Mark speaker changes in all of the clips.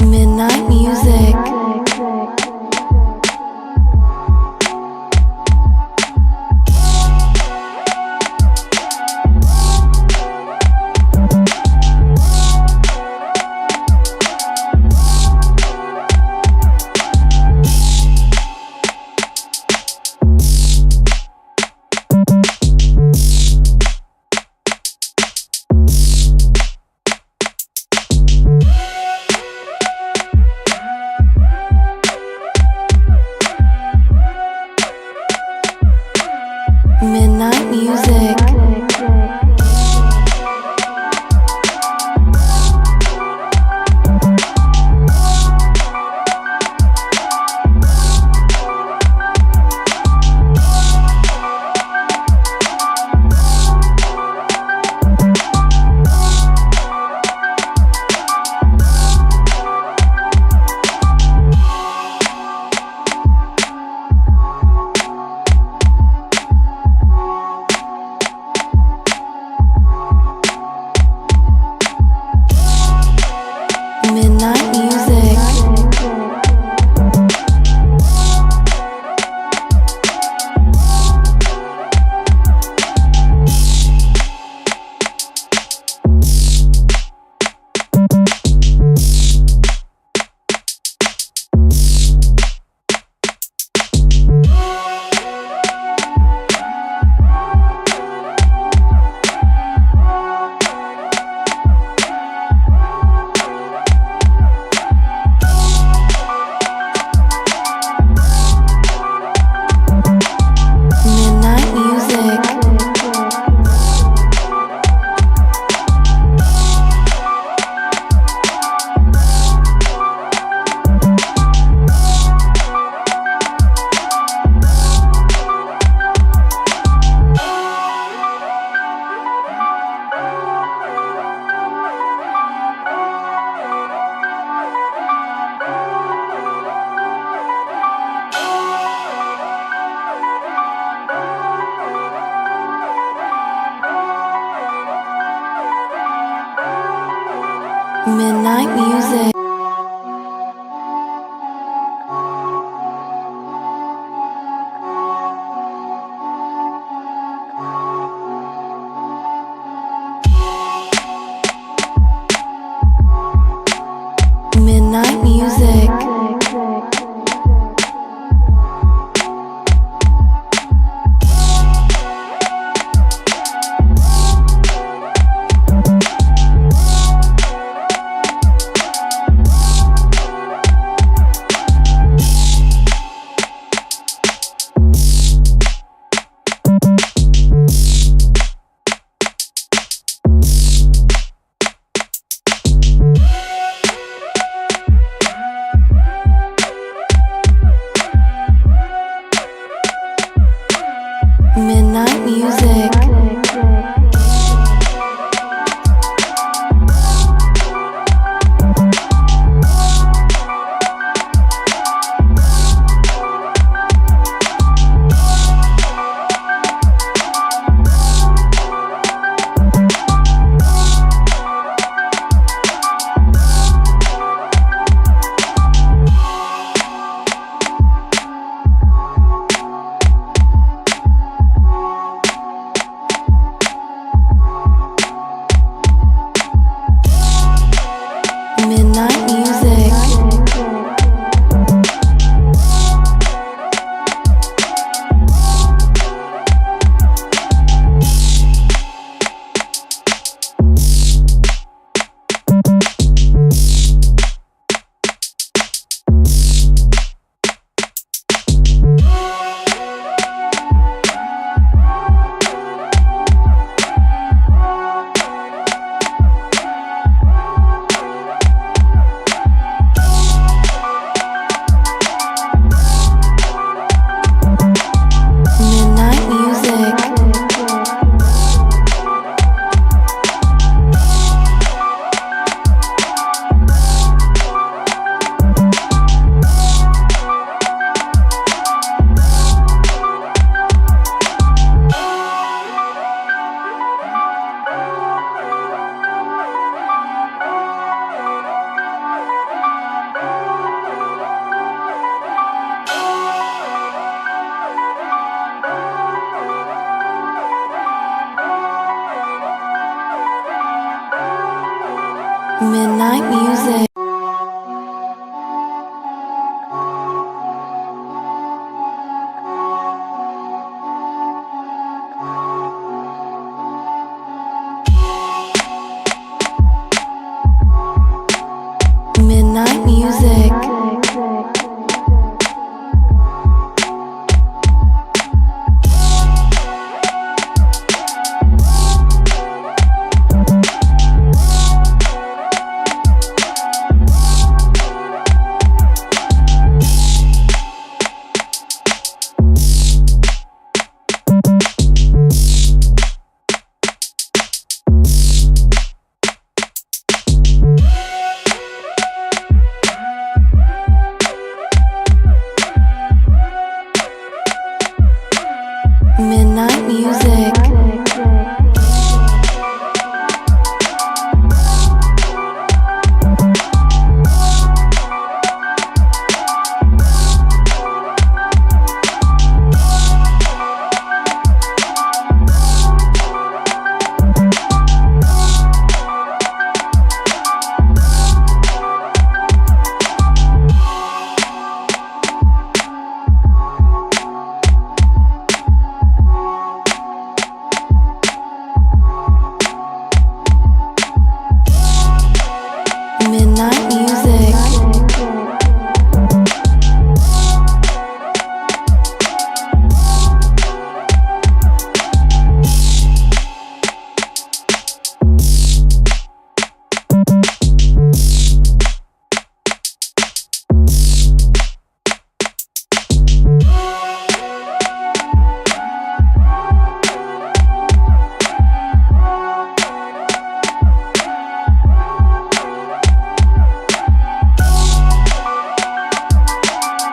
Speaker 1: Midnight music. Midnight music. Midnight music. Midnight music. Midnight music. Midnight music. Midnight music. Midnight music. Midnight music. Midnight music.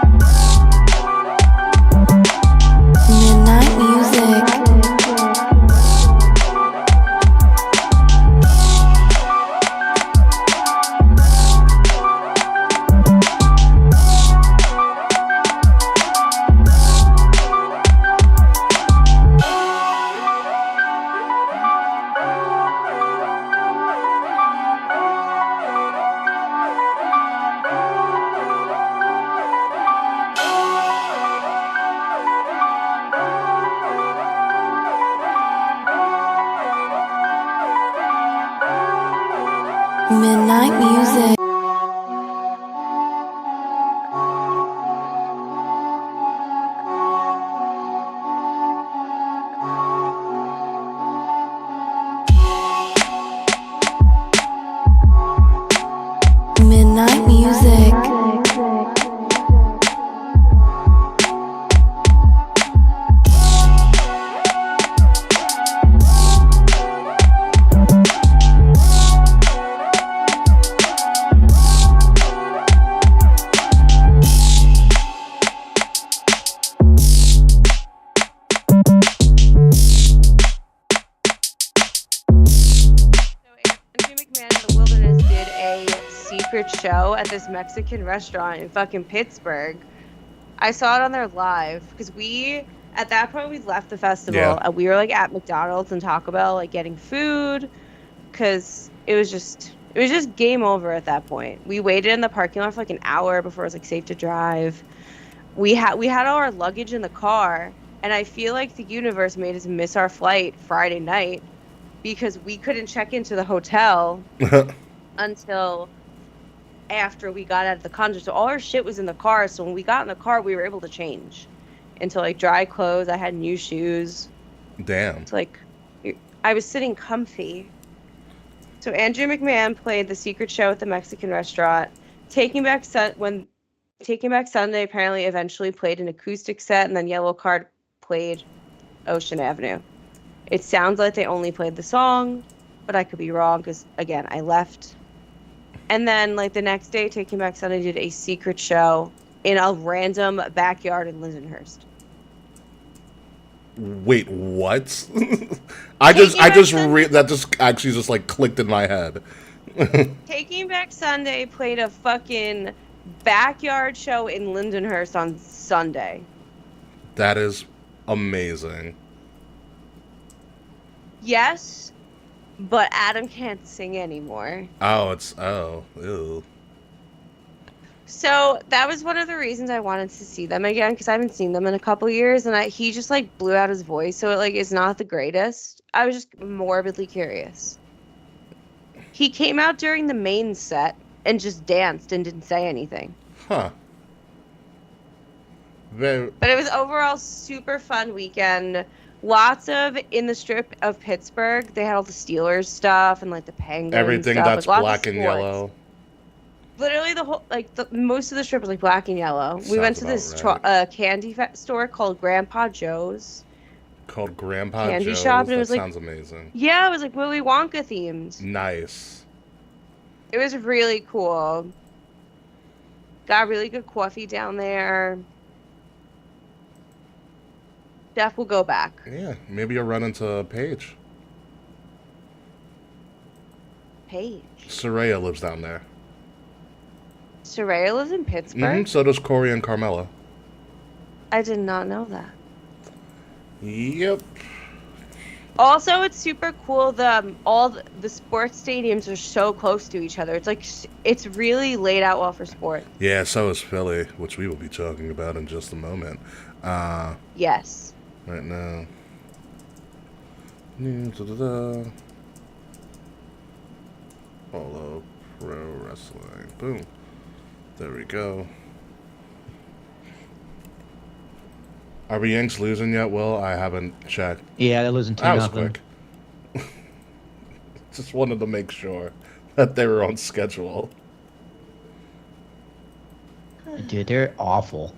Speaker 1: Midnight music. Midnight music. Midnight music. Midnight music.
Speaker 2: Andrew McMahon in the Wilderness did a secret show at this Mexican restaurant in fucking Pittsburgh. I saw it on there live because at that point, we left the festival and we were like at McDonald's and Taco Bell, like getting food because it was just game over at that point. We waited in the parking lot for like an hour before it was like safe to drive. We had all our luggage in the car, and I feel like the universe made us miss our flight Friday night because we couldn't check into the hotel until after we got out of the concert. So all our shit was in the car. So when we got in the car, we were able to change into like dry clothes. I had new shoes.
Speaker 3: Damn.
Speaker 2: It's like I was sitting comfy. So Andrew McMahon played the secret show at the Mexican restaurant. Taking Back Sunday apparently eventually played an acoustic set, and then Yellow Card played Ocean Avenue. It sounds like they only played the song, but I could be wrong because, again, I left. And then, like, the next day, Taking Back Sunday did a secret show in a random backyard in Lindenhurst.
Speaker 3: Wait, what? that just actually just like clicked in my head.
Speaker 2: Taking Back Sunday played a fucking backyard show in Lindenhurst on Sunday.
Speaker 3: That is amazing.
Speaker 2: Yes, but Adam can't sing anymore.
Speaker 3: Ew.
Speaker 2: So that was one of the reasons I wanted to see them again, because I haven't seen them in a couple years, and he just like blew out his voice, so it like is not the greatest. I was just morbidly curious. He came out during the main set and just danced and didn't say anything.
Speaker 3: Huh.
Speaker 2: But it was overall super fun weekend. Lots of in the strip of Pittsburgh. They had all the Steelers stuff and like the Penguins
Speaker 3: Everything
Speaker 2: stuff.
Speaker 3: that's
Speaker 2: like,
Speaker 3: black and yellow.
Speaker 2: Literally the whole most of the strip was like black and yellow. We went to this candy store called Grandpa Joe's.
Speaker 3: Called Grandpa
Speaker 2: Candy
Speaker 3: Joe's?
Speaker 2: shop. And it was
Speaker 3: that
Speaker 2: like,
Speaker 3: sounds amazing.
Speaker 2: Yeah, it was like Willy Wonka themed.
Speaker 3: Nice.
Speaker 2: It was really cool. Got really good coffee down there. Def will go back.
Speaker 3: Yeah, maybe you'll run into Paige.
Speaker 2: Paige.
Speaker 3: Soraya lives down there.
Speaker 2: Soraya lives in Pittsburgh?
Speaker 3: So does Corey and Carmela.
Speaker 2: I did not know that.
Speaker 3: Yep.
Speaker 2: Also, it's super cool. All the sports stadiums are so close to each other. It's like it's really laid out well for sport.
Speaker 3: Yeah, so is Philly, which we will be talking about in just a moment.
Speaker 2: Yes.
Speaker 3: Right now. Polo Pro Wrestling. Boom. There we go. Are the Yanks losing yet, Will? I haven't checked.
Speaker 4: Yeah, they're losing 2-0.
Speaker 3: That was quick. Just wanted to make sure that they were on schedule.
Speaker 4: Dude, they're awful.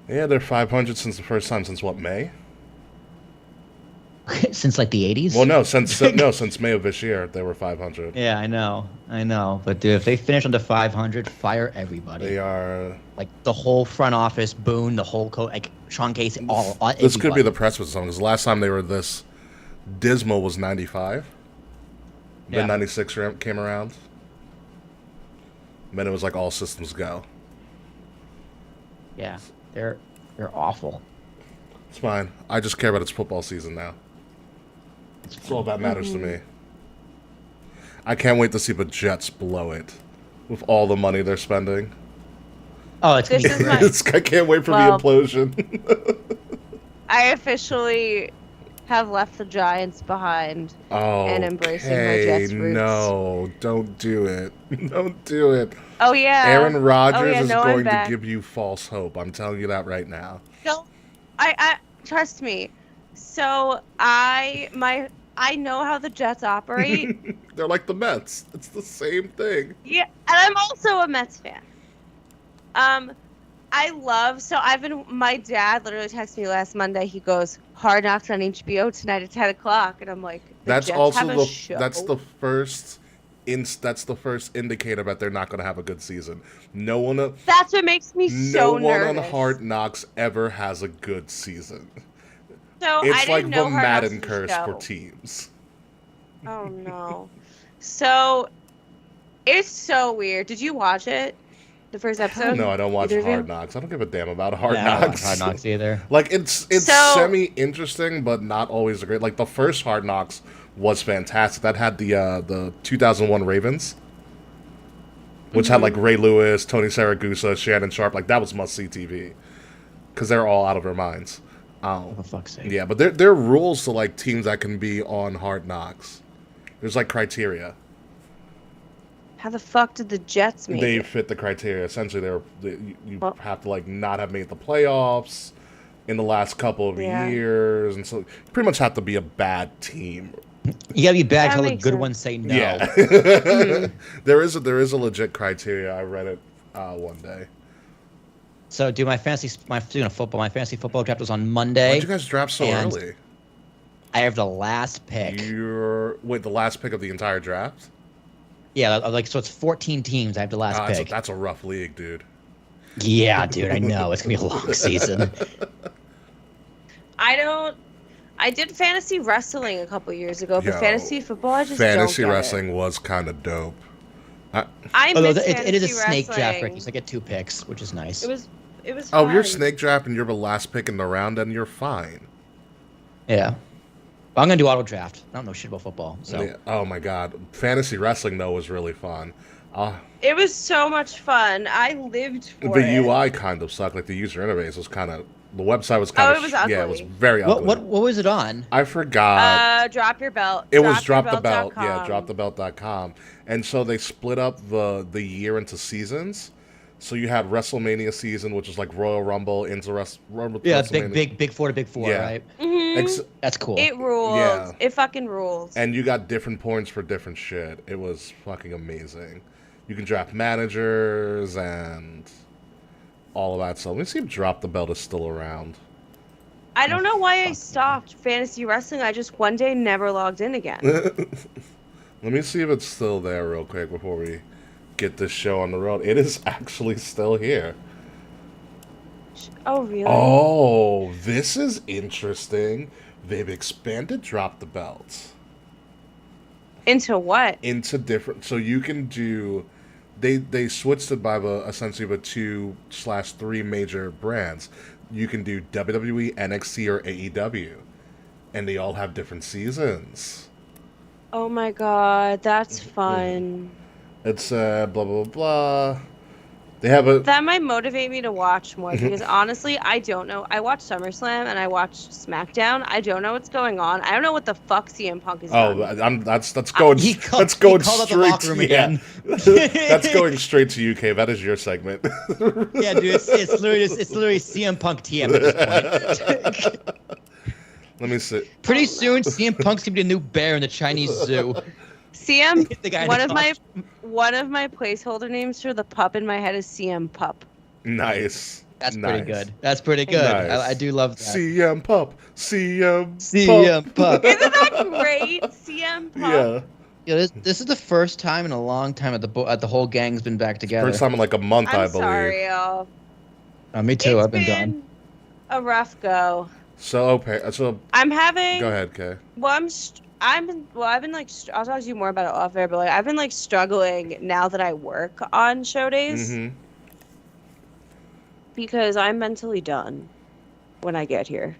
Speaker 3: Yeah, they're 500 since the first time. Since what, May?
Speaker 4: Since like the 80s?
Speaker 3: Well, no, since May of this year, they were 500.
Speaker 4: Yeah, I know. But dude, if they finish under 500, fire everybody.
Speaker 3: They are
Speaker 4: like the whole front office, Boone, the whole like Sean Casey, all
Speaker 3: this
Speaker 4: everybody.
Speaker 3: could be the precipice zone because the last time they were this dismal was 95.
Speaker 4: Yeah.
Speaker 3: Then 96 came around. And then it was like all systems go.
Speaker 4: Yeah, they're awful.
Speaker 3: It's fine. I just care about its football season now. That's all that matters to me. I can't wait to see the Jets blow it with all the money they're spending.
Speaker 4: Oh, it's gonna be great.
Speaker 3: I can't wait for the implosion.
Speaker 2: I officially have left the Giants behind and embracing my Jets roots.
Speaker 3: No, don't do it. Don't do it.
Speaker 2: Oh yeah.
Speaker 3: Aaron Rodgers is
Speaker 2: no,
Speaker 3: going to give you false hope. I'm telling you that right now.
Speaker 2: No, I trust me. So I know how the Jets operate.
Speaker 3: They're like the Mets. It's the same thing.
Speaker 2: Yeah, and I'm also a Mets fan. My dad literally texted me last Monday. He goes, Hard Knocks on HBO tonight at 10 o'clock. And I'm like,
Speaker 3: that's
Speaker 2: Jets
Speaker 3: also
Speaker 2: have a show?
Speaker 3: That's the first indicator that they're not going to have a good season.
Speaker 2: That's what makes me so nervous.
Speaker 3: No one on Hard Knocks ever has a good season.
Speaker 2: So
Speaker 3: it's like the Madden curse for teams.
Speaker 2: Oh no. So it's so weird. Did you watch it? The first episode?
Speaker 3: No, I don't watch Hard Knocks. I don't give a damn about Hard Knocks.
Speaker 4: I don't watch Hard Knocks either.
Speaker 3: Like it's semi-interesting, but not always great. Like the first Hard Knocks was fantastic. That had the 2001 Ravens, which had like Ray Lewis, Tony Saragusa, Shannon Sharp. Like that was must-see TV because they're all out of their minds.
Speaker 4: For fuck's sake.
Speaker 3: Yeah, but there are rules to like teams that can be on Hard Knocks. There's like criteria.
Speaker 2: How the fuck did the Jets make
Speaker 3: They
Speaker 2: it?
Speaker 3: fit the criteria. Essentially, you have to like not have made the playoffs in the last couple of years, and so you pretty much have to be a bad team.
Speaker 4: You gotta be bad till the good
Speaker 2: sense.
Speaker 4: ones say no.
Speaker 3: Yeah. There is a legit criteria. I read it one day.
Speaker 4: So, dude, my fantasy football draft was on Monday.
Speaker 3: Why'd you guys draft so early?
Speaker 4: I have the last pick.
Speaker 3: The last pick of the entire draft?
Speaker 4: Yeah, so it's 14 teams. I have the last pick.
Speaker 3: That's a rough league, dude.
Speaker 4: Yeah, dude, I know. It's going to be a long season.
Speaker 2: I did fantasy wrestling a couple years ago, but fantasy football, I just
Speaker 3: fantasy
Speaker 2: don't get
Speaker 3: wrestling was kind of dope.
Speaker 4: It is a snake draft, Ricky, so I get 2 picks, which is nice.
Speaker 2: It was
Speaker 3: Oh,
Speaker 2: fun.
Speaker 3: you're snake draft and you're the last pick in the round, and you're fine.
Speaker 4: Yeah. I'm gonna do auto draft. I don't know shit about football. So.
Speaker 3: Yeah. Oh my god, fantasy wrestling though was really fun.
Speaker 2: It was so much fun. I lived for
Speaker 3: the
Speaker 2: it.
Speaker 3: UI kind of sucked. Like the user interface was kind of. The website was kind of.
Speaker 2: It was ugly.
Speaker 3: Yeah, it was very ugly.
Speaker 4: What was it on?
Speaker 3: I forgot.
Speaker 2: Drop Your Belt.
Speaker 3: It was Drop the Belt.
Speaker 2: .com.
Speaker 3: Yeah, dropthebelt.com. And so they split up the year into seasons. So you had WrestleMania season, which is like Royal Rumble into Rumble.
Speaker 4: Yeah,
Speaker 3: WrestleMania.
Speaker 4: big four to big four,
Speaker 3: Yeah.
Speaker 4: right?
Speaker 2: Mm-hmm.
Speaker 4: That's cool.
Speaker 2: It rules.
Speaker 3: Yeah.
Speaker 2: It fucking rules.
Speaker 3: And you got different points for different shit. It was fucking amazing. You can draft managers and all of that stuff. Let me see if Drop the Belt is still around.
Speaker 2: I don't know why I stopped fantasy wrestling. I just one day never logged in again.
Speaker 3: Let me see if it's still there real quick before we get this show on the road. It is actually still here.
Speaker 2: Oh, really?
Speaker 3: Oh, this is interesting. They've expanded Drop the Belt.
Speaker 2: Into what?
Speaker 3: Into different... So you can do... They switched it by essentially the 2/3 major brands. You can do WWE, NXT, or AEW. And they all have different seasons.
Speaker 2: Oh my god, that's fun.
Speaker 3: It's blah, blah, blah. They have a...
Speaker 2: That might motivate me to watch more because honestly, I don't know. I watched SummerSlam and I watched SmackDown. I don't know what's going on. I don't know what the fuck CM Punk is doing.
Speaker 3: That's going
Speaker 4: called up the locker room again.
Speaker 3: That's going straight to UK. That is your segment.
Speaker 4: Yeah, dude, it's literally CM Punk TM at this point.
Speaker 3: Let me see.
Speaker 4: Pretty soon, CM Punk's gonna be the new bear in the Chinese zoo.
Speaker 2: CM,
Speaker 4: The guy in
Speaker 2: one
Speaker 4: the
Speaker 2: of my placeholder names for the pup in my head is CM Pup.
Speaker 3: Nice.
Speaker 4: That's
Speaker 3: nice.
Speaker 4: pretty good. That's pretty good.
Speaker 3: Nice.
Speaker 4: I do love that.
Speaker 3: CM Pup. CM
Speaker 4: Pup.
Speaker 2: Isn't that great? CM Pup.
Speaker 3: Yeah.
Speaker 4: Yeah, this is the first time in a long time that the whole gang's been back together.
Speaker 3: First time in like a month, I
Speaker 2: I'm
Speaker 3: believe.
Speaker 2: sorry, y'all.
Speaker 4: Me too.
Speaker 2: It's
Speaker 4: I've been gone.
Speaker 2: a rough go.
Speaker 3: So okay. So
Speaker 2: I'm having.
Speaker 3: go ahead, Kay.
Speaker 2: Well, I've been like, I'll talk to you more about it off air, but like, I've been like struggling now that I work on show days because I'm mentally done when I get here.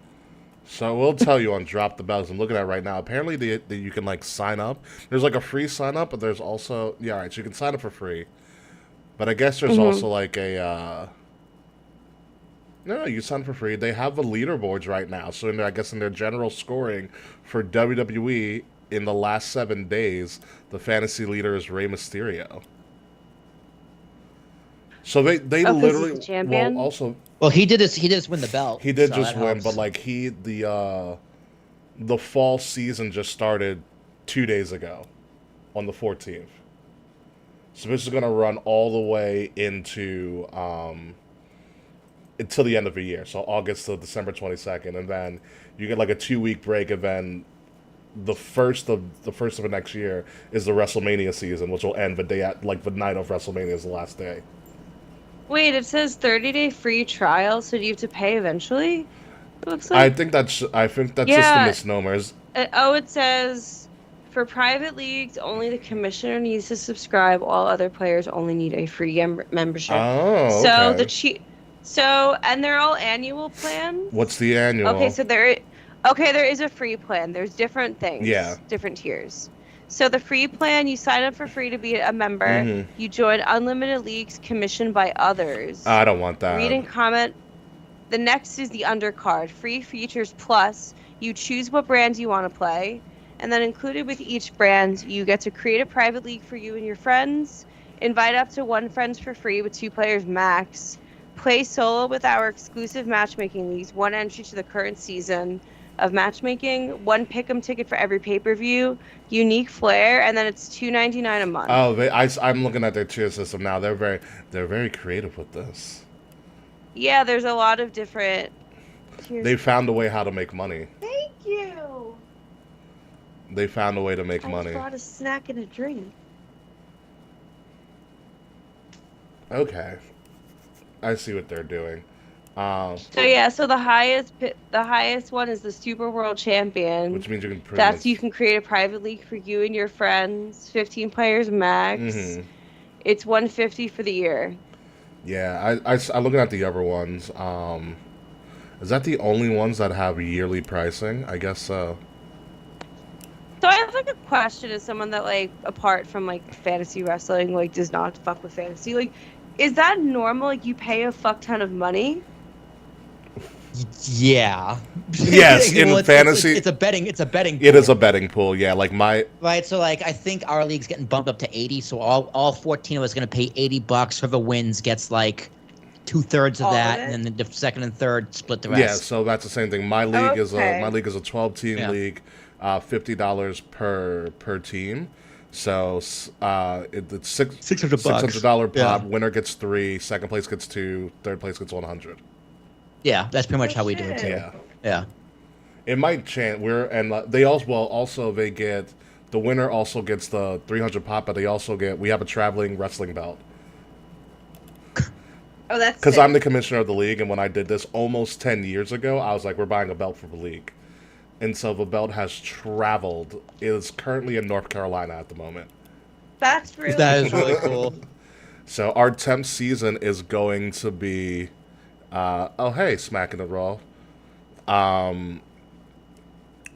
Speaker 3: So we'll tell you on Drop the Bells. I'm looking at it right now. Apparently, you can like sign up. There's like a free sign up, but there's also all right. So you can sign up for free, but I guess there's also like a no, you sign up for free. They have the leaderboards right now. So I guess in their general scoring for WWE in the last 7 days, the fantasy leader is Rey Mysterio. So they literally
Speaker 2: he's the champion?
Speaker 4: Well, he did this win the belt.
Speaker 3: He did
Speaker 4: so
Speaker 3: just
Speaker 4: that
Speaker 3: win,
Speaker 4: helps.
Speaker 3: but like the fall season just started 2 days ago, on the 14th. So this is gonna run all the way into until the end of the year, so August to December 22nd, and then you get like a 2-week break, and then the first of the next year is the WrestleMania season, which will end the day at like the night of WrestleMania is the last day.
Speaker 2: Wait, it says 30-day free trial, so do you have to pay eventually? It looks
Speaker 3: I
Speaker 2: like.
Speaker 3: think that's just a
Speaker 2: Yeah.
Speaker 3: misnomer.
Speaker 2: It says for private leagues, only the commissioner needs to subscribe. All other players only need a free membership.
Speaker 3: Oh,
Speaker 2: So
Speaker 3: okay.
Speaker 2: and they're all annual plans.
Speaker 3: What's the annual?
Speaker 2: Okay, so there is a free plan. There's different things.
Speaker 3: Yeah.
Speaker 2: Different tiers. So the free plan, you sign up for free to be a member. You join unlimited leagues commissioned by others.
Speaker 3: I don't want that.
Speaker 2: Read and comment. The next is the undercard. Free features plus. You choose what brand you want to play. And then included with each brand, you get to create a private league for you and your friends. Invite up to 1 friend for free with 2 players max. Play solo with our exclusive matchmaking leagues. 1 entry to the current season of matchmaking. 1 pick'em ticket for every pay-per-view. Unique flair, and then it's $2.99 a month.
Speaker 3: Oh, I'm looking at their tier system now. They're very creative with this.
Speaker 2: Yeah, there's a lot of different tiers.
Speaker 3: They found a way how to make money.
Speaker 2: Thank you.
Speaker 3: They found a way to make money.
Speaker 2: I brought a snack and a drink.
Speaker 3: Okay, I see what they're doing.
Speaker 2: So the highest one is the Super World Champion.
Speaker 3: Which means you can pretty
Speaker 2: That's
Speaker 3: much...
Speaker 2: you can create a private league for you and your friends, 15 players max. It's $150 for the year.
Speaker 3: Yeah, I'm looking at the other ones. Is that the only ones that have yearly pricing? I guess so.
Speaker 2: So I have like a question as someone that like apart from like fantasy wrestling like does not fuck with fantasy. Like is that normal? Like you pay a fuck ton of money?
Speaker 4: Yeah.
Speaker 3: Yes, in fantasy,
Speaker 4: it's a betting. It's a betting.
Speaker 3: it
Speaker 4: Pool.
Speaker 3: is a betting pool. Yeah, like
Speaker 4: Right. So like I think our league's getting bumped up to 80. So all 14 of us going to pay $80. Whoever wins gets like 2/3 of
Speaker 2: All of
Speaker 4: that,
Speaker 2: it?
Speaker 4: and then the second and third split the
Speaker 3: yeah.
Speaker 4: rest.
Speaker 3: So that's the same thing. My league is
Speaker 2: Okay.
Speaker 3: a 12-team
Speaker 4: Yeah.
Speaker 3: league, $50 per team. So it's
Speaker 4: $600.
Speaker 3: $600 pop.
Speaker 4: Yeah.
Speaker 3: Winner gets 3, second place gets 2, third place gets 100.
Speaker 4: Yeah, that's pretty much
Speaker 2: Oh,
Speaker 4: how we do it too.
Speaker 2: shit.
Speaker 3: Yeah.
Speaker 4: Yeah.
Speaker 3: It might change. They also they get the winner also gets the 300 pop, but we have a traveling wrestling belt.
Speaker 2: Oh, that's
Speaker 3: Because
Speaker 2: sick.
Speaker 3: I'm the commissioner of the league, and when I did this almost 10 years ago, I was like, we're buying a belt for the league. And so the belt has traveled. It is currently in North Carolina at the moment.
Speaker 2: That's really
Speaker 4: That is really cool.
Speaker 3: So our 10th season is going to be... oh, hey, Smacking It Raw.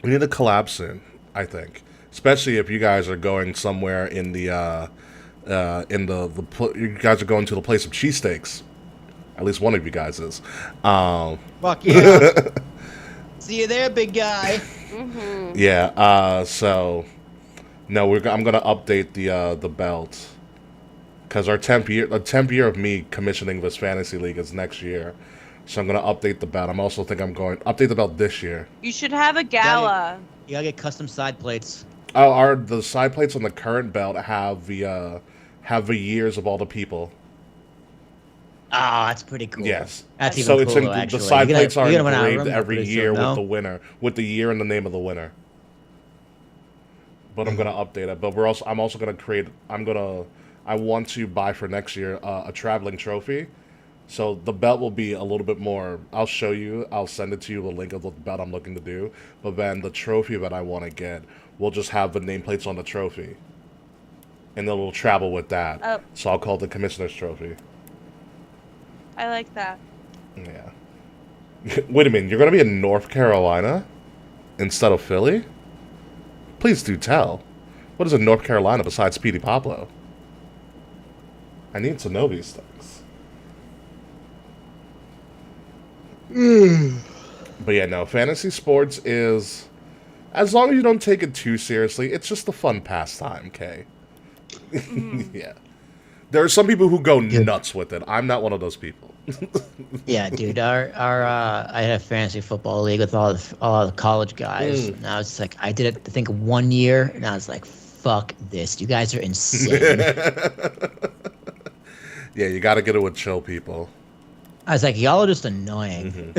Speaker 3: We need to collab soon, I think. Especially if you guys are going somewhere in the... you guys are going to the place of cheesesteaks. At least one of you guys is.
Speaker 4: Fuck yeah. See you there, big guy.
Speaker 3: Yeah. So, no, I'm gonna update the belt because the 10th year of me commissioning this fantasy league is next year. So I'm gonna update the belt. I'm going to update the belt this year.
Speaker 2: You should have a gala.
Speaker 4: You gotta get custom side plates.
Speaker 3: Oh, the side plates on the current belt have the years of all the people.
Speaker 4: Oh, that's pretty cool.
Speaker 3: Yes.
Speaker 4: That's even
Speaker 3: So
Speaker 4: cooler,
Speaker 3: the
Speaker 4: actually.
Speaker 3: side
Speaker 4: You're gonna-
Speaker 3: plates are
Speaker 4: you're gonna run out of
Speaker 3: engraved
Speaker 4: room
Speaker 3: every
Speaker 4: pretty
Speaker 3: year
Speaker 4: soon, no?
Speaker 3: with the winner, with the year and the name of the winner. But I'm gonna update it. But I'm also gonna create. I want to buy for next year a traveling trophy. So the belt will be a little bit more. I'll show you. I'll send it to you the link of the belt I'm looking to do. But then the trophy that I want to get will just have the nameplates on the trophy, and then it'll travel with that.
Speaker 2: Oh.
Speaker 3: So I'll call it the Commissioner's Trophy.
Speaker 2: I like that.
Speaker 3: Yeah. Wait a minute, you're going to be in North Carolina instead of Philly? Please do tell. What is in North Carolina besides Speedy Pablo? I need to know these things. But yeah, no, fantasy sports is... As long as you don't take it too seriously, it's just a fun pastime, Kay. Yeah. There are some people who go nuts with it. I'm not one of those people.
Speaker 4: Yeah, dude. I had a fantasy football league with all the college guys, and I was like, I did it. I think 1 year, and I was like, fuck this. You guys are insane.
Speaker 3: Yeah, you got to get it with chill people.
Speaker 4: I was like, y'all are just annoying.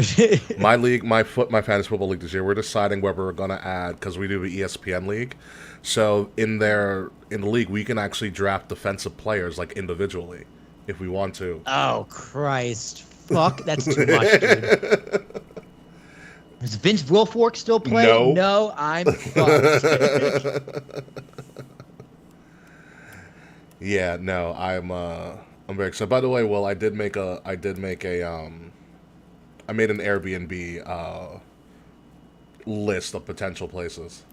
Speaker 3: My league, my fantasy football league this year, we're deciding whether we're gonna add because we do the ESPN league. So in the league, we can actually draft defensive players like individually if we want to.
Speaker 4: Oh Christ! Fuck, that's too much, dude. Does Vince Wilfork still play?
Speaker 3: No.
Speaker 4: No, I'm fucked.
Speaker 3: Yeah, no, I'm very excited. By the way, Will, I made an Airbnb list of potential places.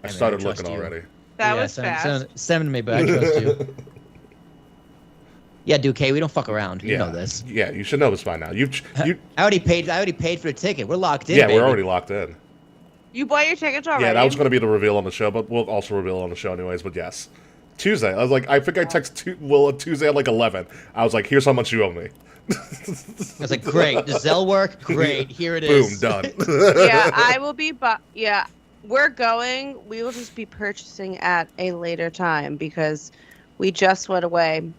Speaker 3: I
Speaker 4: mean, I
Speaker 3: started
Speaker 4: trust
Speaker 3: looking
Speaker 4: you.
Speaker 3: already.
Speaker 2: That
Speaker 4: Yeah,
Speaker 2: was fast.
Speaker 4: Send it to me, but I trust you. Yeah, Duke, we don't fuck around. You
Speaker 3: Yeah,
Speaker 4: know this.
Speaker 3: Yeah, you should know this by now. You
Speaker 4: I already paid for the ticket. We're locked in.
Speaker 3: yeah,
Speaker 4: baby.
Speaker 3: we're already locked in.
Speaker 2: You bought your tickets already?
Speaker 3: Yeah, that was going to be the reveal on the show, but we'll also reveal it on the show anyways. But yes, Tuesday. I was like, I think I texted Will on Tuesday at like 11. I was like, here's how much you owe me.
Speaker 4: I was like, great. Does Zelle work? Great. Here it
Speaker 3: Boom,
Speaker 4: is.
Speaker 3: done.
Speaker 2: Yeah, I will be. Yeah, we're going. We will just be purchasing at a later time because we just went away,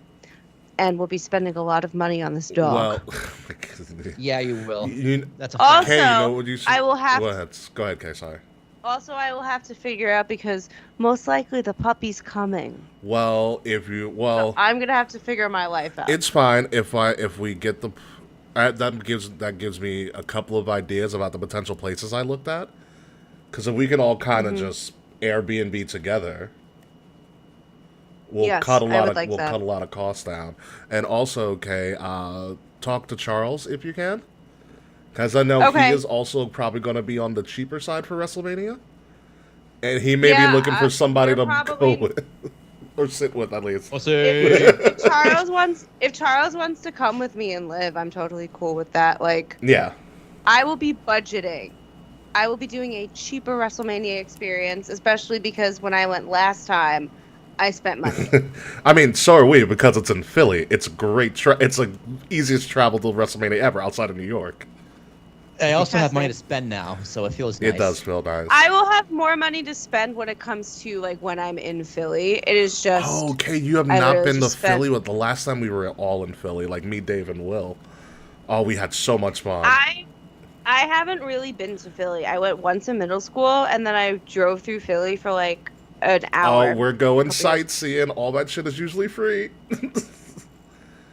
Speaker 2: and we'll be spending a lot of money on this dog.
Speaker 3: Well,
Speaker 4: Yeah, you will. That's a
Speaker 2: Also,
Speaker 4: fact.
Speaker 3: Kay, you know what you should...
Speaker 2: I will have.
Speaker 3: Go ahead, Kay. Sorry.
Speaker 2: Also, I will have to figure out because most likely the puppy's coming.
Speaker 3: Well,
Speaker 2: So I'm gonna have to figure my life out.
Speaker 3: it's fine if we get the. That gives me a couple of ideas about the potential places I looked at. Because if we can all kind of just Airbnb together, we'll
Speaker 2: Yes,
Speaker 3: cut a
Speaker 2: I
Speaker 3: lot
Speaker 2: would
Speaker 3: of
Speaker 2: like that.
Speaker 3: cut a lot of costs down. And also, okay, talk to Charles if you can, because I know
Speaker 2: Okay.
Speaker 3: he is also probably going to be on the cheaper side for WrestleMania. And he may be looking for somebody to
Speaker 2: probably...
Speaker 3: go with. Or sit with, at least.
Speaker 2: If Charles wants to come with me and live, I'm totally cool with that. Like,
Speaker 3: yeah.
Speaker 2: I will be budgeting. I will be doing a cheaper WrestleMania experience, especially because when I went last time, I spent money.
Speaker 3: I mean, so are we, because it's in Philly. It's great. It's the easiest travel to WrestleMania ever outside of New York.
Speaker 4: I also have money to spend now, so it feels nice.
Speaker 3: It does feel nice.
Speaker 2: I will have more money to spend when it comes to like when I'm in Philly. It is just.
Speaker 3: Oh, okay, you have not been to Philly. With the last time we were all in Philly, like me, Dave, and Will. Oh, we had so much fun.
Speaker 2: I haven't really been to Philly. I went once in middle school, and then I drove through Philly for like an hour.
Speaker 3: Oh, we're going sightseeing. All that shit is usually free.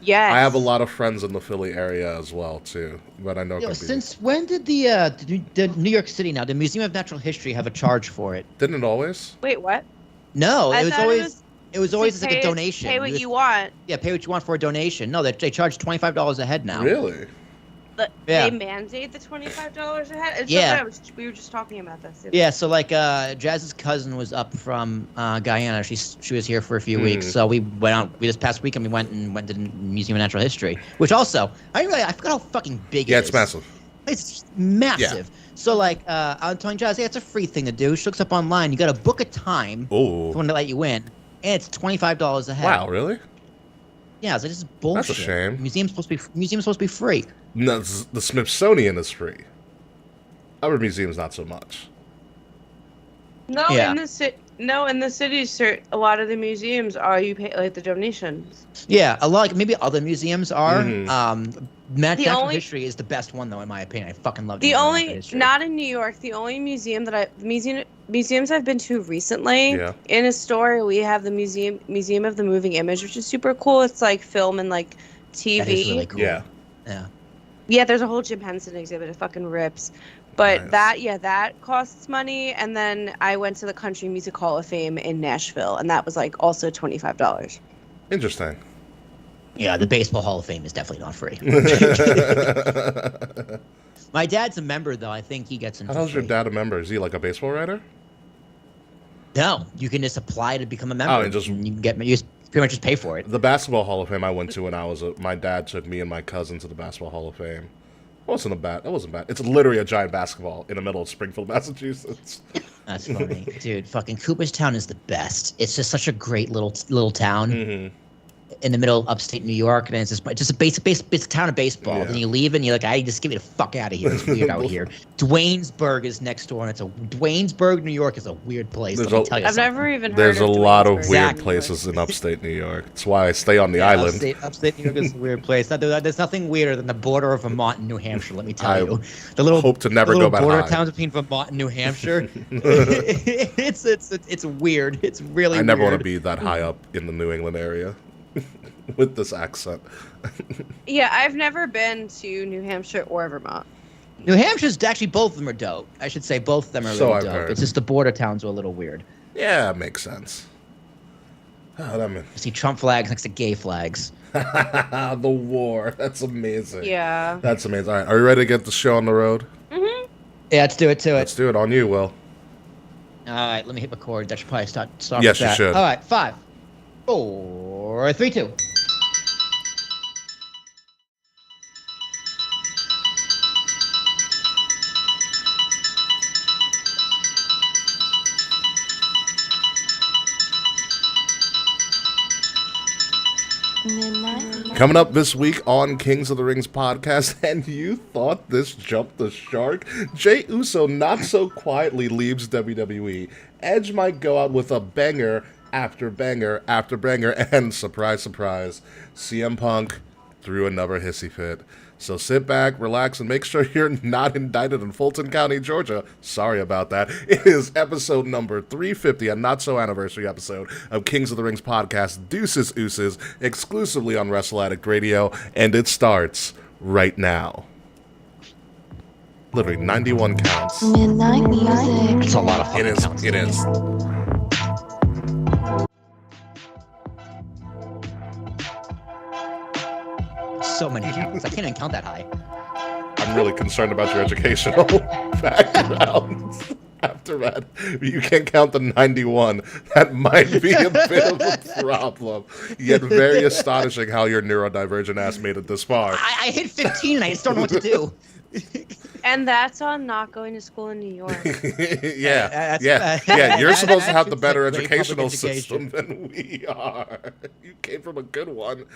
Speaker 2: Yes.
Speaker 3: I have a lot of friends in the Philly area as well too, but I know.
Speaker 4: Since when did the New York City the Museum of Natural History have a charge for it?
Speaker 3: Didn't it always?
Speaker 2: Wait, what?
Speaker 4: No, it was always like a donation.
Speaker 2: Pay what you want.
Speaker 4: Yeah, pay what you want for a donation. No, they charge $25 a head now.
Speaker 3: Really?
Speaker 2: They mandate the $25 a head. We were just talking about this.
Speaker 4: Yeah, so like Jazz's cousin was up from Guyana. She was here for a few weeks, so we went out. This past weekend we went to the Museum of Natural History, which also I forgot how fucking big it is.
Speaker 3: Yeah, it's massive.
Speaker 4: It's massive. Yeah. So like I'm telling Jazz, it's a free thing to do. She looks up online. You got to book a time for when to let you in, and it's $25 a head.
Speaker 3: Wow, really?
Speaker 4: Yeah, it's like, this is bullshit.
Speaker 3: That's a shame.
Speaker 4: Museum's supposed to be free.
Speaker 3: No, the Smithsonian is free. Other museums, not so much.
Speaker 2: No, in the cities, a lot of the museums are you pay like the donations.
Speaker 4: Yeah, a lot. Maybe other museums are. Natural History is the best one, though, in my opinion. I fucking love Natural History. Not
Speaker 2: in New York. The only museums I've been to recently. Yeah. In Astoria, we have the Museum of the Moving Image, which is super cool. It's like film and like TV.
Speaker 4: That is really cool.
Speaker 3: Yeah.
Speaker 4: Yeah.
Speaker 2: Yeah, there's a whole Jim Henson exhibit. It fucking rips. But
Speaker 3: nice.
Speaker 2: that costs money. And then I went to the Country Music Hall of Fame in Nashville, and that was like also $25.
Speaker 3: Interesting.
Speaker 4: Yeah, the Baseball Hall of Fame is definitely not free. My dad's a member, though. I think he gets in.
Speaker 3: How's your dad a member? Is he like a baseball writer?
Speaker 4: No, you can just apply to become a member. Oh, and you can pretty much just pay for it.
Speaker 3: The Basketball Hall of Fame I went to when I was my dad took me and my cousin to the Basketball Hall of Fame. It wasn't bad. It's literally a giant basketball in the middle of Springfield, Massachusetts.
Speaker 4: That's funny, dude. Fucking Cooperstown is the best. It's just such a great little town. In the middle of upstate New York, and it's just a basic town of baseball. Yeah. Then you leave, and you're like, I just get me the fuck out of here. It's weird out here. Dwaynesburg is next door, and Dwaynesburg, New York is a weird place. Let me tell you
Speaker 2: I've never even heard
Speaker 3: There's
Speaker 2: of
Speaker 3: a lot of weird places in upstate New York. That's why I stay on the island.
Speaker 4: Upstate New York is a weird place. There's nothing weirder than the border of Vermont and New Hampshire. Let me tell you, the little
Speaker 3: hope to never go back.
Speaker 4: Border towns between Vermont and New Hampshire. it's weird. It's really.
Speaker 3: I never want to be that high up in the New England area. With this accent.
Speaker 2: Yeah, I've never been to New Hampshire or Vermont.
Speaker 4: New Hampshire's actually, both of them are dope. I should say both of them are really dope. Heard. It's just the border towns are a little weird.
Speaker 3: Yeah, makes sense.
Speaker 4: I see Trump flags next to gay flags.
Speaker 3: The war. That's amazing.
Speaker 2: Yeah.
Speaker 3: That's amazing. All right, are you ready to get the show on the road?
Speaker 2: Mm-hmm.
Speaker 4: Yeah, let's do it.
Speaker 3: Let's do it on you, Will.
Speaker 4: All right, let me hit record. That should probably start
Speaker 3: yes,
Speaker 4: with that.
Speaker 3: You should.
Speaker 4: All right, 5, 4, 3, 2.
Speaker 3: Coming up this week on Kings of the Rings podcast, and you thought this jumped the shark? Jey Uso not so quietly leaves WWE. Edge might go out with a banger after banger after banger, and surprise, surprise, CM Punk threw another hissy fit. So sit back, relax, and make sure you're not indicted in Fulton County, Georgia. Sorry about that. It is episode number 350, a not-so-anniversary episode of Kings of the Rings podcast, Deuces, Uces, exclusively on Wrestle Addict Radio, and it starts right now. Literally 91 counts.
Speaker 1: Midnight music.
Speaker 4: It's a lot of fun.
Speaker 3: It is.
Speaker 4: So many counts. I can't even count that high.
Speaker 3: I'm really concerned about your educational background. After that, you can't count the 91. That might be a bit of a problem. Yet very astonishing how your neurodivergent ass made it this far.
Speaker 4: I hit 15 and I just don't know what to do.
Speaker 2: And that's on not going to school in New York.
Speaker 3: Yeah. You're supposed to have the better educational system than we are. You came from a good one,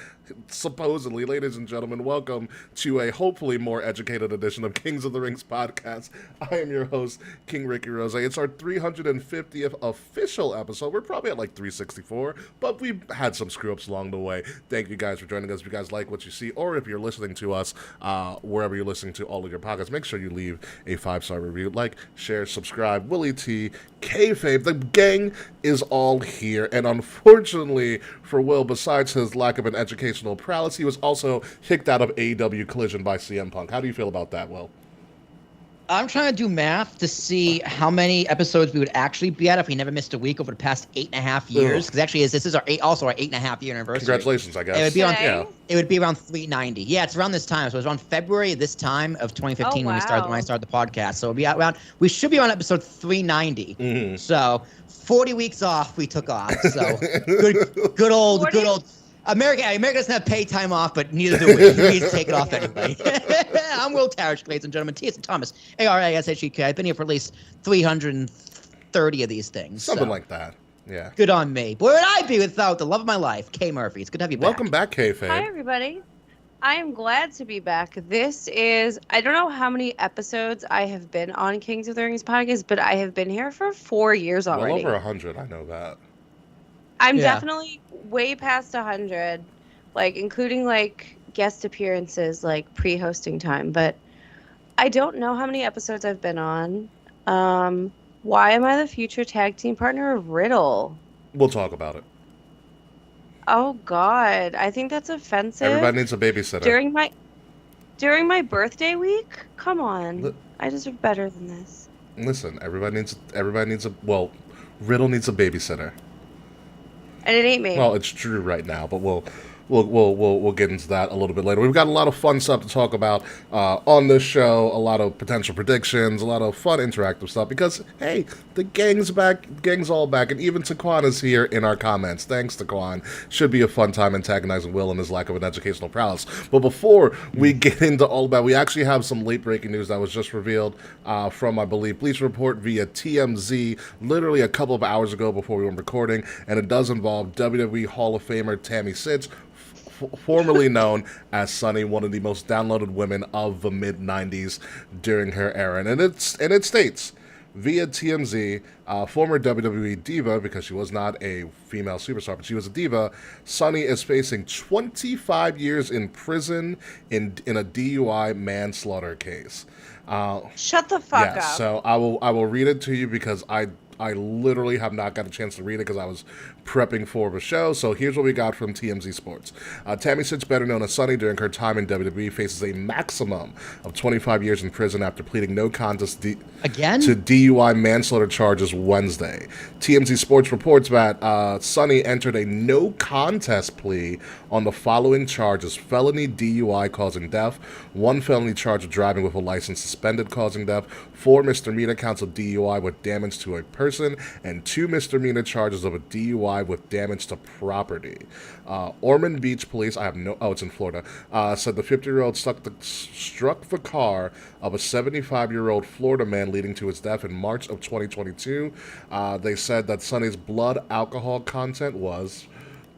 Speaker 3: supposedly. Ladies and gentlemen, welcome to a hopefully more educated edition of Kings of the Rings podcast. I am your host, King Ricky Rose. It's our 350th official episode. We're probably at like 364, but we've had some screw-ups along the way. Thank you guys for joining us. If you guys like what you see, or if you're listening to us wherever you're listening to all of your podcasts, make sure you leave a 5-star review. Like, share, subscribe. Willie T, Kayfabe, the gang is all here. And unfortunately for Will, besides his lack of an educational prowess, he was also kicked out of AEW Collision by CM Punk. How do you feel about that, Will?
Speaker 4: I'm trying to do math to see how many episodes we would actually be at if we never missed a week over the past 8.5 years. Because actually, this is our 8.5 year anniversary.
Speaker 3: Congratulations, I guess.
Speaker 4: It would be around 390. Yeah, it's around this time. So it was around February this time of 2015 when I started the podcast. So it'll be around. We should be on episode 390. Mm-hmm. So 40 weeks off we took off. So good old. America doesn't have paid time off, but neither do we. We need to take it off anyway. I'm Will Tarish, ladies and gentlemen. T.S. Thomas, A-R-A-S-H-E-K. I've been here for at least 330 of these things.
Speaker 3: Something like that, yeah.
Speaker 4: Good on me. Where would I be without the love of my life, Kay Murphy? It's good to have you back.
Speaker 3: Welcome back, Kayfabe.
Speaker 2: Hi, everybody. I am glad to be back. This is, I don't know how many episodes I have been on Kings of the Rings podcast, but I have been here for 4 years already.
Speaker 3: Well over 100, I know that.
Speaker 2: I'm definitely way past 100, like including like guest appearances, like pre-hosting time. But I don't know how many episodes I've been on. Why am I the future tag team partner of Riddle?
Speaker 3: We'll talk about it.
Speaker 2: Oh God, I think that's offensive.
Speaker 3: Everybody needs a babysitter.
Speaker 2: During my birthday week? Come on, I deserve better than this.
Speaker 3: Listen, everybody needs Riddle needs a babysitter.
Speaker 2: And it ain't me.
Speaker 3: Well, it's Drew right now, but we'll get into that a little bit later. We've got a lot of fun stuff to talk about on this show, a lot of potential predictions, a lot of fun interactive stuff, because, hey, the gang's back, gang's all back, and even Taquan is here in our comments. Thanks, Taquan. Should be a fun time antagonizing Will and his lack of an educational prowess. But before we get into all of that, we actually have some late-breaking news that was just revealed from, I believe, Bleach Report via TMZ, literally a couple of hours ago before we were recording, and it does involve WWE Hall of Famer Tammy Sytch, formerly known as Sunny, one of the most downloaded women of the mid-90s during her era. And it states, via TMZ, former WWE diva, because she was not a female superstar, but she was a diva, Sunny is facing 25 years in prison in a DUI manslaughter case.
Speaker 2: Shut the fuck up.
Speaker 3: So I will read it to you because I literally have not got a chance to read it because I was prepping for the show. So here's what we got from TMZ Sports. Tammy Sytch, better known as Sunny, during her time in WWE, faces a maximum of 25 years in prison after pleading no contest to DUI manslaughter charges Wednesday. TMZ Sports reports that Sunny entered a no contest plea on the following charges: felony DUI causing death, 1 felony charge of driving with a license suspended causing death, 4 misdemeanor counts of DUI with damage to a person, and 2 misdemeanor charges of a DUI with damage to property. Ormond Beach Police, it's in Florida, said the 50-year-old struck the car of a 75-year-old Florida man, leading to his death in March of 2022. They said that Sunny's blood alcohol content was,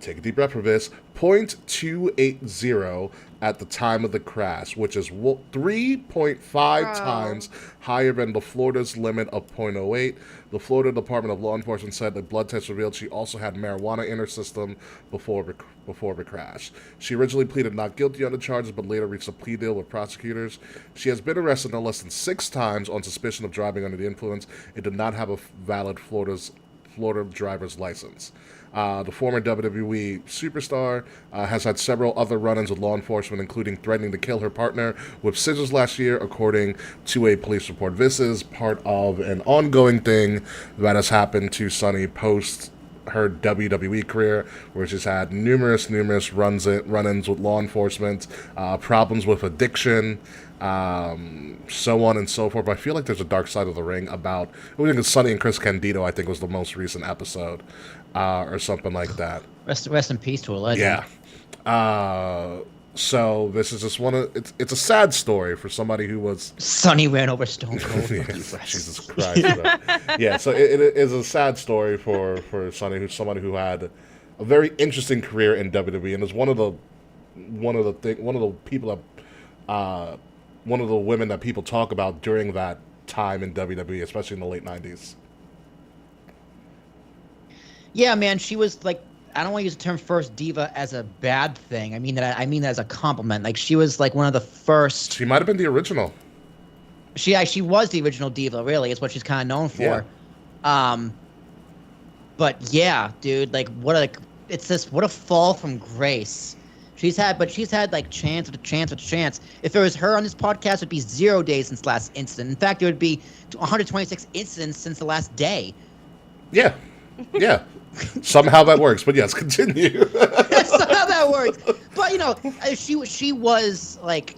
Speaker 3: take a deep breath for this, 0.280 at the time of the crash, which is 3.5 times higher than the Florida's limit of 0.08. The Florida Department of Law Enforcement said the blood test revealed she also had marijuana in her system before the crash. She originally pleaded not guilty on the charges, but later reached a plea deal with prosecutors. She has been arrested no less than 6 times on suspicion of driving under the influence. It did not have a valid Florida driver's license. The former WWE superstar has had several other run-ins with law enforcement, including threatening to kill her partner with scissors last year, according to a police report. This is part of an ongoing thing that has happened to Sunny post her WWE career, where she's had numerous run-ins with law enforcement, problems with addiction, so on and so forth. But I feel like there's a dark side of the ring about, I think it's Sunny and Chris Candido, I think was the most recent episode, or something like that.
Speaker 4: Rest in peace to a legend.
Speaker 3: Yeah. So this is just it's a sad story for somebody who was...
Speaker 4: Sonny ran over Stone Cold.
Speaker 3: Jesus Christ. Yeah, so it is a sad story for Sonny, who's somebody who had a very interesting career in WWE, and is one of the women that people talk about during that time in WWE, especially in the late 90s.
Speaker 4: Yeah, man, she was like, I don't want to use the term first diva as a bad thing. I mean that as a compliment. Like, she was like one of the first.
Speaker 3: She might have been the original.
Speaker 4: She was the original diva, really. It's what she's kind of known for.
Speaker 3: Yeah.
Speaker 4: But yeah, dude, like what a fall from grace. She's had like chance after chance after chance. If it was her on this podcast, it would be 0 days since the last incident. In fact, it would be 126 incidents since the last day.
Speaker 3: Yeah. Yeah. Somehow that works, but yes, continue.
Speaker 4: Somehow that works. But, you know, she was, like,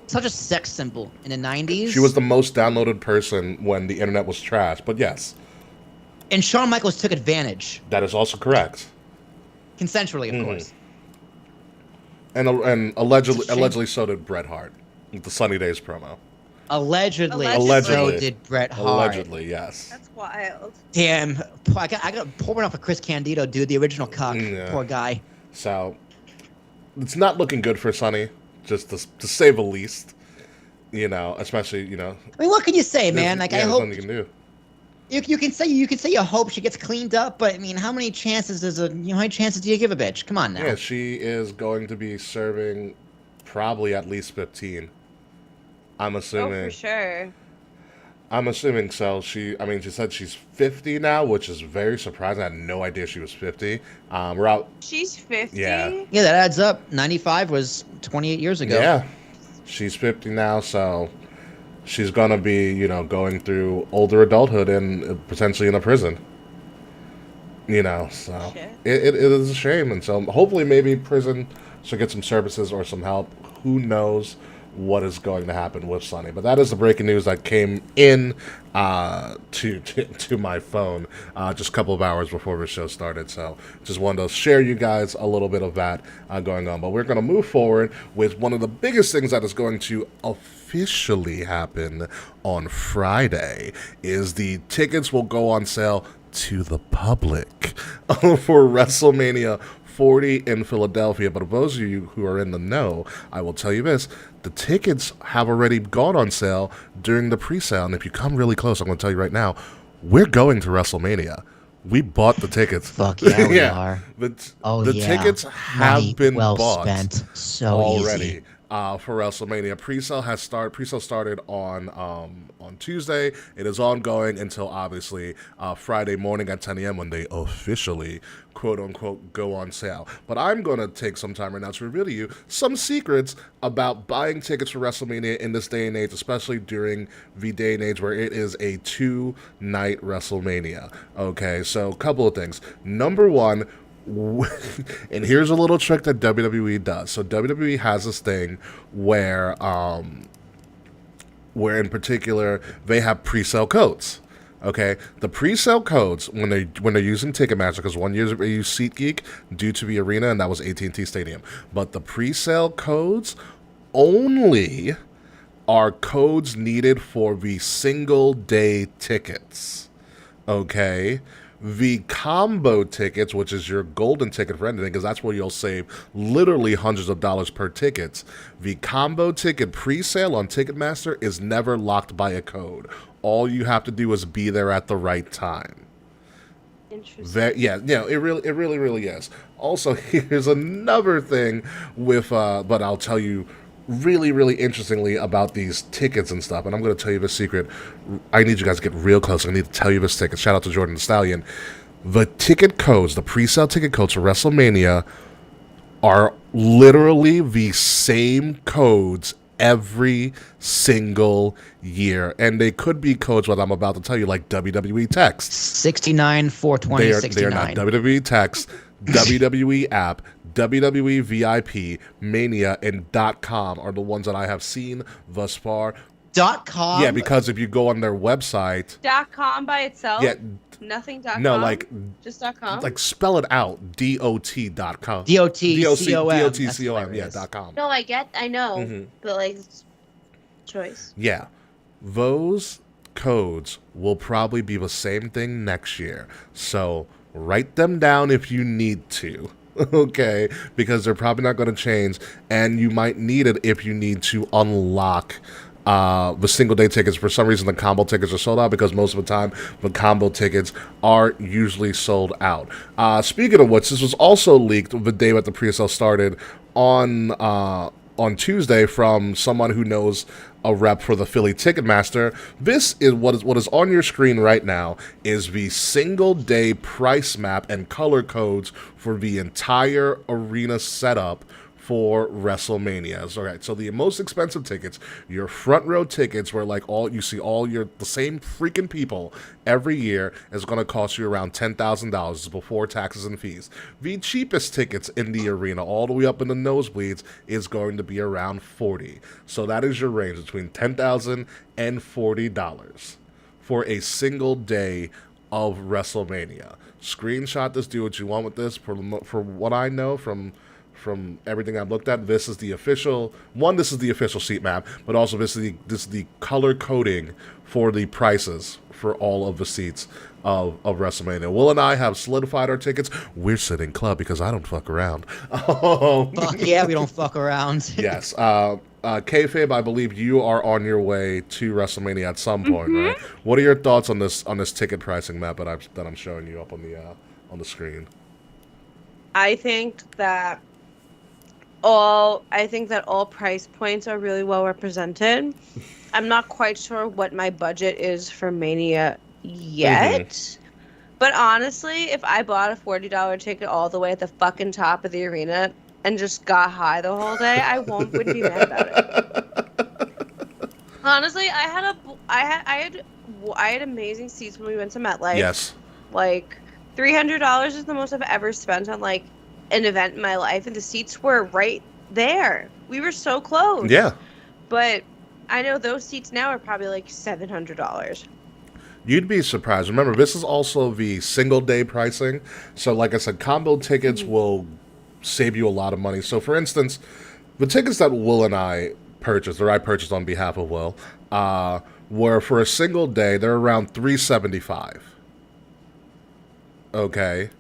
Speaker 4: such a sex symbol in the 90s.
Speaker 3: She was the most downloaded person when the internet was trash, but yes.
Speaker 4: And Shawn Michaels took advantage.
Speaker 3: That is also correct.
Speaker 4: Consensually, of course.
Speaker 3: And allegedly so did Bret Hart with the Sunny Days promo.
Speaker 4: Allegedly.
Speaker 3: Allegedly.
Speaker 4: So did Bret Hart.
Speaker 3: Allegedly, yes.
Speaker 2: That's wild.
Speaker 4: Damn. I got pouring off of Chris Candido, dude, the original cock.
Speaker 3: Yeah.
Speaker 4: Poor guy.
Speaker 3: So, it's not looking good for Sunny, just to say the least. You know, especially, you know.
Speaker 4: I mean, what can you say, man? Like, I hope.
Speaker 3: There's nothing you can do.
Speaker 4: You can say you hope she gets cleaned up, but I mean, how many chances do you give a bitch? Come on now.
Speaker 3: Yeah, she is going to be serving probably at least 15. I'm assuming.
Speaker 2: Oh, for sure.
Speaker 3: I'm assuming so. She said she's 50 now, which is very surprising. I had no idea she was 50. We're out.
Speaker 2: She's 50?
Speaker 3: Yeah.
Speaker 4: Yeah, that adds up. 95 was 28 years ago.
Speaker 3: Yeah. She's 50 now, so she's going to be, you know, going through older adulthood and potentially in a prison. You know, so it is a shame. And so hopefully maybe prison she'll get some services or some help. Who knows what is going to happen with Sunny. But that is the breaking news that came in to my phone just a couple of hours before the show started. So just wanted to share you guys a little bit of that going on. But we're going to move forward with one of the biggest things that is going to officially happen on Friday is the tickets will go on sale to the public for WrestleMania 40 in Philadelphia. But for those of you who are in the know, I will tell you this: the tickets have already gone on sale during the pre-sale. And if you come really close, I'm going to tell you right now, we're going to WrestleMania. We bought the tickets.
Speaker 4: Fuck yeah, we are.
Speaker 3: The tickets have been bought
Speaker 4: spent so
Speaker 3: already.
Speaker 4: Easy.
Speaker 3: For WrestleMania. Pre-sale started on Tuesday. It is ongoing until obviously Friday morning at 10 a.m. when they officially, quote unquote, go on sale. But I'm going to take some time right now to reveal to you some secrets about buying tickets for WrestleMania in this day and age, especially during the day and age where it is a 2-night WrestleMania. Okay, so a couple of things. Number one, and here's a little trick that WWE does. So WWE has this thing where in particular they have pre-sale codes. Okay, the pre-sale codes when they're using Ticketmaster, because 1 year they used SeatGeek due to the arena, and that was AT&T Stadium. But the pre-sale codes only are codes needed for the single day tickets. Okay. The combo tickets, which is your golden ticket for anything, because that's where you'll save literally hundreds of dollars per ticket. The combo ticket pre-sale on Ticketmaster is never locked by a code. All you have to do is be there at the right time.
Speaker 2: Interesting.
Speaker 3: It really is. Also, here's another thing with, but I'll tell you really interestingly about these tickets and stuff, and I'm going to tell you the secret. I need you guys to get real close. I need to tell you this ticket. Shout out to Jordan the Stallion. The ticket codes, the pre-sale ticket codes for WrestleMania are literally the same codes every single year. And they could be codes, what I'm about to tell you, like WWE text.
Speaker 4: 69, 420,
Speaker 3: They are
Speaker 4: 69.
Speaker 3: not WWE text, WWE app, WWE VIP, Mania, and .com are the ones that I have seen thus far.
Speaker 4: .com?
Speaker 3: Yeah, because if you go on their website...
Speaker 2: .com by itself?
Speaker 3: Yeah.
Speaker 2: Nothing .com?
Speaker 3: No, like...
Speaker 2: Just .com?
Speaker 3: Like, spell it out. DOT.com.
Speaker 4: DOTCOM.
Speaker 3: Yeah, .com.
Speaker 2: No, I know. But, like, choice.
Speaker 3: Yeah. Those codes will probably be the same thing next year. So, write them down if you need to. Okay? Because they're probably not going to change. And you might need it if you need to unlock... the single day tickets. For some reason the combo tickets are sold out, because most of the time the combo tickets are usually sold out. Speaking of which, this was also leaked the day that the pre-sale started on Tuesday from someone who knows a rep for the Philly Ticketmaster. This is what is on your screen right now is the single day price map and color codes for the entire arena setup for WrestleMania. All right, so the most expensive tickets, your front row tickets, where like the same freaking people every year, is going to cost you around $10,000 before taxes and fees. The cheapest tickets in the arena, all the way up in the nosebleeds, is going to be around $40. So that is your range between $10,000 and $40 for a single day of WrestleMania. Screenshot this, do what you want with this. For what I know from everything I've looked at, this is the official seat map, but also this is the color coding for the prices for all of the seats of WrestleMania. Will and I have solidified our tickets. We're sitting club because I don't fuck around.
Speaker 4: Fuck yeah, we don't fuck around.
Speaker 3: Yes. Kayfabe, I believe you are on your way to WrestleMania at some point, right? What are your thoughts on this ticket pricing map that I'm showing you up on the screen?
Speaker 2: I think that all price points are really well represented. I'm not quite sure what my budget is for Mania yet. But honestly, if I bought a $40 ticket all the way at the fucking top of the arena and just got high the whole day, I wouldn't be mad about it. Honestly, I had amazing seats when we went to MetLife.
Speaker 3: Yes.
Speaker 2: Like $300 is the most I've ever spent on like an event in my life, and the seats were right there. We were so close.
Speaker 3: Yeah.
Speaker 2: But I know those seats now are probably like $700.
Speaker 3: You'd be surprised. Remember, this is also the single day pricing. So like I said, combo tickets will save you a lot of money. So for instance, the tickets that Will and I purchased, or I purchased on behalf of Will, were for a single day, they're around $375. Okay.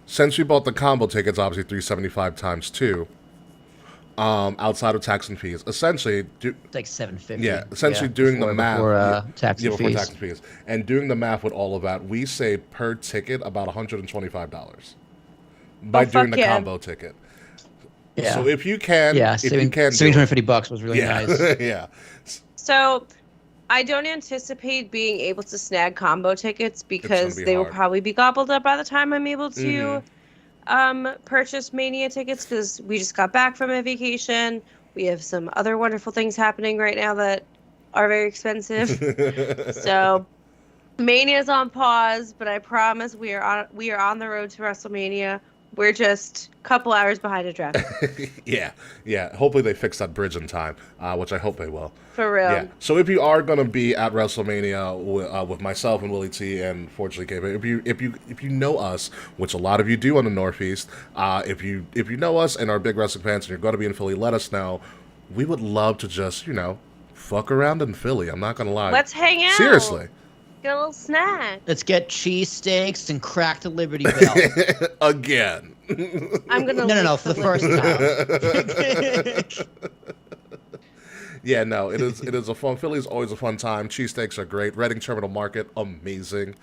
Speaker 3: Since we bought the combo tickets, obviously $375 times 2, outside of tax and fees. Essentially,
Speaker 4: it's like $750.
Speaker 3: Yeah, essentially doing the math
Speaker 4: before tax and
Speaker 3: before
Speaker 4: fees.
Speaker 3: tax and fees, and doing the math with all of that, we save per ticket about $125 by doing the combo ticket.
Speaker 4: Yeah.
Speaker 3: So if you can,
Speaker 4: saving $250 was really nice.
Speaker 3: Yeah.
Speaker 2: So I don't anticipate being able to snag combo tickets because they will probably be gobbled up by the time I'm able to purchase Mania tickets, because we just got back from a vacation. We have some other wonderful things happening right now that are very expensive. So Mania's on pause, but I promise we are on the road to WrestleMania. We're just a couple hours behind a draft.
Speaker 3: Yeah. Hopefully they fix that bridge in time, which I hope they will.
Speaker 2: For real.
Speaker 3: Yeah. So if you are going to be at WrestleMania with myself and Willie T and fortunately Kevin, if you know us, which a lot of you do on the Northeast, if you know us and are big wrestling fans and you're going to be in Philly, let us know. We would love to just fuck around in Philly. I'm not going to lie.
Speaker 2: Let's hang out.
Speaker 3: Seriously.
Speaker 2: Get a little snack.
Speaker 4: Let's get cheesesteaks and crack the Liberty Bell.
Speaker 3: Again.
Speaker 2: I'm gonna
Speaker 4: No, for the first time.
Speaker 3: Yeah, no, it is a fun. Philly's always a fun time. Cheesesteaks are great. Reading Terminal Market, amazing.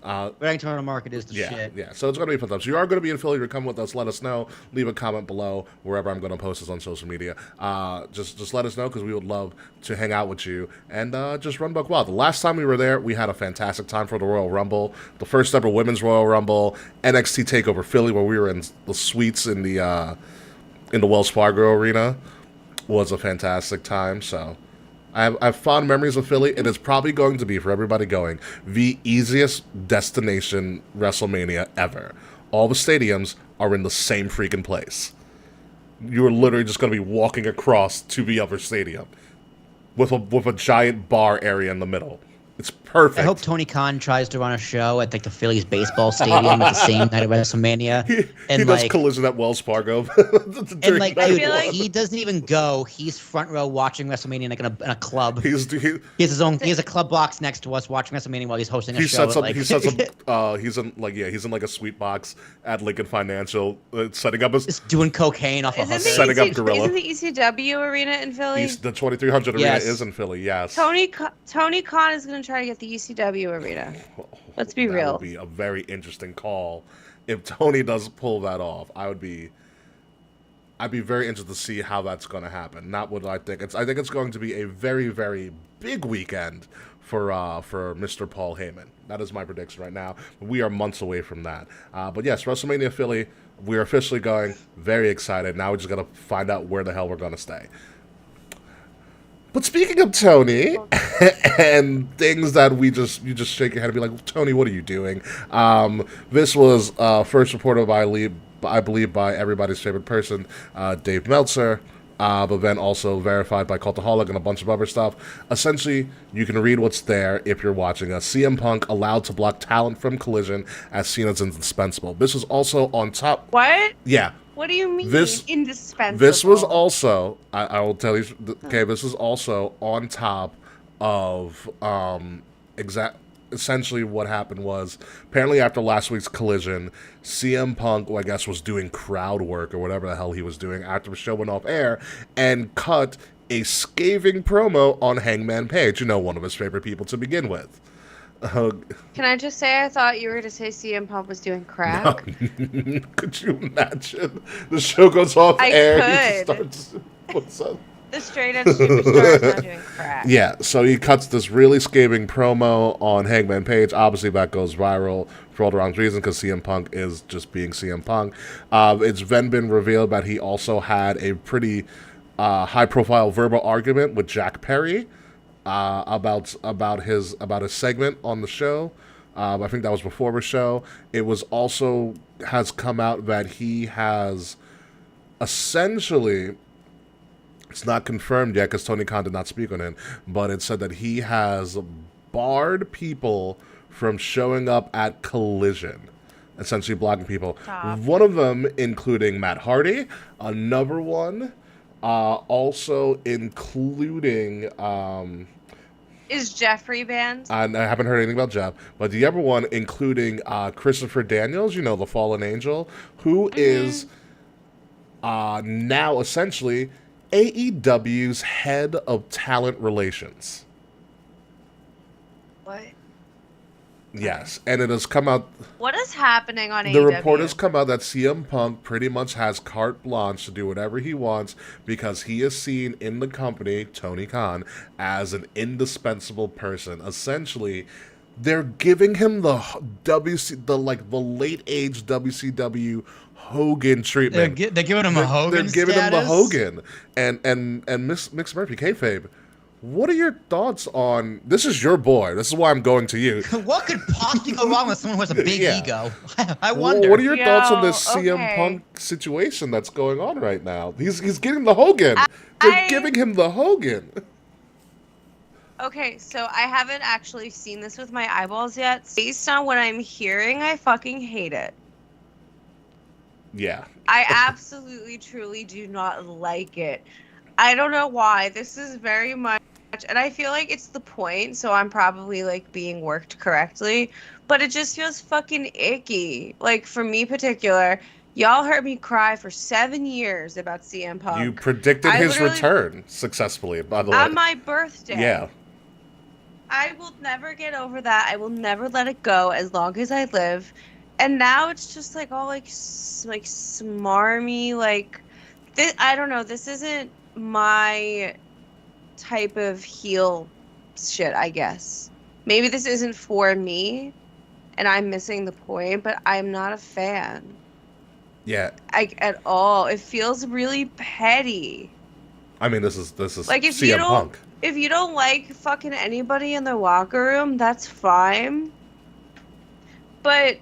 Speaker 4: Reading Terminal Market is the shit.
Speaker 3: Yeah, so it's going to be fun time. So you are going to be in Philly, you're coming with us, let us know. Leave a comment below wherever I'm going to post this on social media. Just let us know, because we would love to hang out with you and just run buck wild. The last time we were there, we had a fantastic time for the Royal Rumble, the first ever Women's Royal Rumble, NXT TakeOver Philly, where we were in the suites in the Wells Fargo Arena. was a fantastic time. So I have fond memories of Philly. It is probably going to be, for everybody going, the easiest destination WrestleMania ever. All the stadiums are in the same freaking place. You are literally just going to be walking across to the other stadium with a giant bar area in the middle. It's perfect.
Speaker 4: I hope Tony Khan tries to run a show at like the Phillies baseball stadium at the same night of WrestleMania.
Speaker 3: He does Collision at Wells Fargo.
Speaker 4: And like,
Speaker 2: I
Speaker 4: dude,
Speaker 2: feel like-
Speaker 4: he doesn't even go. He's front row watching WrestleMania like in a club.
Speaker 3: he
Speaker 4: He has his own. He has a club box next to us watching WrestleMania while he's hosting a show.
Speaker 3: sets up.
Speaker 4: Like,
Speaker 3: He sets up. He's in like a sweet box at Lincoln Financial, setting up his.
Speaker 4: just doing cocaine off a
Speaker 2: Isn't
Speaker 4: hooker.
Speaker 3: Setting up Gorilla.
Speaker 2: Isn't the ECW arena in Philly?
Speaker 3: The 2300 arena
Speaker 4: Yes.
Speaker 3: is in Philly. Yes.
Speaker 2: Tony Khan is going to try to get the ECW arena. Let's be
Speaker 3: that
Speaker 2: real.
Speaker 3: Would be a very interesting call if Tony does pull that off. I'd be very interested to see how that's going to happen. Not what I think. I think it's going to be a very, very big weekend for Mr. Paul Heyman. That is my prediction right now. We are months away from that. But yes, WrestleMania Philly, we're officially going. Very excited. Now we just got to find out where the hell we're going to stay. But speaking of Tony and things that you just shake your head and be like, Tony, what are you doing? This was first reported I believe by everybody's favorite person, Dave Meltzer, but then also verified by Cultaholic and a bunch of other stuff. Essentially, you can read what's there if you're watching us. CM Punk allowed to block talent from Collision as seen as indispensable. This was also on top.
Speaker 2: What?
Speaker 3: Yeah.
Speaker 2: What do you mean indispensable?
Speaker 3: This was also, I will tell you, okay, this is also on top of essentially what happened was, apparently after last week's Collision, CM Punk, who I guess was doing crowd work or whatever the hell he was doing after the show went off air, and cut a scathing promo on Hangman Page, one of his favorite people to begin with.
Speaker 2: Can I just say I thought you were going to say CM Punk was doing crack?
Speaker 3: Could you imagine? The show goes off air. He
Speaker 2: could.
Speaker 3: starts, what's up?
Speaker 2: The straight edge superstar is not doing crack.
Speaker 3: Yeah, so he cuts this really scathing promo on Hangman Page. Obviously, that goes viral for all the wrong reasons because CM Punk is just being CM Punk. It's then been revealed that he also had a pretty high-profile verbal argument with Jack Perry about his segment on the show. I think that was before the show. It was also has come out that he has essentially. It's not confirmed yet because Tony Khan did not speak on it, but it said that he has barred people from showing up at Collision, essentially blocking people.
Speaker 2: Stop.
Speaker 3: One of them including Matt Hardy, another one also including...
Speaker 2: Is Jeffrey banned?
Speaker 3: I haven't heard anything about Jeff, but the other one including Christopher Daniels, the fallen angel, who is now essentially... AEW's head of talent relations.
Speaker 2: What?
Speaker 3: Yes, and it has come out.
Speaker 2: What is happening on AEW?
Speaker 3: The report has come out that CM Punk pretty much has carte blanche to do whatever he wants because he is seen in the company, Tony Khan, as an indispensable person. Essentially, they're giving him the late age WCW Hogan treatment.
Speaker 4: They're giving him a Hogan.
Speaker 3: They're giving
Speaker 4: status?
Speaker 3: him the Hogan. And Mix Murphy, kayfabe, what are your thoughts on? This is your boy. This is why I'm going to you.
Speaker 4: What could possibly go wrong with someone who has a big
Speaker 3: Yeah.
Speaker 4: ego? I wonder.
Speaker 3: What are your thoughts on this CM
Speaker 2: okay.
Speaker 3: Punk situation that's going on right now? He's getting the Hogan. They're giving him the Hogan.
Speaker 2: Okay, so I haven't actually seen this with my eyeballs yet. Based on what I'm hearing, I fucking hate it.
Speaker 3: Yeah.
Speaker 2: I absolutely, truly do not like it. I don't know why. This is very much, and I feel like it's the point, so I'm probably like being worked correctly, but it just feels fucking icky. Like for me particular, y'all heard me cry for 7 years about CM Punk.
Speaker 3: You predicted his return successfully, by the way.
Speaker 2: On my birthday.
Speaker 3: Yeah.
Speaker 2: I will never get over that. I will never let it go as long as I live. And now it's just like all like smarmy, like this, I don't know. This isn't my type of heel shit, I guess. Maybe this isn't for me and I'm missing the point, but I'm not a fan.
Speaker 3: Yeah.
Speaker 2: At all. It feels really petty.
Speaker 3: I mean, this is
Speaker 2: Like if
Speaker 3: CM Punk.
Speaker 2: if you don't like fucking anybody in the locker room, that's fine. But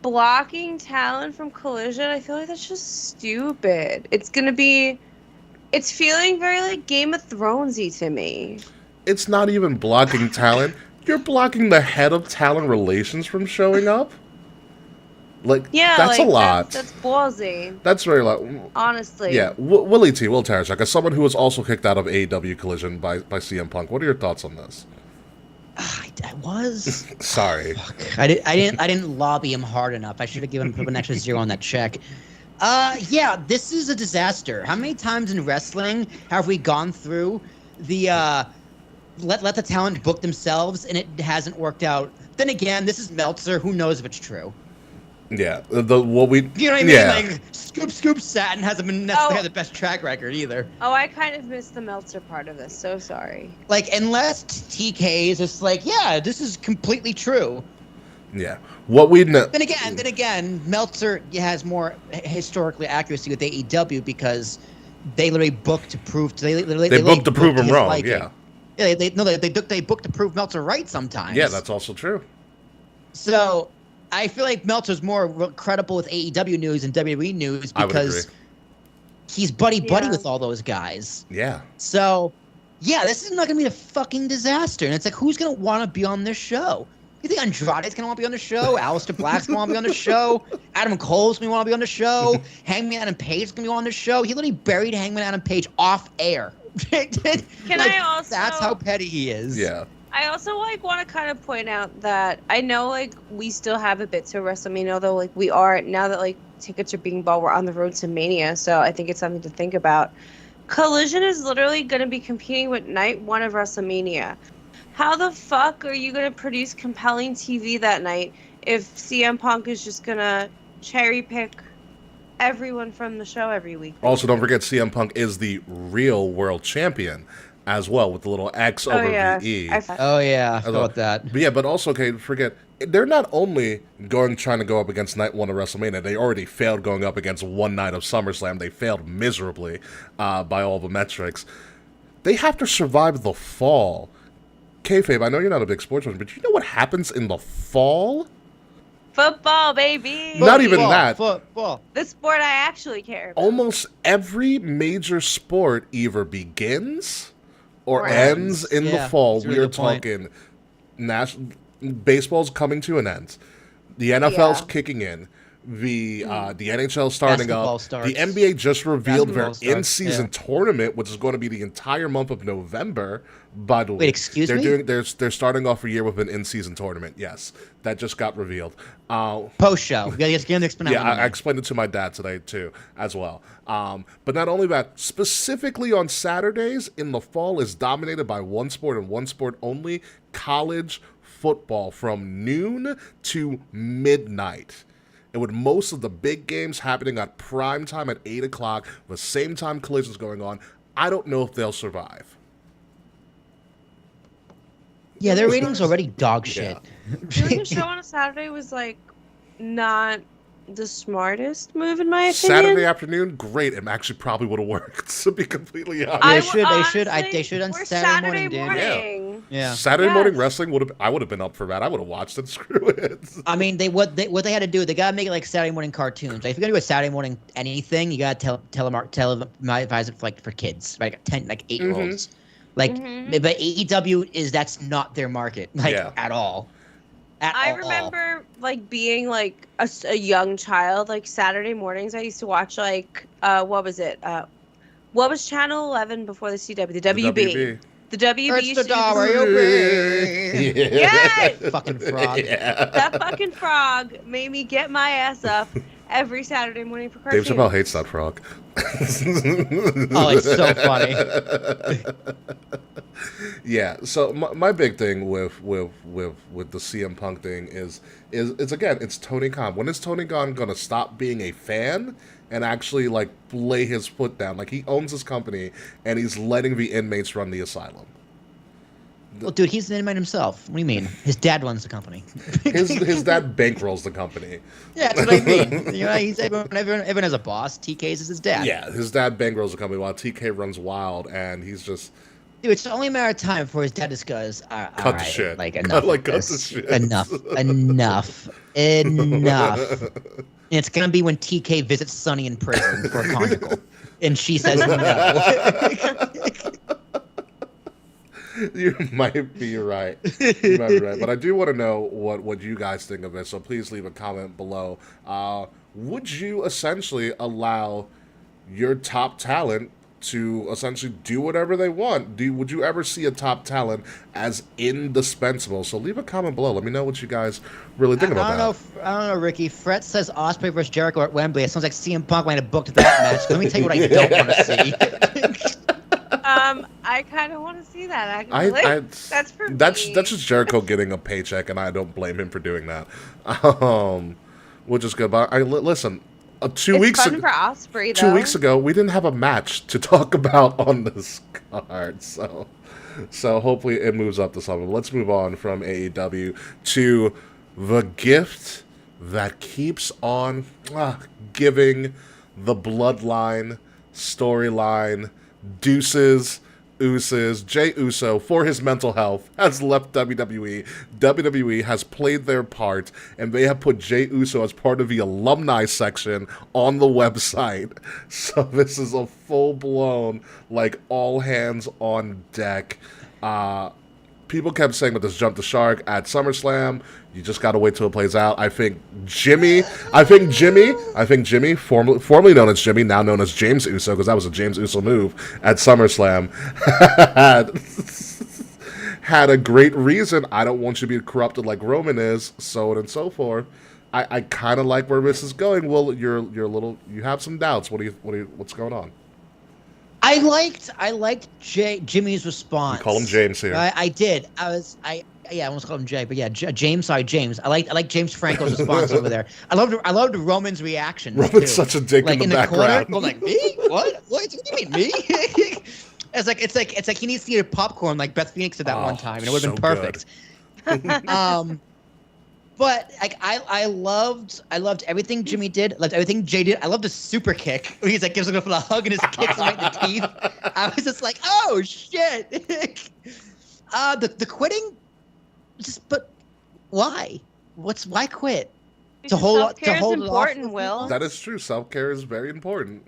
Speaker 2: blocking talent from Collision, I feel like that's just stupid. It's feeling very like Game of Thronesy to me.
Speaker 3: It's not even blocking talent. You're blocking the head of talent relations from showing up. Like,
Speaker 2: Yeah,
Speaker 3: that's
Speaker 2: like,
Speaker 3: a lot.
Speaker 2: That's ballsy.
Speaker 3: That's very lot.
Speaker 2: Honestly.
Speaker 3: Yeah, Will Tarashak, as someone who was also kicked out of AEW Collision by CM Punk, what are your thoughts on this?
Speaker 4: I was.
Speaker 3: Sorry.
Speaker 4: Fuck. I didn't lobby him hard enough. I should have given him an extra 0 on that check. Yeah, this is a disaster. How many times in wrestling have we gone through the let the talent book themselves and it hasn't worked out? Then again, this is Meltzer. Who knows if it's true?
Speaker 3: Yeah,
Speaker 4: You know what I mean?
Speaker 3: Yeah.
Speaker 4: Like Scoop Satin hasn't been necessarily the best track record either.
Speaker 2: Oh, I kind of missed the Meltzer part of this. So sorry.
Speaker 4: Like, unless TK is just like, yeah, this is completely true.
Speaker 3: Yeah. What we know.
Speaker 4: Then again, Meltzer has more historically accuracy with AEW because they literally booked to prove
Speaker 3: They booked to prove him wrong.
Speaker 4: Liking.
Speaker 3: Yeah.
Speaker 4: Yeah, they booked to prove Meltzer right sometimes.
Speaker 3: Yeah, that's also true.
Speaker 4: So I feel like Meltzer's more credible with AEW news and WWE news because he's buddy with all those guys.
Speaker 3: Yeah.
Speaker 4: So, yeah, this is not going to be a fucking disaster. And it's like, who's going to want to be on this show? You think Andrade's going to want to be on the show? Aleister Black's going to want to be on the show? Adam Cole's going to want to be on the show? Hangman Adam Page's going to be on the show? He literally buried Hangman Adam Page off air.
Speaker 2: I also...
Speaker 4: That's how petty he is.
Speaker 2: Yeah. I also want to kind of point out that I know we still have a bit to WrestleMania, although we are now that tickets are being bought, we're on the road to Mania, so I think it's something to think about. Collision is literally going to be competing with night 1 of WrestleMania. How the fuck are you going to produce compelling TV that night if CM Punk is just going to cherry pick everyone from the show every week?
Speaker 3: Also, don't forget CM Punk is the real world champion as well, with the little X over VE.
Speaker 4: Oh yeah, I thought that.
Speaker 3: But yeah, but also, forget, they're not only trying to go up against night 1 of WrestleMania, they already failed going up against one night of SummerSlam. They failed miserably by all the metrics. They have to survive the fall. Kayfabe, I know you're not a big sports fan, but you know what happens in the fall?
Speaker 2: Football, baby!
Speaker 3: Not even that.
Speaker 4: Football.
Speaker 2: The sport I actually care about.
Speaker 3: Almost every major sport either begins or ends in the fall.
Speaker 4: Really
Speaker 3: we are talking baseball's coming to an end. The NFL's kicking in. The NHL starting up. The NBA just revealed their in-season tournament, which is going to be the entire month of November. By the way,
Speaker 4: wait, excuse me?
Speaker 3: They're starting off a year with an in-season tournament. Yes, that just got revealed.
Speaker 4: Post show. I
Speaker 3: explained it to my dad today too, as well. But not only that, specifically on Saturdays in the fall is dominated by one sport and one sport only: college football from noon to midnight. And with most of the big games happening at prime time at 8 o'clock, the same time Collision's going on, I don't know if they'll survive.
Speaker 4: Yeah, their ratings already dog shit.
Speaker 2: Doing a show on a Saturday was not the smartest move in my opinion.
Speaker 3: Saturday afternoon, great. It actually probably would have worked, to be completely honest.
Speaker 4: They should on Saturday morning, dude.
Speaker 3: Yeah. Saturday morning wrestling I would have been up for that. I would have watched it. Screw it.
Speaker 4: I mean, what they had to do, they gotta make it like Saturday morning cartoons. Like, if you're gonna do a Saturday morning anything, you gotta televise it for kids, 8-year-olds. But AEW that's not their market, at all.
Speaker 2: I remember being a young child. Saturday mornings, I used to watch what was it? What was Channel 11 before the CW? The WB. The WB used to Yes!
Speaker 4: Fucking frog.
Speaker 3: Yeah.
Speaker 2: That fucking frog made me get my ass up every Saturday morning for cartoons.
Speaker 3: Dave Chappelle hates that frog.
Speaker 4: Oh, it's so funny.
Speaker 3: Yeah, so my big thing with the CM Punk thing is again, it's Tony Khan. When is Tony Khan gonna stop being a fan and actually lay his foot down? He owns his company and he's letting the inmates run the asylum.
Speaker 4: Well, dude, he's an man himself. What do you mean? His dad runs the company.
Speaker 3: His dad bankrolls the company.
Speaker 4: Yeah, that's what I mean. You know, everyone has a boss. TK's is his dad.
Speaker 3: Yeah, his dad bankrolls the company while TK runs wild, and he's just.
Speaker 4: Dude, it's only a matter of time before his dad just goes,
Speaker 3: cut the shit.
Speaker 4: Like, enough.
Speaker 3: Cut the shit.
Speaker 4: Enough. Enough. And it's going to be when TK visits Sonny in prison for a conjugal. And she says no.
Speaker 3: You might be right. You might be right. But I do want to know what you guys think of it, so please leave a comment below. Would you essentially allow your top talent to essentially do whatever they want? Would you ever see a top talent as indispensable? So leave a comment below. Let me know what you guys really think about that.
Speaker 4: I don't know, Ricky. Fret says Ospreay versus Jericho at Wembley. It sounds like CM Punk might have booked that match. Let me tell you what I don't want to see.
Speaker 2: I kind of want to see that, actually. That's for me.
Speaker 3: That's just Jericho getting a paycheck, and I don't blame him for doing that. Which is good. But listen, 2 weeks ago,
Speaker 2: for Ospreay, though.
Speaker 3: 2 weeks ago, we didn't have a match to talk about on this card, so hopefully it moves up to something. Let's move on from AEW to the gift that keeps on giving the Bloodline storyline. Deuces, Uces, Jey Uso, for his mental health, has left WWE. WWE has played their part, and they have put Jey Uso as part of the alumni section on the website. So this is a full-blown, like, all hands on deck. People kept saying with this jump the shark at SummerSlam, you just gotta wait till it plays out. I think Jimmy, formerly known as Jimmy, now known as James Uso, because that was a James Uso move at SummerSlam, had a great reason. I don't want you to be corrupted like Roman is, so on and so forth. I kind of like where this is going. Well, you have some doubts. What's going on?
Speaker 4: I liked Jimmy's response.
Speaker 3: You call him James here.
Speaker 4: I did. I almost called him Jay, but yeah, James. Sorry, James. I like James Franco's response over there. I loved Roman's reaction.
Speaker 3: Roman's such a dick
Speaker 4: like
Speaker 3: in the background.
Speaker 4: Corner, like me? What? What do you mean me? It's like he needs to eat a popcorn like Beth Phoenix did that one time, and it would have been perfect. But like I loved everything Jimmy did. I loved everything Jay did. I loved the super kick where he's like gives him a hug and his kicks him right in the teeth. I was just like, oh shit. The quitting, but why? Why quit?
Speaker 2: Because self-care is important, Will.
Speaker 3: That is true. Self-care is very important.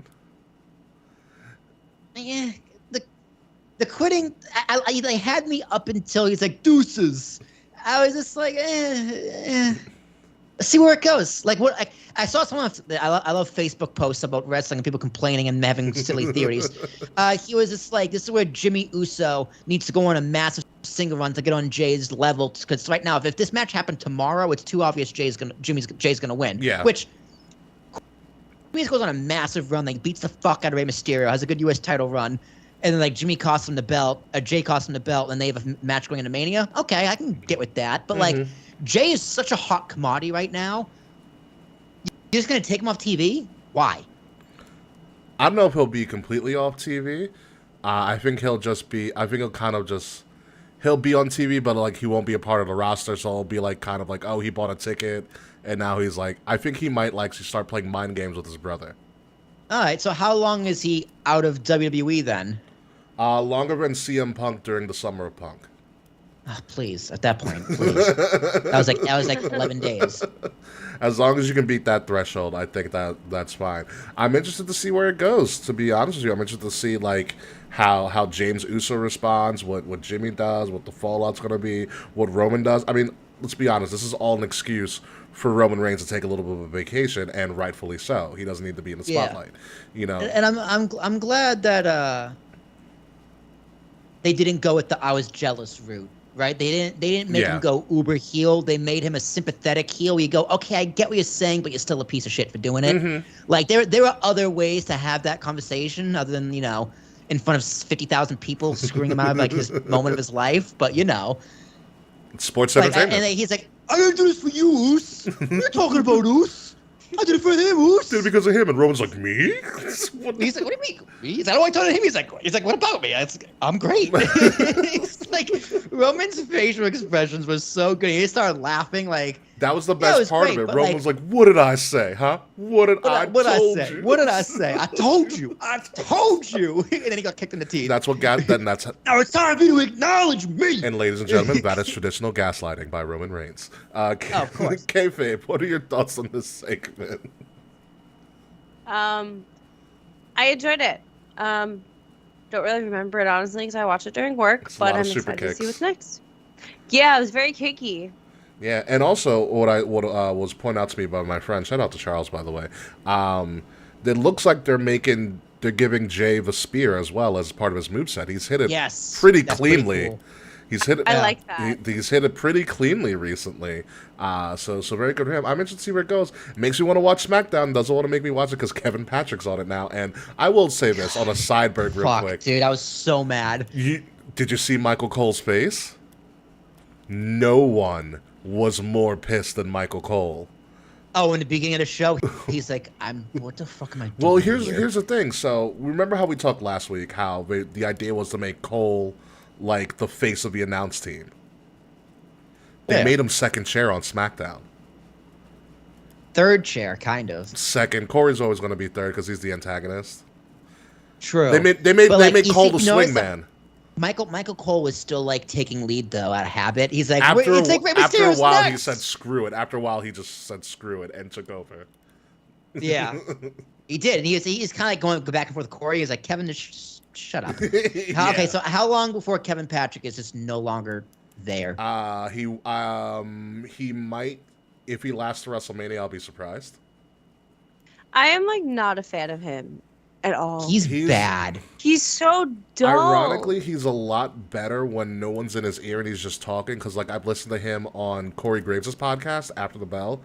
Speaker 4: Yeah, the quitting. They had me up until he's like deuces. I was just like, see where it goes. Like what I saw someone. I love Facebook posts about wrestling and people complaining and having silly theories. He was just like, this is where Jimmy Uso needs to go on a massive single run to get on Jay's level. Because right now, if this match happened tomorrow, it's too obvious Jay's gonna win.
Speaker 3: Yeah.
Speaker 4: Which Jimmy goes on a massive run, like beats the fuck out of Rey Mysterio, has a good U.S. title run. And then, like, Jimmy costs him the belt, Jay costs him the belt, and they have a match going into Mania. Okay, I can get with that. But, like, Jay is such a hot commodity right now. You're just going to take him off TV? Why?
Speaker 3: I don't know if he'll be completely off TV. I think he'll be on TV, but, like, he won't be a part of the roster, so it'll be, like, kind of like, oh, he bought a ticket, and now he's, like, I think he might, like, start playing mind games with his brother.
Speaker 4: All right, so how long is he out of WWE then?
Speaker 3: Longer than CM Punk during the Summer of Punk.
Speaker 4: Oh, please, at that point, please. that was like 11 days.
Speaker 3: As long as you can beat that threshold, I think that's fine. I'm interested to see where it goes, to be honest with you. I'm interested to see like how James Uso responds, what Jimmy does, what the fallout's going to be, what Roman does. I mean, let's be honest, this is all an excuse for Roman Reigns to take a little bit of a vacation, and rightfully so. He doesn't need to be in the spotlight, you know.
Speaker 4: And I'm glad that they didn't go with the I was jealous route, right? They didn't make him go uber heel. They made him a sympathetic heel. You go, okay, I get what you're saying, but you're still a piece of shit for doing it. Like there are other ways to have that conversation other than in front of 50,000 people screwing him out of like his moment of his life. But
Speaker 3: it's sports entertainment.
Speaker 4: And he's like, I didn't do this for you, Oos. What are you talking about, Oos? I did it for him, Uce.
Speaker 3: Did it because of him. And Roman's like, me?
Speaker 4: He's like, what do you mean? He's, I don't want to tell him. He's like, what about me? I'm great. It's like Roman's facial expressions was so good. He started laughing like.
Speaker 3: That was the best part
Speaker 4: great,
Speaker 3: of it. Roman was like, what did I say, huh? What did I say?
Speaker 4: What did I say? I told you. I told you. And then he got kicked in the teeth.
Speaker 3: That's what got. Then that's.
Speaker 4: Now it's time for you to acknowledge me.
Speaker 3: And ladies and gentlemen, that is traditional gaslighting by Roman Reigns.
Speaker 4: Of course.
Speaker 3: Kayfabe, what are your thoughts on this segment?
Speaker 2: I enjoyed it. Don't really remember it honestly because I watched it during work, but I'm excited to see what's next. Yeah, it was very kicky.
Speaker 3: Yeah, and also what was pointed out to me by my friend, shout out to Charles, by the way. It looks like they're giving Jey the spear as well as part of his moveset. He's hit it pretty cleanly.
Speaker 4: Pretty cool.
Speaker 3: He's hit it.
Speaker 2: I like that.
Speaker 3: He's hit it pretty cleanly recently. So very good for him. I'm interested to see where it goes. It makes me want to watch SmackDown. Doesn't want to make me watch it because Kevin Patrick's on it now. And I will say this on a sideburn real quick.
Speaker 4: Dude, I was so mad.
Speaker 3: Did you see Michael Cole's face? No one was more pissed than Michael Cole.
Speaker 4: Oh, in the beginning of the show, he's like, what the fuck am I doing?
Speaker 3: Well, here's the thing. So remember how we talked last week? How the idea was to make Cole like the face of the announce team. They made him second chair on SmackDown.
Speaker 4: Third chair, kind of.
Speaker 3: Second. Corey's always going to be third because he's the antagonist.
Speaker 4: True.
Speaker 3: They made Cole the swingman.
Speaker 4: Michael Cole was still like taking lead though out of habit. He's like,
Speaker 3: after a while
Speaker 4: next.
Speaker 3: he said screw it. After a while he just said screw it and took over.
Speaker 4: Yeah, he did. And he's kind of like going back and forth with Corey. He's like, Kevin, just shut up.
Speaker 3: Yeah.
Speaker 4: Okay, so how long before Kevin Patrick is just no longer there?
Speaker 3: He might, if he lasts to WrestleMania, I'll be surprised.
Speaker 2: I am like not a fan of him at all.
Speaker 4: He's bad.
Speaker 2: He's so dull.
Speaker 3: Ironically, he's a lot better when no one's in his ear and he's just talking. Because like I've listened to him on Corey Graves' podcast, After the Bell.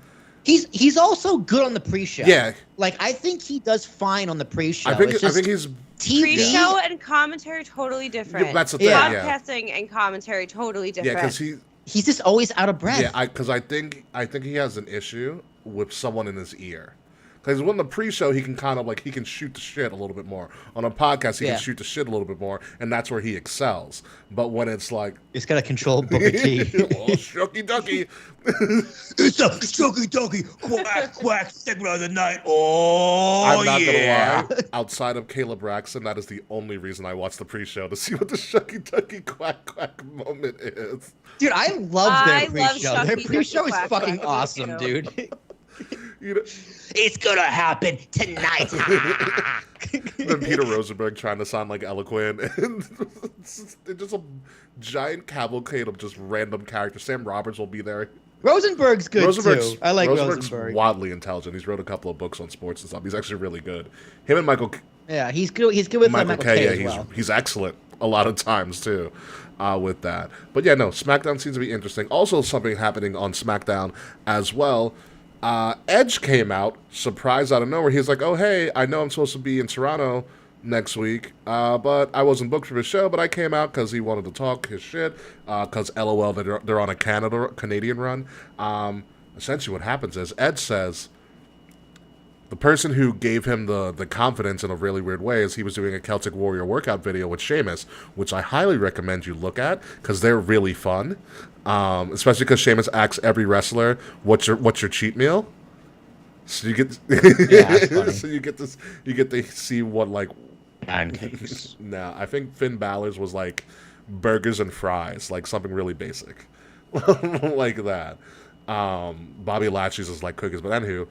Speaker 4: He's also good on the pre-show.
Speaker 3: Yeah,
Speaker 4: like I think he does fine on the pre-show.
Speaker 3: I think he's
Speaker 4: TV.
Speaker 2: Pre-show and commentary totally different.
Speaker 3: Yeah, that's the thing.
Speaker 2: Podcasting and commentary totally different.
Speaker 3: Yeah, because
Speaker 4: he's just always out of breath.
Speaker 3: Yeah, because I think he has an issue with someone in his ear. Because when the pre-show, he can kind of like, he can shoot the shit a little bit more. On a podcast, he can shoot the shit a little bit more, and that's where he excels. But when it's like...
Speaker 4: He's got to control Booker T.
Speaker 3: Oh, shucky ducky.
Speaker 4: It's a shucky ducky, quack, quack, segment of the night. Oh,
Speaker 3: I'm not going to lie. Outside of Caleb Braxton, that is the only reason I watch the pre-show, to see what the shucky ducky, quack, quack moment is.
Speaker 4: Dude, I love their pre-show.
Speaker 2: Love
Speaker 4: their pre-show is fucking awesome, dude.
Speaker 3: You know,
Speaker 4: it's gonna happen tonight.
Speaker 3: then Peter Rosenberg trying to sound like eloquent, and it's just a giant cavalcade of just random characters. Sam Roberts will be there.
Speaker 4: Rosenberg's good too. I like Rosenberg.
Speaker 3: Wildly intelligent. He's wrote a couple of books on sports and stuff. He's actually really good. Him and Michael.
Speaker 4: Yeah, he's good. He's good with Michael K.
Speaker 3: Yeah,
Speaker 4: as well.
Speaker 3: He's excellent a lot of times too. With that, but yeah, no. SmackDown seems to be interesting. Also, something happening on SmackDown as well. Edge came out, surprised out of nowhere. He's like, oh, hey, I know I'm supposed to be in Toronto next week, but I wasn't booked for the show, but I came out because he wanted to talk his shit, because LOL, they're on a Canadian run. Essentially what happens is Edge says the person who gave him the confidence in a really weird way is he was doing a Celtic Warrior workout video with Sheamus, which I highly recommend you look at because they're really fun. Especially because Sheamus asks every wrestler, "What's your cheat meal?" So you get, so you get to see what like
Speaker 4: pancakes.
Speaker 3: No, I think Finn Balor's was like burgers and fries, like something really basic, like that. Bobby Lashley's is like cookies, but anywho,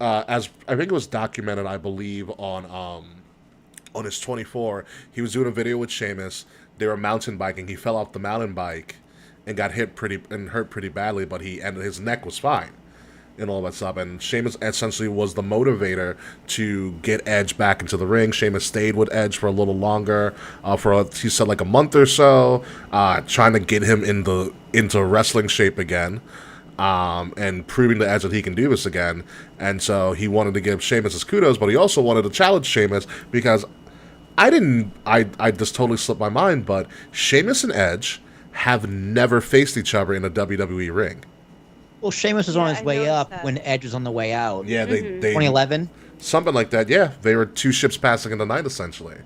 Speaker 3: as I think it was documented, I believe on his 24, he was doing a video with Sheamus. They were mountain biking. He fell off the mountain bike and got hurt pretty badly, but his neck was fine and all that stuff. And Sheamus essentially was the motivator to get Edge back into the ring. Sheamus stayed with Edge for a little longer, he said like a month or so, trying to get him into wrestling shape again, and proving to Edge that he can do this again. And so he wanted to give Sheamus his kudos, but he also wanted to challenge Sheamus because I just totally slipped my mind, but Sheamus and Edge have never faced each other in a WWE ring.
Speaker 4: Well, Sheamus was on
Speaker 2: Yeah,
Speaker 4: his
Speaker 2: I
Speaker 4: way
Speaker 2: noticed
Speaker 4: up
Speaker 2: that.
Speaker 4: when Edge was on the way out.
Speaker 3: Yeah, they
Speaker 4: 2011.
Speaker 3: something like that. Yeah, they were two ships passing in the night essentially.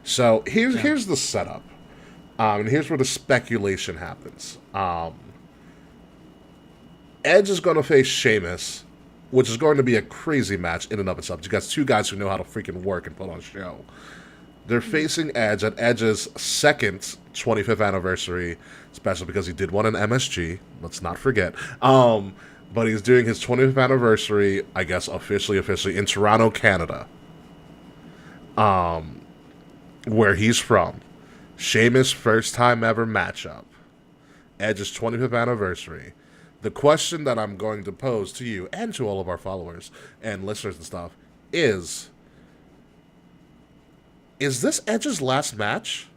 Speaker 3: So here's the setup, and here's where the speculation happens. Edge is going to face Sheamus, which is going to be a crazy match in and of itself. You got two guys who know how to freaking work and put on a show. They're facing Edge at Edge's second 25th anniversary special because he did one in MSG. Let's not forget. But he's doing his 25th anniversary, I guess, officially in Toronto, Canada. Where he's from. Sheamus' first time ever matchup. Edge's 25th anniversary. The question that I'm going to pose to you and to all of our followers and listeners and stuff is this Edge's last match?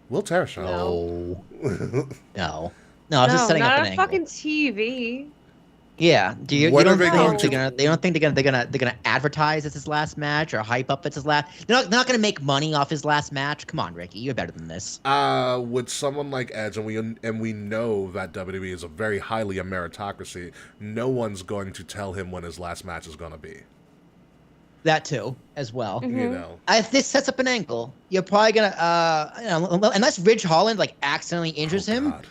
Speaker 3: Will Tarashon?
Speaker 4: No. No. No, it's just setting up an
Speaker 2: not on
Speaker 4: angle.
Speaker 2: fucking TV.
Speaker 4: Yeah. Do you,
Speaker 3: What
Speaker 4: you
Speaker 3: are
Speaker 4: don't
Speaker 3: they
Speaker 4: think
Speaker 3: going to-
Speaker 4: they don't think they're gonna advertise it's his last match or hype up it's his last? They're not gonna make money off his last match. Come on, Ricky, you're better than this.
Speaker 3: With someone like Edge, and we know that WWE is a very highly a meritocracy, no one's going to tell him when his last match is going to be.
Speaker 4: That too, as well.
Speaker 3: You know.
Speaker 4: If this sets up an angle, you're probably gonna unless Ridge Holland like accidentally injures him,
Speaker 3: God.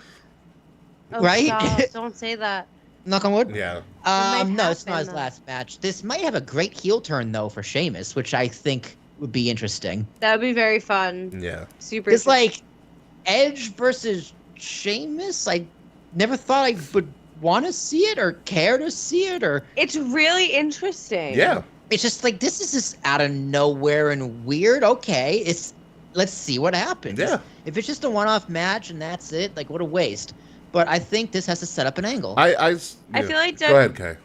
Speaker 2: Oh,
Speaker 4: right?
Speaker 2: stop, don't say that.
Speaker 4: Knock on wood.
Speaker 3: Yeah.
Speaker 2: might
Speaker 4: No, it's not
Speaker 2: happen,
Speaker 4: his
Speaker 2: though.
Speaker 4: last match. This might have a great heel turn though for Sheamus, which I think would be interesting.
Speaker 2: That would be very fun.
Speaker 3: Yeah.
Speaker 2: Super.
Speaker 4: It's like Edge versus Sheamus. I never thought I would want to see it or care to see it, or
Speaker 2: It's really interesting.
Speaker 3: Yeah.
Speaker 4: it's just like this is just out of nowhere and weird. Okay, let's see what happens.
Speaker 3: Yeah.
Speaker 4: If it's just a one-off match and that's it, like what a waste. But I think this has to set up an angle.
Speaker 2: I feel like
Speaker 3: Go ahead, Kay.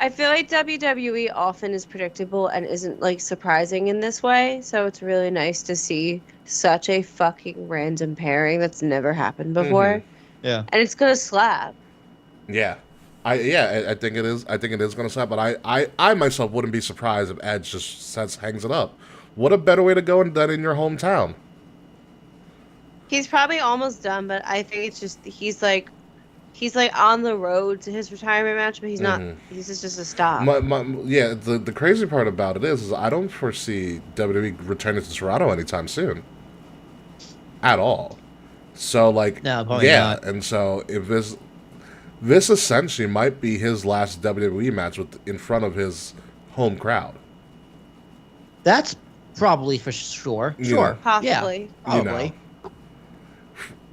Speaker 2: I feel like WWE often is predictable and isn't like surprising in this way. So it's really nice to see such a fucking random pairing that's never happened before.
Speaker 4: Yeah.
Speaker 2: And it's gonna slap.
Speaker 3: Yeah. I think it is. I think it is going to slap. But I myself wouldn't be surprised if Edge just hangs it up. What a better way to go than in your hometown.
Speaker 2: He's probably almost done, but I think it's just he's like on the road to his retirement match, but he's not. He's just a stop.
Speaker 3: The crazy part about it is I don't foresee WWE returning to Toronto anytime soon. At all. So like,
Speaker 4: No, probably
Speaker 3: yeah,
Speaker 4: not.
Speaker 3: and so if this essentially might be his last WWE match in front of his home crowd.
Speaker 4: That's probably for sure.
Speaker 3: Yeah.
Speaker 4: Sure.
Speaker 2: Possibly.
Speaker 4: Yeah, probably.
Speaker 3: You know.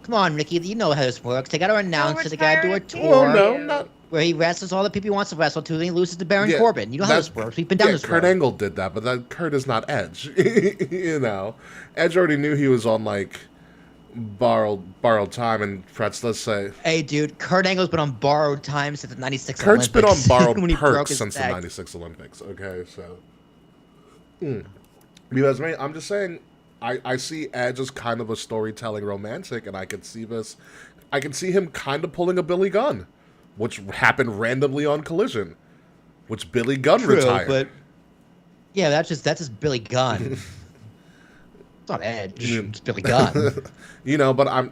Speaker 4: Come on, Ricky. You know how this works. They got to announce it. They got to do a
Speaker 2: retiring
Speaker 4: tour
Speaker 3: Well, no, not.
Speaker 4: where he wrestles all the people he wants to wrestle to, and he loses to Baron
Speaker 3: Yeah,
Speaker 4: Corbin. You know how
Speaker 3: that's-
Speaker 4: this works. We've been down this
Speaker 3: Kurt
Speaker 4: road.
Speaker 3: Angle did that, but Kurt is not Edge. You know, Edge already knew he was on like borrowed time, and let's say
Speaker 4: Hey, dude, Kurt Angle's been on borrowed time since the '96
Speaker 3: Kurt's been on
Speaker 4: Olympics.
Speaker 3: borrowed
Speaker 4: when he broke
Speaker 3: perks
Speaker 4: his
Speaker 3: since the
Speaker 4: neck.
Speaker 3: '96 Olympics. Okay, so because I'm just saying, I see Edge as kind of a storytelling romantic, and I could see him kind of pulling a Billy Gunn, which happened randomly on Collision, which Billy Gunn
Speaker 4: True,
Speaker 3: retired.
Speaker 4: but yeah, that's just Billy Gunn. It's not Edge. It's Billy Gunn.
Speaker 3: You know, but I'm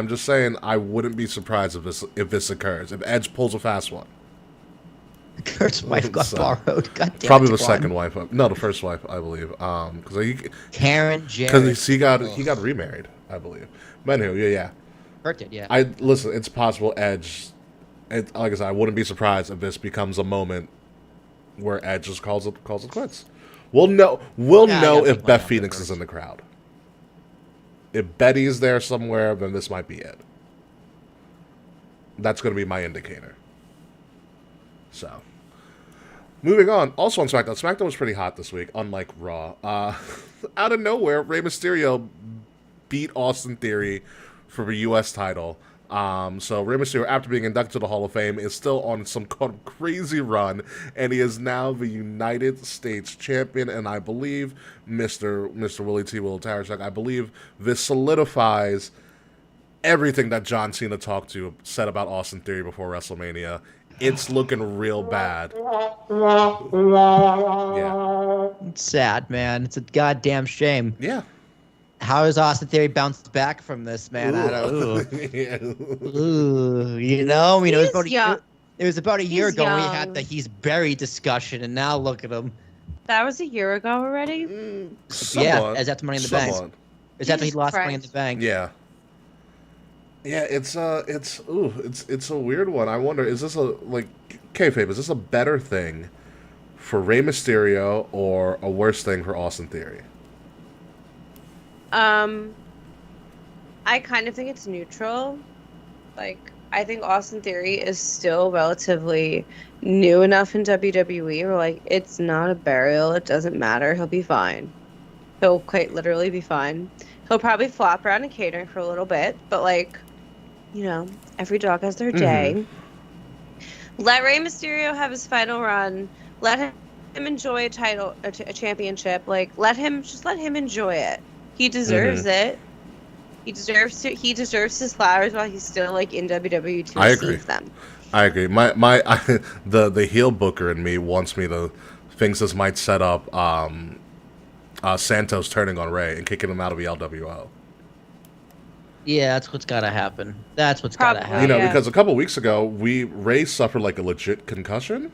Speaker 3: just saying I wouldn't be surprised if this occurs. If Edge pulls a fast one.
Speaker 4: Kurt's wife got
Speaker 3: So,
Speaker 4: borrowed. God damn
Speaker 3: Probably
Speaker 4: it,
Speaker 3: the
Speaker 4: Twan.
Speaker 3: second wife. No, the first wife, I believe.
Speaker 4: Karen Jarrett.
Speaker 3: Because he got remarried, I believe. But anyway, yeah.
Speaker 4: Kurt did, yeah.
Speaker 3: Listen. It's possible Edge. Like I said, I wouldn't be surprised if this becomes a moment where Edge just calls it quits. We'll know
Speaker 4: Yeah, I
Speaker 3: know
Speaker 4: gotta
Speaker 3: if
Speaker 4: think
Speaker 3: Beth
Speaker 4: about
Speaker 3: Phoenix
Speaker 4: that
Speaker 3: is in the crowd. If Betty is there somewhere, then this might be it. That's going to be my indicator. So, moving on. Also on SmackDown. SmackDown was pretty hot this week, unlike Raw. Out of nowhere, Rey Mysterio beat Austin Theory for the U.S. title. So Rey Mysterio, after being inducted to the Hall of Fame, is still on some kind of crazy run, and he is now the United States champion. And I believe Mr. Willie T. Will Tarashuk, I believe this solidifies everything that John Cena said about Austin Theory before WrestleMania. It's looking real bad. Yeah.
Speaker 4: It's sad, man. It's a goddamn shame.
Speaker 3: Yeah.
Speaker 4: How has Austin Theory bounced back from this, man? I don't know.
Speaker 3: Yeah.
Speaker 4: Ooh, you know,
Speaker 2: He's young.
Speaker 4: it was about a year
Speaker 2: He's
Speaker 4: ago when we
Speaker 2: young.
Speaker 4: had the he's buried discussion, and now look at him.
Speaker 2: That was a year ago already.
Speaker 3: Somewhat.
Speaker 4: Yeah, as after Money in the Bank.
Speaker 3: Somewhat.
Speaker 4: It's after he
Speaker 2: Jesus
Speaker 4: lost Money in
Speaker 2: Christ.
Speaker 4: the Bank.
Speaker 3: Yeah. Yeah, it's a weird one. I wonder, is this kayfabe, is this a better thing for Rey Mysterio or a worse thing for Austin Theory?
Speaker 2: I kind of think it's neutral. Like, I think Austin Theory is still relatively new enough in WWE where, like, it's not a burial. It doesn't matter. He'll be fine. He'll quite literally be fine. He'll probably flop around in catering for a little bit, but, like, you know, every dog has their day. Let Rey Mysterio have his final run. Let him enjoy a championship. Like, let him enjoy it. He deserves it. He deserves his flowers while he's still like in WWE to receive them.
Speaker 3: I agree. The heel booker in me wants me to thinks this might set up Santos turning on Rey and kicking him out of the LWO.
Speaker 4: Yeah, that's what's gotta happen. That's what's
Speaker 2: Probably,
Speaker 4: gotta happen.
Speaker 3: You know,
Speaker 2: yeah.
Speaker 3: because a couple weeks ago, Rey suffered like a legit concussion.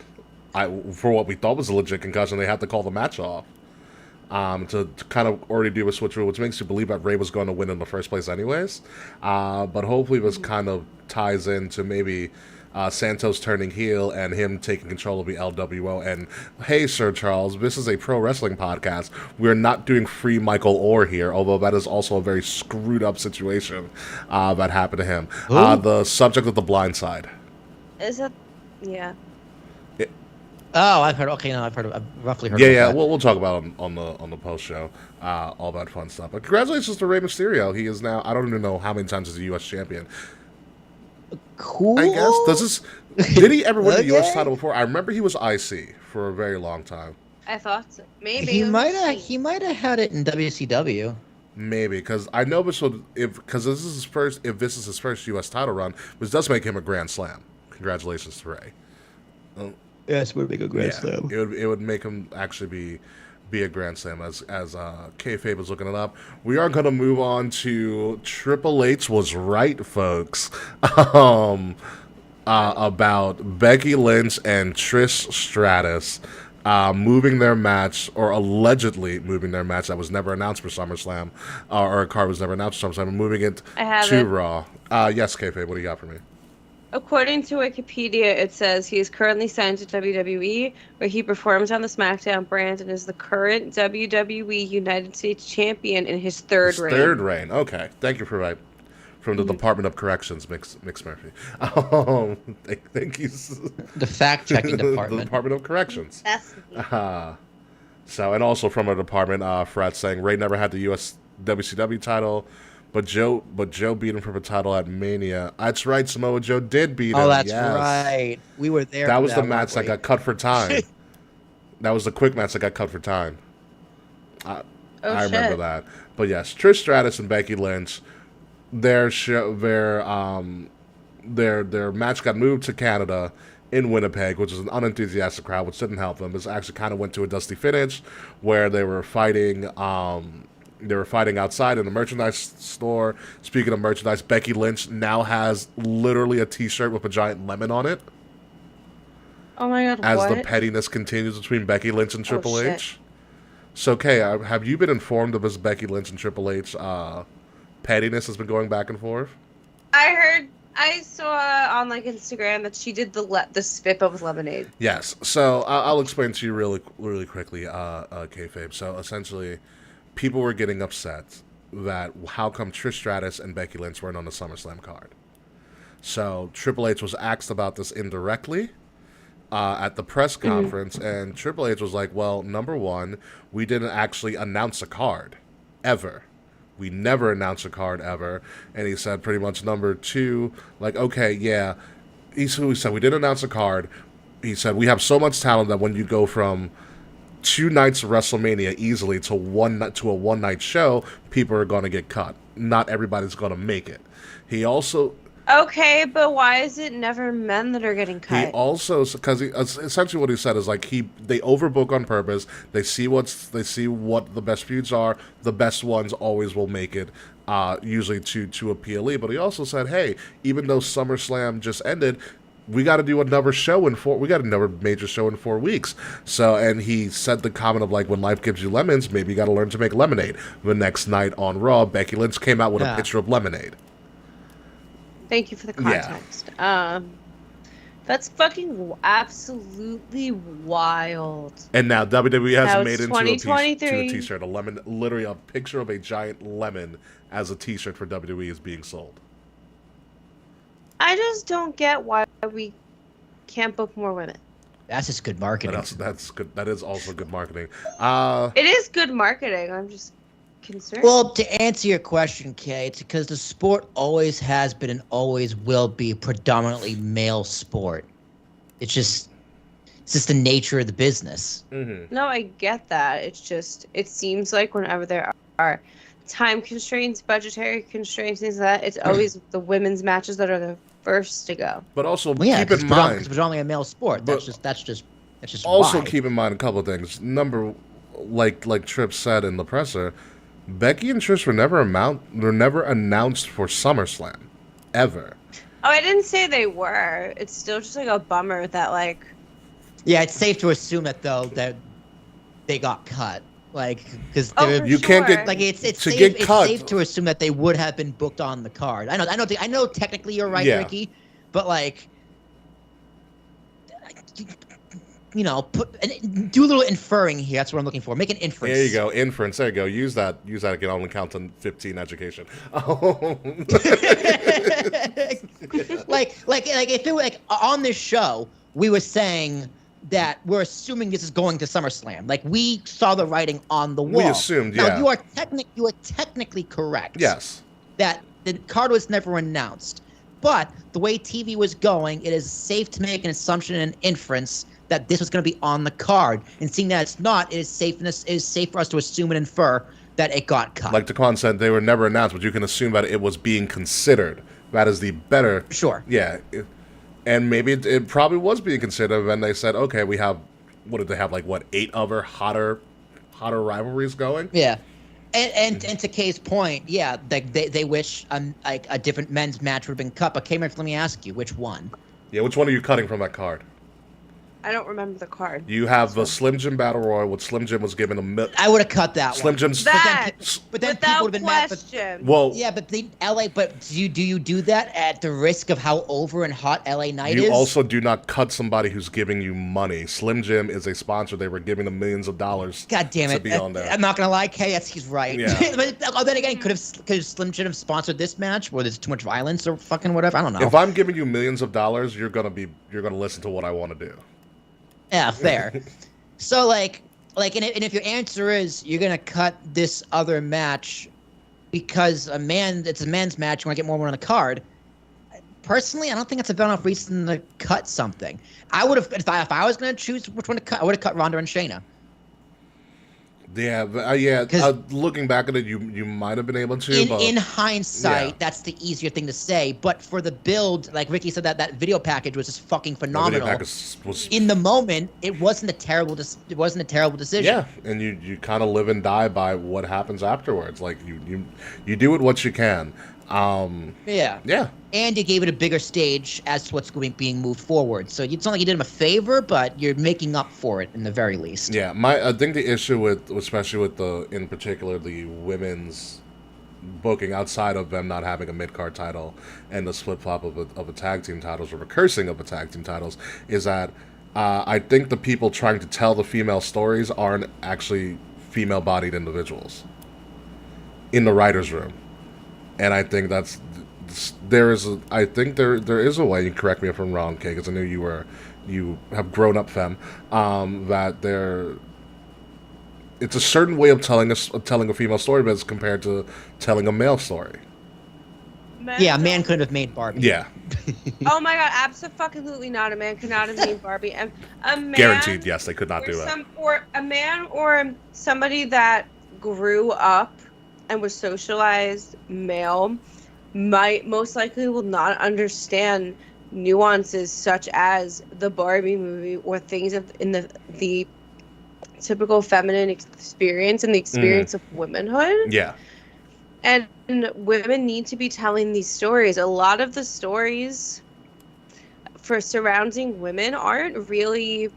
Speaker 3: For what we thought was a legit concussion, they had to call the match off to kind of already do a switcheroo, which makes you believe that Rey was going to win in the first place anyways. But hopefully this kind of ties into maybe Santos turning heel and him taking control of the LWO. And hey, Sir Charles, this is a pro wrestling podcast. We're not doing free Michael Orr here, although that is also a very screwed up situation that happened to him. The subject of The Blind Side.
Speaker 2: Is it? Yeah.
Speaker 4: Oh, I've heard. Okay, no, I've roughly heard.
Speaker 3: Yeah,
Speaker 4: about
Speaker 3: yeah.
Speaker 4: that.
Speaker 3: We'll talk about it on the post show, all that fun stuff. But congratulations to Rey Mysterio. He is now, I don't even know how many times he's a U.S. champion.
Speaker 4: Cool.
Speaker 3: I guess did he ever win the U.S.
Speaker 4: Okay.
Speaker 3: title before? I remember he was IC for a very long time.
Speaker 2: I thought so. Maybe
Speaker 4: He might have had it in WCW.
Speaker 3: Maybe because I know this would if this is his first U.S. title run, which does make him a Grand Slam. Congratulations to Rey.
Speaker 4: Yes, would make a Grand
Speaker 3: Yeah,
Speaker 4: Slam.
Speaker 3: it would make him actually be a Grand Slam as Kayfabe is looking it up. We are going to move on to Triple H was right, folks, about Becky Lynch and Trish Stratus moving their match, or allegedly moving their match that was never announced for SummerSlam, or a card was never announced for SummerSlam, and moving it to Raw. Yes, Kayfabe, what do you got for me?
Speaker 2: According to Wikipedia, it says he is currently signed to WWE, where he performs on the SmackDown brand and is the current WWE United States Champion in his third reign.
Speaker 3: Third reign. Okay. Thank you for that. From the Department of Corrections, Mix Murphy. Thank you.
Speaker 4: The fact-checking
Speaker 3: The
Speaker 4: department.
Speaker 3: Department of Corrections.
Speaker 2: That's
Speaker 3: So, and also from our department, Fred saying Ray never had the U.S. WCW title, but Joe beat him for the title at Mania. That's right, Samoa Joe did beat him.
Speaker 4: Oh, that's
Speaker 3: yes.
Speaker 4: right. We were there.
Speaker 3: That
Speaker 4: for
Speaker 3: was the match that
Speaker 4: weren't
Speaker 3: got cut for time. That was the quick match that got cut for time. I remember that. But yes, Trish Stratus and Becky Lynch, their match got moved to Canada in Winnipeg, which is an unenthusiastic crowd, which didn't help them. This actually kind of went to a dusty finish, where they were fighting. They were fighting outside in a merchandise store. Speaking of merchandise, Becky Lynch now has literally a T-shirt with a giant lemon on it.
Speaker 2: Oh my god!
Speaker 3: As
Speaker 2: what?
Speaker 3: the pettiness continues between Becky Lynch and Triple
Speaker 2: shit.
Speaker 3: H. So, Kay, have you been informed of this Becky Lynch and Triple H pettiness has been going back and forth?
Speaker 2: I saw on like Instagram that she did the spit up with lemonade.
Speaker 3: Yes. So I'll explain to you really quickly, kayfabe. So essentially, people were getting upset that how come Trish Stratus and Becky Lynch weren't on the SummerSlam card. So Triple H was asked about this indirectly at the press conference, and Triple H was like, well, number one, we didn't actually announce a card, ever. We never announced a card, ever. And he said pretty much number two, like, okay, yeah. He said, we didn't announce a card. He said, we have so much talent that when you go from 2 nights of WrestleMania easily to a one-night show, people are going to get cut. Not everybody's going to make it. He also...
Speaker 2: Okay, but why is it never men that are getting
Speaker 3: He
Speaker 2: cut?
Speaker 3: also, because essentially what he said is like they overbook on purpose. They see what the best feuds are. The best ones always will make it, usually to a PLE. But he also said, hey, even though SummerSlam just ended, we got to do another show we got another major show in 4 weeks. So, and he said the comment of like, when life gives you lemons, maybe you got to learn to make lemonade. The next night on Raw, Becky Lynch came out with a picture of lemonade.
Speaker 2: Thank you for the context. That's fucking absolutely wild.
Speaker 3: And now WWE has
Speaker 2: Now
Speaker 3: made
Speaker 2: it's
Speaker 3: into a
Speaker 2: 2023.
Speaker 3: t-shirt, a lemon, literally a picture of a giant lemon as a t-shirt for WWE is being sold.
Speaker 2: I just don't get why we can't book more women.
Speaker 4: That's just good marketing.
Speaker 3: That's good. That is also good marketing.
Speaker 2: It is good marketing. I'm just concerned.
Speaker 4: Well, to answer your question, Kay, it's because the sport always has been and always will be a predominantly male sport. It's just the nature of the business.
Speaker 3: Mm-hmm.
Speaker 2: No, I get that. It's just, it seems like whenever there are time constraints, budgetary constraints, things like that, it's always the women's matches that are the first to go.
Speaker 3: But also
Speaker 4: Well, yeah,
Speaker 3: keep in mind,
Speaker 4: it's predominantly a male sport. That's just
Speaker 3: also
Speaker 4: why.
Speaker 3: keep in mind a couple of things. Number, like Tripp said in the presser, Becky and Trish were never announced for SummerSlam, ever.
Speaker 2: Oh, I didn't say they were. It's still just like a bummer that like.
Speaker 4: Yeah, it's safe to assume that though that they got cut, like because
Speaker 3: you can't get
Speaker 4: like it's
Speaker 3: to
Speaker 4: safe,
Speaker 3: get
Speaker 4: it's
Speaker 3: cut.
Speaker 4: safe to assume that they would have been booked on the card. I know. Technically, you're right,
Speaker 3: Yeah.
Speaker 4: Ricky, but like. You know, do a little inferring here. That's what I'm looking for. Make an inference.
Speaker 3: There you go, inference. There you go. Use that. It can only count on 15 education.
Speaker 4: like if it were like on this show, we were saying that we're assuming this is going to SummerSlam. Like we saw the writing on the wall.
Speaker 3: We assumed,
Speaker 4: now,
Speaker 3: yeah.
Speaker 4: you are technically correct.
Speaker 3: Yes.
Speaker 4: That the card was never announced, but the way TV was going, it is safe to make an assumption and an inference that this was going to be on the card. And seeing that it's not, it is safe for us to assume and infer that it got cut.
Speaker 3: Like Daquan said, they were never announced, but you can assume that it was being considered. That is the better.
Speaker 4: Sure.
Speaker 3: Yeah. And maybe it probably was being considered, and they said, okay, we have, what did they have, like, 8 other hotter rivalries going?
Speaker 4: Yeah. And to Kay's point, yeah, they wish like a different men's match would have been cut. But Kay, let me ask you, which one?
Speaker 3: Yeah, which one are you cutting from that card?
Speaker 2: I don't remember the card.
Speaker 3: You have the Slim Jim Battle Royal, which Slim Jim was given
Speaker 4: I would have cut that
Speaker 3: Slim
Speaker 4: one.
Speaker 3: Jim's
Speaker 4: But then people
Speaker 2: without
Speaker 4: would have been mad.
Speaker 2: question.
Speaker 3: well,
Speaker 4: Yeah, but the LA. But do you do that at the risk of how over and hot LA Night is?
Speaker 3: you also do not cut somebody who's giving you money. Slim Jim is a sponsor. They were giving them millions of dollars.
Speaker 4: God damn
Speaker 3: to
Speaker 4: it!
Speaker 3: be on there.
Speaker 4: I'm not gonna lie, Kay. He's right.
Speaker 3: Yeah.
Speaker 4: But then again, could Slim Jim have sponsored this match where there's too much violence or fucking whatever? I don't know.
Speaker 3: If I'm giving you millions of dollars, you're gonna listen to what I want to do.
Speaker 4: Yeah, fair. So and if your answer is you're gonna cut this other match because it's a man's match, you want to get more on the card. Personally, I don't think that's a valid enough reason to cut something. I would have, if I was gonna choose which one to cut, I would have cut Ronda and Shayna.
Speaker 3: Yeah, looking back at it, you might have been able to.
Speaker 4: In hindsight,
Speaker 3: yeah.
Speaker 4: that's the easier thing to say. But for the build, like Ricky said, that video package was just fucking phenomenal.
Speaker 3: The video package was
Speaker 4: in the moment, it wasn't a terrible decision.
Speaker 3: Yeah, and you kind of live and die by what happens afterwards. Like you do it what you can.
Speaker 4: Yeah.
Speaker 3: Yeah.
Speaker 4: And you gave it a bigger stage as to what's being moved forward. So it's not like you did him a favor, but you're making up for it in the very least.
Speaker 3: Yeah, I think the issue especially with in particular the women's booking outside of them not having a mid-card title and the flip-flop of a tag team titles or recursing of a tag team titles is that I think the people trying to tell the female stories aren't actually female-bodied individuals in the writer's room. And I think there is a way. You correct me if I'm wrong, Kay, because I know you have grown up, femme. That it's a certain way of telling a female story, but it's compared to telling a male story.
Speaker 4: A man couldn't have made Barbie.
Speaker 3: Yeah.
Speaker 2: Oh my god, absolutely not. A man could not have made Barbie. And a man,
Speaker 3: Guaranteed, yes, they could not do that.
Speaker 2: Or a man or somebody that grew up and was socialized male most likely will not understand nuances such as the Barbie movie or things in the typical feminine experience and the experience of womanhood.
Speaker 3: Yeah.
Speaker 2: And women need to be telling these stories. A lot of the stories for surrounding women aren't really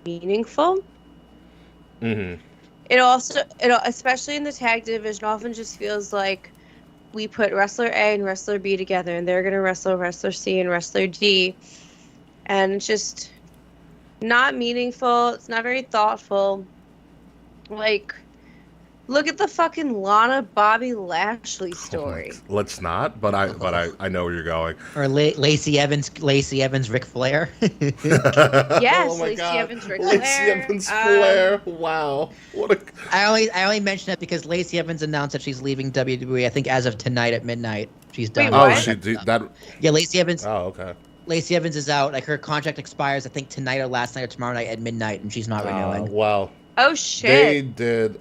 Speaker 2: meaningful.
Speaker 3: Mm-hmm.
Speaker 2: It especially in the tag division, often just feels like we put wrestler A and wrestler B together, and they're gonna wrestle wrestler C and wrestler D, and it's just not meaningful. It's not very thoughtful. Like, look at the fucking Lana Bobby Lashley story.
Speaker 3: Let's not, but I know where you're going.
Speaker 4: Or Lacey Evans, Ric Flair.
Speaker 2: Yes,
Speaker 3: Oh my
Speaker 2: Lacey
Speaker 3: God.
Speaker 2: Evans, Ric
Speaker 3: Lacey
Speaker 2: Flair.
Speaker 3: Evans Flair. Wow. What a.
Speaker 4: I only mention that because Lacey Evans announced that she's leaving WWE. I think as of tonight at midnight, she's done.
Speaker 2: Wait,
Speaker 3: Oh,
Speaker 2: what?
Speaker 3: she did that.
Speaker 4: Yeah, Lacey Evans.
Speaker 3: Oh, okay.
Speaker 4: Lacey Evans is out. Like her contract expires, I think tonight or last night or tomorrow night at midnight, and she's not renewing.
Speaker 3: Well,
Speaker 2: Oh
Speaker 3: they
Speaker 2: shit!
Speaker 3: did.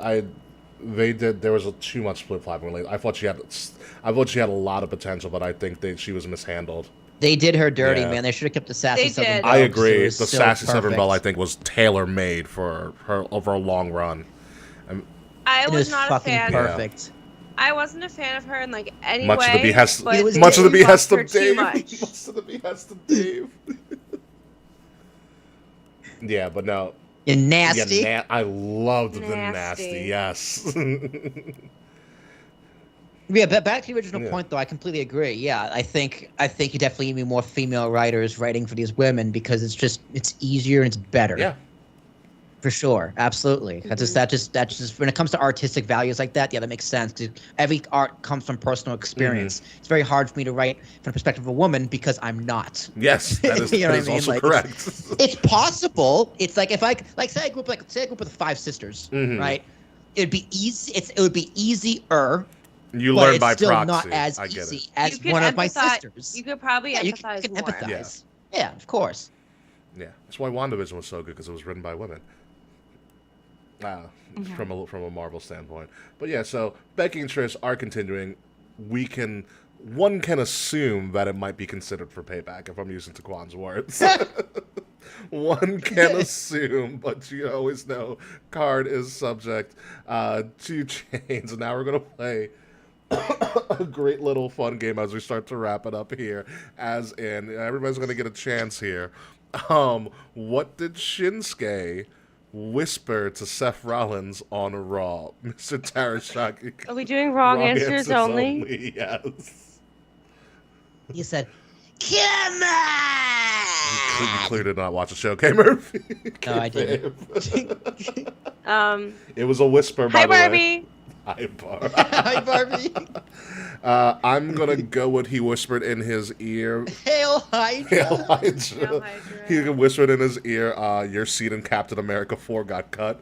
Speaker 3: They did. There was too much flip flopping. I thought she had a lot of potential, but I think she was mishandled.
Speaker 4: They did her dirty,
Speaker 3: Yeah.
Speaker 4: man. They should have kept the sassy
Speaker 2: They
Speaker 4: Southern
Speaker 2: did.
Speaker 4: Belle.
Speaker 3: I
Speaker 4: because it
Speaker 3: agree.
Speaker 4: was
Speaker 3: The
Speaker 4: so
Speaker 3: sassy Southern
Speaker 4: perfect.
Speaker 3: Belle, I think, was tailor made for her over a long run.
Speaker 2: I
Speaker 4: It
Speaker 2: was
Speaker 4: was
Speaker 2: not a
Speaker 4: fucking
Speaker 2: fan.
Speaker 4: perfect.
Speaker 2: I wasn't a fan of her in like any
Speaker 3: Much
Speaker 2: way.
Speaker 3: to the behest,
Speaker 2: but
Speaker 3: much to the
Speaker 2: I
Speaker 3: behest
Speaker 2: loved
Speaker 3: of
Speaker 2: her too
Speaker 3: Dave.
Speaker 2: much.
Speaker 3: Much to the behest of Dave. Yeah, but no.
Speaker 4: You're nasty.
Speaker 3: Yeah, I loved the
Speaker 2: Nasty.
Speaker 3: nasty. Yes.
Speaker 4: Yeah, but back to the original
Speaker 3: Yeah.
Speaker 4: point, though, I completely agree. Yeah, I think you definitely need more female writers writing for these women because it's easier and it's better.
Speaker 3: Yeah.
Speaker 4: For sure, absolutely. That's just when it comes to artistic values like that. Yeah, that makes sense. 'Cause every art comes from personal experience. It's very hard for me to write from the perspective of a woman because I'm not.
Speaker 3: Yes, that is,
Speaker 4: You know
Speaker 3: that
Speaker 4: what
Speaker 3: is
Speaker 4: I mean?
Speaker 3: also
Speaker 4: Like,
Speaker 3: correct.
Speaker 4: It's possible. It's like if I say a group of 5 sisters,
Speaker 3: Mhm.
Speaker 4: right? It'd be easy. It would be easier.
Speaker 3: You
Speaker 4: but
Speaker 3: learn
Speaker 4: it's
Speaker 3: by
Speaker 4: still
Speaker 3: proxy.
Speaker 4: not as
Speaker 3: I get
Speaker 4: easy
Speaker 3: it.
Speaker 4: as
Speaker 2: You could
Speaker 4: one of my
Speaker 2: empathize-
Speaker 4: sisters.
Speaker 2: You could probably
Speaker 4: Yeah, you
Speaker 2: empathize
Speaker 4: can
Speaker 2: more.
Speaker 4: empathize. Yeah, of course.
Speaker 3: Yeah, that's why WandaVision was so good because it was written by women. From a Marvel standpoint, but yeah. So Becky and Trish are continuing. One can assume that it might be considered for payback if I'm using Taquan's words. One can assume, but you always know card is subject to change. And now we're gonna play a great little fun game as we start to wrap it up here. As in, everybody's gonna get a chance here. What did Shinsuke whisper to Seth Rollins on Raw? Mr. Tarashaki.
Speaker 2: Are we doing wrong answers only?
Speaker 3: Yes.
Speaker 4: He said, "Come on!"
Speaker 3: You clearly did not watch the show, okay, Murphy?
Speaker 4: No, I didn't.
Speaker 3: It was a whisper, by
Speaker 2: Hi,
Speaker 3: the way.
Speaker 2: Barbie.
Speaker 3: Hi, Barbie.
Speaker 4: Hi, Barbie.
Speaker 3: I'm gonna go what he whispered in his ear.
Speaker 4: Hail Hydra.
Speaker 3: Hail Hydra.
Speaker 2: Hail Hydra.
Speaker 3: He whispered in his ear, your seat in Captain America 4 got cut.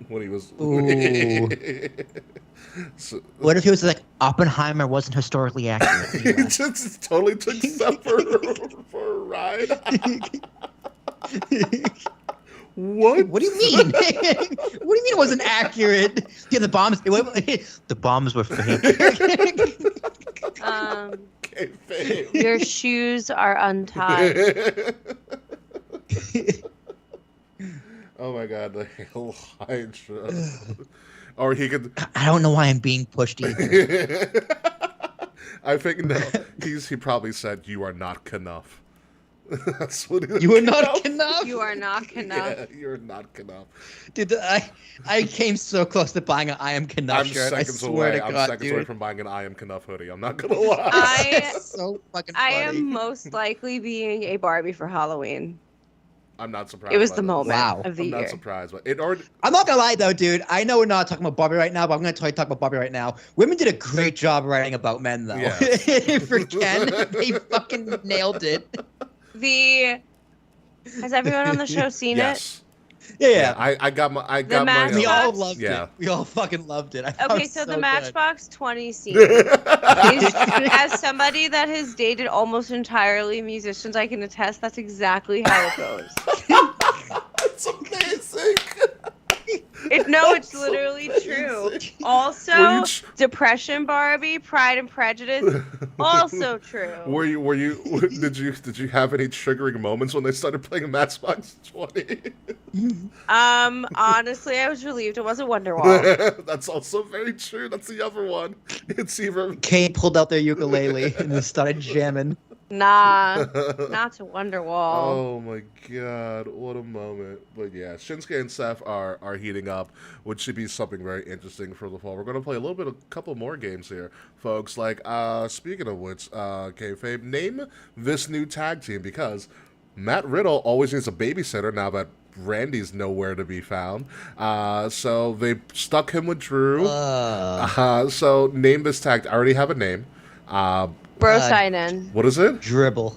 Speaker 3: When he was...
Speaker 4: Ooh.
Speaker 3: So,
Speaker 4: What if he was like, Oppenheimer wasn't historically accurate?
Speaker 3: he just totally took Seth for a ride. What?
Speaker 4: What do you mean? What do you mean it wasn't accurate? Yeah, the bombs were fake.
Speaker 3: Okay, fame.
Speaker 2: Your shoes are untied.
Speaker 3: Oh my god, the Hail Hydra. Or he could...
Speaker 4: I don't know why I'm being pushed either.
Speaker 3: I think, no, he probably said, "You are not enough." That's what he
Speaker 4: You were not enough.
Speaker 2: You are not enough.
Speaker 3: Yeah, you're not enough.
Speaker 4: Dude, I came so close to buying an I Am Knuff
Speaker 3: I'm
Speaker 4: shirt. I
Speaker 3: seconds
Speaker 4: swear
Speaker 3: away.
Speaker 4: to
Speaker 3: I'm
Speaker 4: God,
Speaker 3: seconds
Speaker 4: dude.
Speaker 3: away from buying an I Am Knuff hoodie. I'm not gonna lie.
Speaker 4: That's so fucking funny.
Speaker 2: I am most likely being a Barbie for Halloween.
Speaker 3: I'm not surprised.
Speaker 2: It was
Speaker 3: by
Speaker 2: the
Speaker 3: this.
Speaker 2: moment
Speaker 4: Wow.
Speaker 2: of the
Speaker 3: I'm
Speaker 2: year.
Speaker 3: not surprised, but it already.
Speaker 4: I'm not gonna lie though, dude. I know we're not talking about Barbie right now, but I'm gonna talk about Barbie right now. Women did a great job writing about men, though.
Speaker 3: Yeah.
Speaker 4: For Ken, they fucking nailed it.
Speaker 2: Has everyone on the show seen
Speaker 3: Yes.
Speaker 4: Yeah,
Speaker 3: I got my. I got
Speaker 2: match-
Speaker 3: my.
Speaker 4: we all
Speaker 2: Matchbox?
Speaker 4: loved
Speaker 3: Yeah.
Speaker 4: it. We all fucking loved it. I
Speaker 2: it?
Speaker 4: thought it
Speaker 2: Okay,
Speaker 4: was
Speaker 2: so the
Speaker 4: good.
Speaker 2: Matchbox 20 scene. As somebody that has dated almost entirely musicians, I can attest that's exactly how it goes.
Speaker 3: It's amazing.
Speaker 2: No, it's literally true. Also, Depression Barbie, Pride and Prejudice, also true.
Speaker 3: Did you have any triggering moments when they started playing Matchbox 20?
Speaker 2: Honestly, I was relieved it wasn't Wonderwall.
Speaker 3: That's also very true. That's the other one. It's even.
Speaker 4: Kate pulled out their ukulele and then started jamming.
Speaker 2: Nah, not to Wonderwall.
Speaker 3: Oh my god, what a moment. But yeah, Shinsuke and Seth are heating up, which should be something very interesting for the fall. We're gonna play a couple more games here, folks. Like speaking of which, Kayfabe, name this new tag team, because Matt Riddle always needs a babysitter now that Randy's nowhere to be found. So they stuck him with Drew. So name this tag. I already have a name.
Speaker 2: Broseiden.
Speaker 3: What is it?
Speaker 4: Dribble.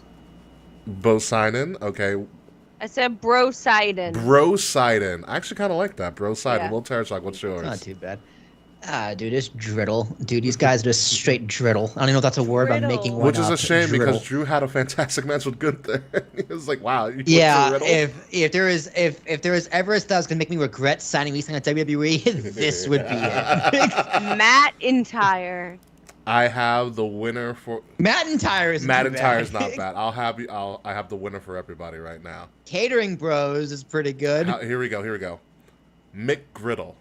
Speaker 3: Boseinen. Okay.
Speaker 2: I said Broseiden.
Speaker 3: Broseiden. I actually kind of like that. Broseiden.
Speaker 2: Yeah.
Speaker 3: Will Terrashock, what's yours?
Speaker 4: Not too bad. Dude, it's driddle. Dude, these guys are just straight driddle. I don't even know if that's a word, but I'm making one
Speaker 3: Which is
Speaker 4: up.
Speaker 3: a shame
Speaker 4: Driddle.
Speaker 3: because Drew had a fantastic match with Gunther. He was like, wow. You
Speaker 4: Yeah, if there is ever a style that's gonna make me regret signing me on WWE, this would be it.
Speaker 2: Matt Entire.
Speaker 3: I have the winner for
Speaker 4: McIntyre is
Speaker 3: not bad. I have the winner for everybody right now.
Speaker 4: Catering Bros is pretty good.
Speaker 3: Here we go. Mick Griddle.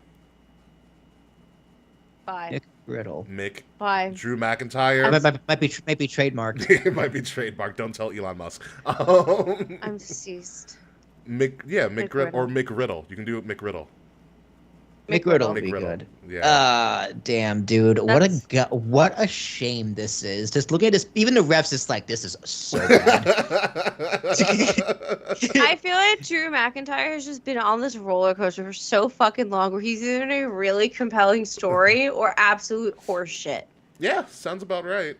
Speaker 2: 5.
Speaker 4: Mick Griddle.
Speaker 3: Mick.
Speaker 2: 5.
Speaker 3: Drew McIntyre.
Speaker 4: Might be trademarked.
Speaker 3: It might be trademarked. Don't tell Elon Musk.
Speaker 2: I'm deceased.
Speaker 3: Mick Griddle or Mick Riddle. You can do it, Mick Riddle.
Speaker 4: Mick Riddle would be
Speaker 3: Riddle.
Speaker 4: good.
Speaker 3: Yeah.
Speaker 4: Damn, dude. What a shame this is. Just look at this. Even the refs is like, this is so bad.
Speaker 2: I feel like Drew McIntyre has just been on this roller coaster for so fucking long, where he's either in a really compelling story or absolute horseshit.
Speaker 3: Yeah, sounds about right.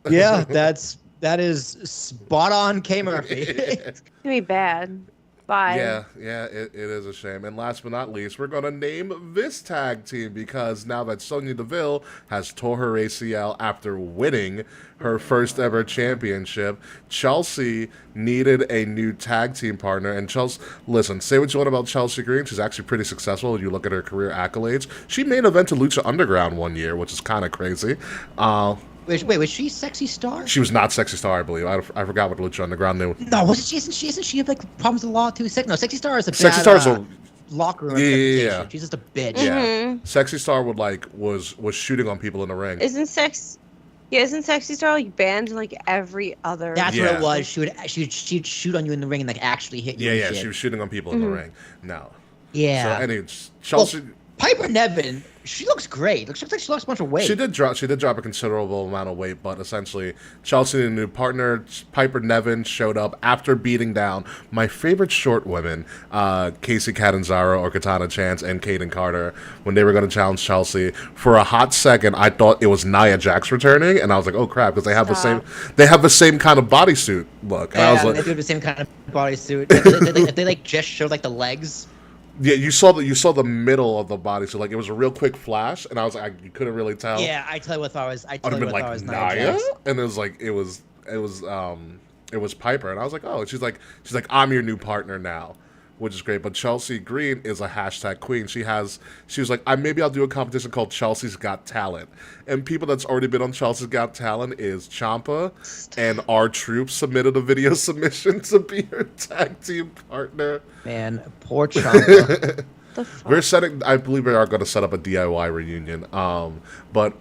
Speaker 4: Yeah, that is spot on, K Murphy.
Speaker 2: It's gonna be bad. 5.
Speaker 3: Yeah, it is a shame. And last but not least, we're going to name this tag team, because now that Sonya Deville has tore her ACL after winning her first ever championship, Chelsea needed a new tag team partner. And Chelsea, listen, say what you want about Chelsea Green, she's actually pretty successful when you look at her career accolades. She main evented Lucha Underground one year, which is kind of crazy.
Speaker 4: Wait, was she Sexy Star?
Speaker 3: She was not Sexy Star, I believe. I forgot what Lucha Underground knew.
Speaker 4: No, wasn't she? Isn't she have like problems with the law too? No, Sexy Star is a
Speaker 3: Sexy
Speaker 4: bad,
Speaker 3: Star's a
Speaker 4: locker room.
Speaker 3: Yeah.
Speaker 4: She's just a bitch.
Speaker 3: Yeah,
Speaker 2: Mm-hmm.
Speaker 3: Sexy Star was shooting on people in the ring.
Speaker 2: Isn't Sexy Star like banned in like every other?
Speaker 4: That's what it was. She'd shoot on you in the ring and like actually hit you.
Speaker 3: Yeah,
Speaker 4: and shit.
Speaker 3: she was shooting on people in the ring. No.
Speaker 4: Yeah.
Speaker 3: So anyway, Chelsea.
Speaker 4: Well, Piper Niven, she looks great. Looks like she lost a bunch of weight.
Speaker 3: She did drop a considerable amount of weight, but essentially Chelsea and a new partner, Piper Niven, showed up after beating down my favorite short women, Casey Catanzaro or Katana Chance and Kaden Carter, when they were going to challenge Chelsea. For a hot second, I thought it was Nia Jax returning, and I was like, oh crap, because they have the same kind of bodysuit look. And
Speaker 4: yeah,
Speaker 3: I was like,
Speaker 4: they do the same kind of bodysuit. if they like just showed like the legs.
Speaker 3: Yeah, you saw the middle of the body, so like it was a real quick flash, and I was like, you couldn't really tell.
Speaker 4: Yeah, I tell you what, I was
Speaker 3: been like Nia, and it was like it was Piper, and I was like, oh, she's like I'm your new partner now, which is great. But Chelsea Green is a hashtag queen. She was like, maybe I'll do a competition called Chelsea's Got Talent, and people that's already been on Chelsea's Got Talent is Ciampa, and our Troop submitted a video submission to be her tag team partner.
Speaker 4: Man, poor Ciampa.
Speaker 3: I believe we are going to set up a DIY reunion. But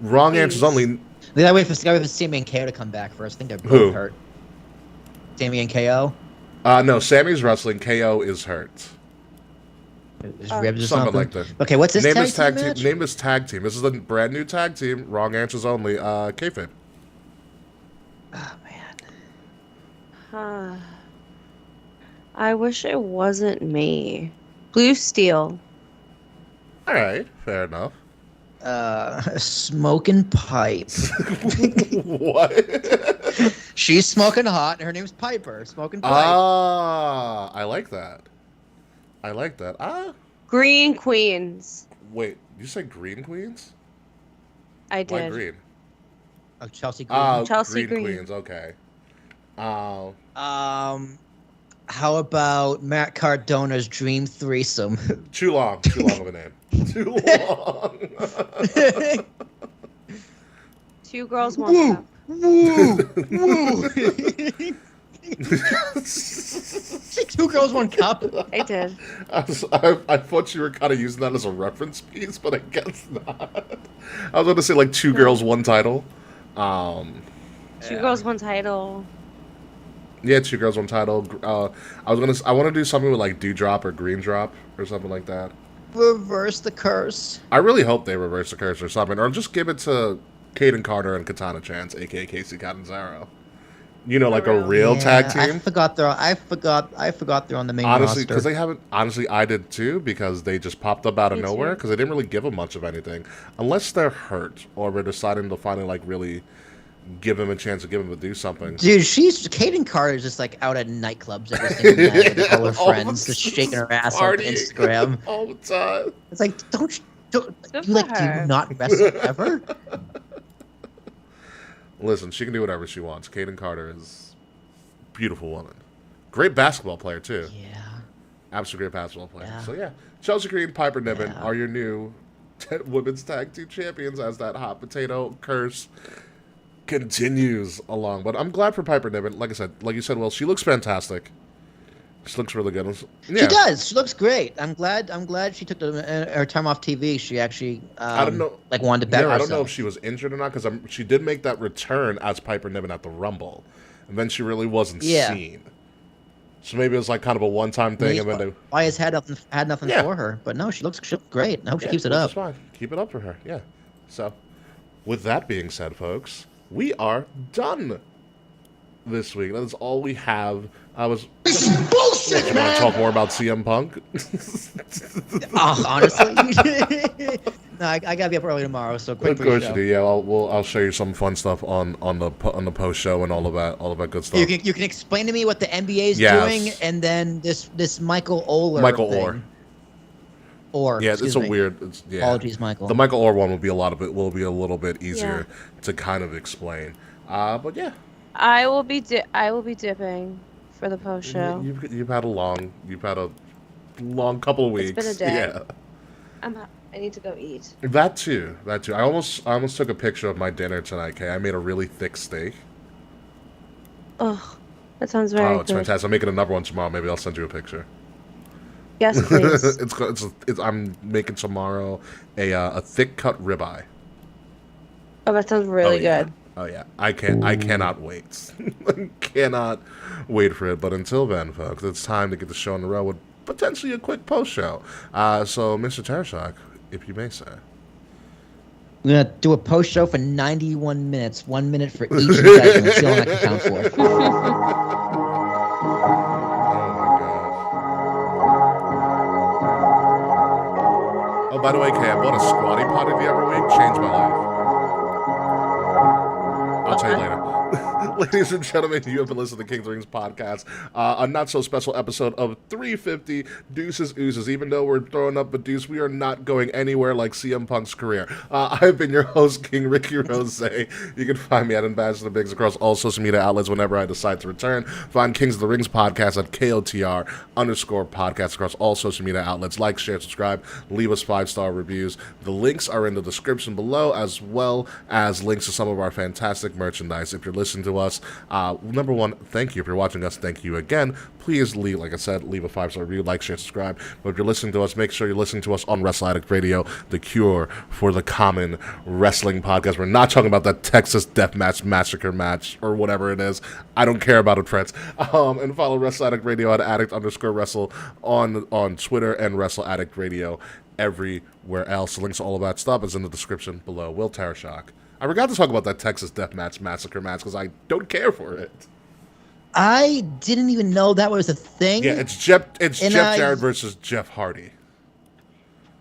Speaker 3: wrong answers only.
Speaker 4: We gotta wait for Sammy and KO to come back first. I think they're both hurt. Sammy and KO.
Speaker 3: No, Sammy's wrestling. KO is hurt.
Speaker 4: His ribs or
Speaker 3: something
Speaker 4: something
Speaker 3: like that.
Speaker 4: Okay, what's this
Speaker 3: name
Speaker 4: tag team match?
Speaker 3: Name this tag team. This is a brand new tag team. Wrong answers only. Kayfabe.
Speaker 4: Oh man.
Speaker 2: Huh. I wish it wasn't me. Blue Steel.
Speaker 3: All right, fair enough.
Speaker 4: Smoking Pipe.
Speaker 3: What?
Speaker 4: She's smoking hot, and her name's Piper. Smoking Pipe.
Speaker 3: Ah, I like that.
Speaker 2: Green Queens.
Speaker 3: Wait, you said Green Queens?
Speaker 2: I did.
Speaker 3: Why green?
Speaker 4: Chelsea Green.
Speaker 2: Chelsea Green.
Speaker 3: Queens. Okay.
Speaker 4: How about Matt Cardona's dream threesome?
Speaker 3: Too long of a name. Too long.
Speaker 2: 2 girls, 1 cup.
Speaker 4: Woo! 2 girls, 1 cup.
Speaker 2: I did.
Speaker 3: I thought you were kind of using that as a reference piece, but I guess not. I was going to say like 2 girls, 1 title.
Speaker 2: 2 girls, 1 title.
Speaker 3: Yeah, 2 girls, 1 title. I want to do something with like Dewdrop or Green Drop or something like that.
Speaker 4: Reverse the curse.
Speaker 3: I really hope they reverse the curse or something, or just give it to Kaden Carter and Katana Chance, aka Casey Catanzaro. You know, like a real tag team.
Speaker 4: I forgot they're on the main
Speaker 3: honestly,
Speaker 4: roster.
Speaker 3: because they haven't. Honestly, I did too, because they just popped up out of
Speaker 2: Me
Speaker 3: nowhere.
Speaker 2: too.
Speaker 3: Because they didn't really give them much of anything, unless they're hurt or we're deciding to finally like really give him a chance to give him to do something.
Speaker 4: Dude, Kaden Carter is just like out at nightclubs every single night with all her friends, just shaking her ass on Instagram.
Speaker 3: All the time.
Speaker 4: It's like, don't
Speaker 2: Good
Speaker 4: you
Speaker 2: for
Speaker 4: like do
Speaker 2: her.
Speaker 4: you not wrestle ever?
Speaker 3: Listen, she can do whatever she wants. Kaden Carter is a beautiful woman. Great basketball player, too.
Speaker 4: Yeah.
Speaker 3: Absolutely great basketball player.
Speaker 4: Yeah.
Speaker 3: So, yeah. Chelsea Green, Piper Niven
Speaker 4: Yeah.
Speaker 3: are your new women's tag team champions as that hot potato curse continues along. But I'm glad for Piper Niven. Like I said, like you said, Will, she looks fantastic. She looks really good. Yeah.
Speaker 4: She does. She looks great. I'm glad she took her time off TV. She actually
Speaker 3: I don't know.
Speaker 4: like wanted to better
Speaker 3: I don't
Speaker 4: herself.
Speaker 3: know if she was injured or not, because she did make that return as Piper Niven at the Rumble, and then she really wasn't seen. So maybe it was like kind of a one-time thing, and then they...
Speaker 4: Wyatt's had nothing for her, but no, she looks great. I hope she keeps it up.
Speaker 3: That's fine. Keep it up for her. Yeah. So, with that being said, folks, we are done this week. That is all we have. This is bullshit, man! Want to talk more about CM Punk?
Speaker 4: Honestly, no, I gotta be up early tomorrow, so quick.
Speaker 3: Of course you do. Yeah, I'll show you some fun stuff on the post show and all of that good stuff.
Speaker 4: You can explain to me what the NBA is doing, and then this Michael Orr.
Speaker 3: Yeah, it's a weird.
Speaker 4: Apologies, Michael.
Speaker 3: The Michael Orr one will be a little bit easier to kind of explain. But yeah,
Speaker 2: I will be dipping for the post show.
Speaker 3: You've had a long couple of weeks.
Speaker 2: It's been a day.
Speaker 3: Yeah.
Speaker 2: I need to go eat.
Speaker 3: That too. I almost took a picture of my dinner tonight. Okay, I made a really thick steak.
Speaker 2: Oh, that sounds very good.
Speaker 3: Oh, it's fantastic. I'm making another one tomorrow. Maybe I'll send you a picture.
Speaker 2: Yes, please.
Speaker 3: I'm making tomorrow a thick cut ribeye.
Speaker 2: Oh, that sounds really good.
Speaker 3: Oh yeah, I cannot wait. I cannot wait for it. But until then, folks, it's time to get the show on the road with potentially a quick post show. So, Mr. Tarashak, if you may say.
Speaker 4: We're gonna do a post show for 91 minutes, 1 minute for each segment. See how long I can count for.
Speaker 3: Oh my god. Oh, by the way, Kay, I bought a squatty potty the other week. Changed my life. I'll tell you later. Ladies and gentlemen, you have been listening to King of the Rings podcast, a not-so-special episode of 350 Deuces, Uces. Even though we're throwing up a deuce, we are not going anywhere like CM Punk's career. I've been your host, King Ricky Rose. You can find me at Ambassador Biggs across all social media outlets whenever I decide to return. Find Kings of the Rings podcast at KOTR_podcast across all social media outlets. Like, share, subscribe, leave us 5-star reviews. The links are in the description below, as well as links to some of our fantastic merchandise. If you're listening to us, number one, thank you. If you're watching us, thank you again. Please leave, like I said, leave a 5-star review, like, share, subscribe. But if you're listening to us, make sure you're listening to us on Wrestle Addict Radio, the cure for the common wrestling podcast. We're not talking about that Texas Deathmatch Massacre match or whatever it is. I don't care about it, friends. And follow Wrestle Addict Radio at addict_wrestle on Twitter, and Wrestle Addict Radio everywhere else. The links to all of that stuff is in the description below. Will Tarashak. I forgot to talk about that Texas Deathmatch Massacre match because I don't care for it.
Speaker 4: I didn't even know that was a thing.
Speaker 3: Yeah, it's Jeff Jarrett versus Jeff Hardy.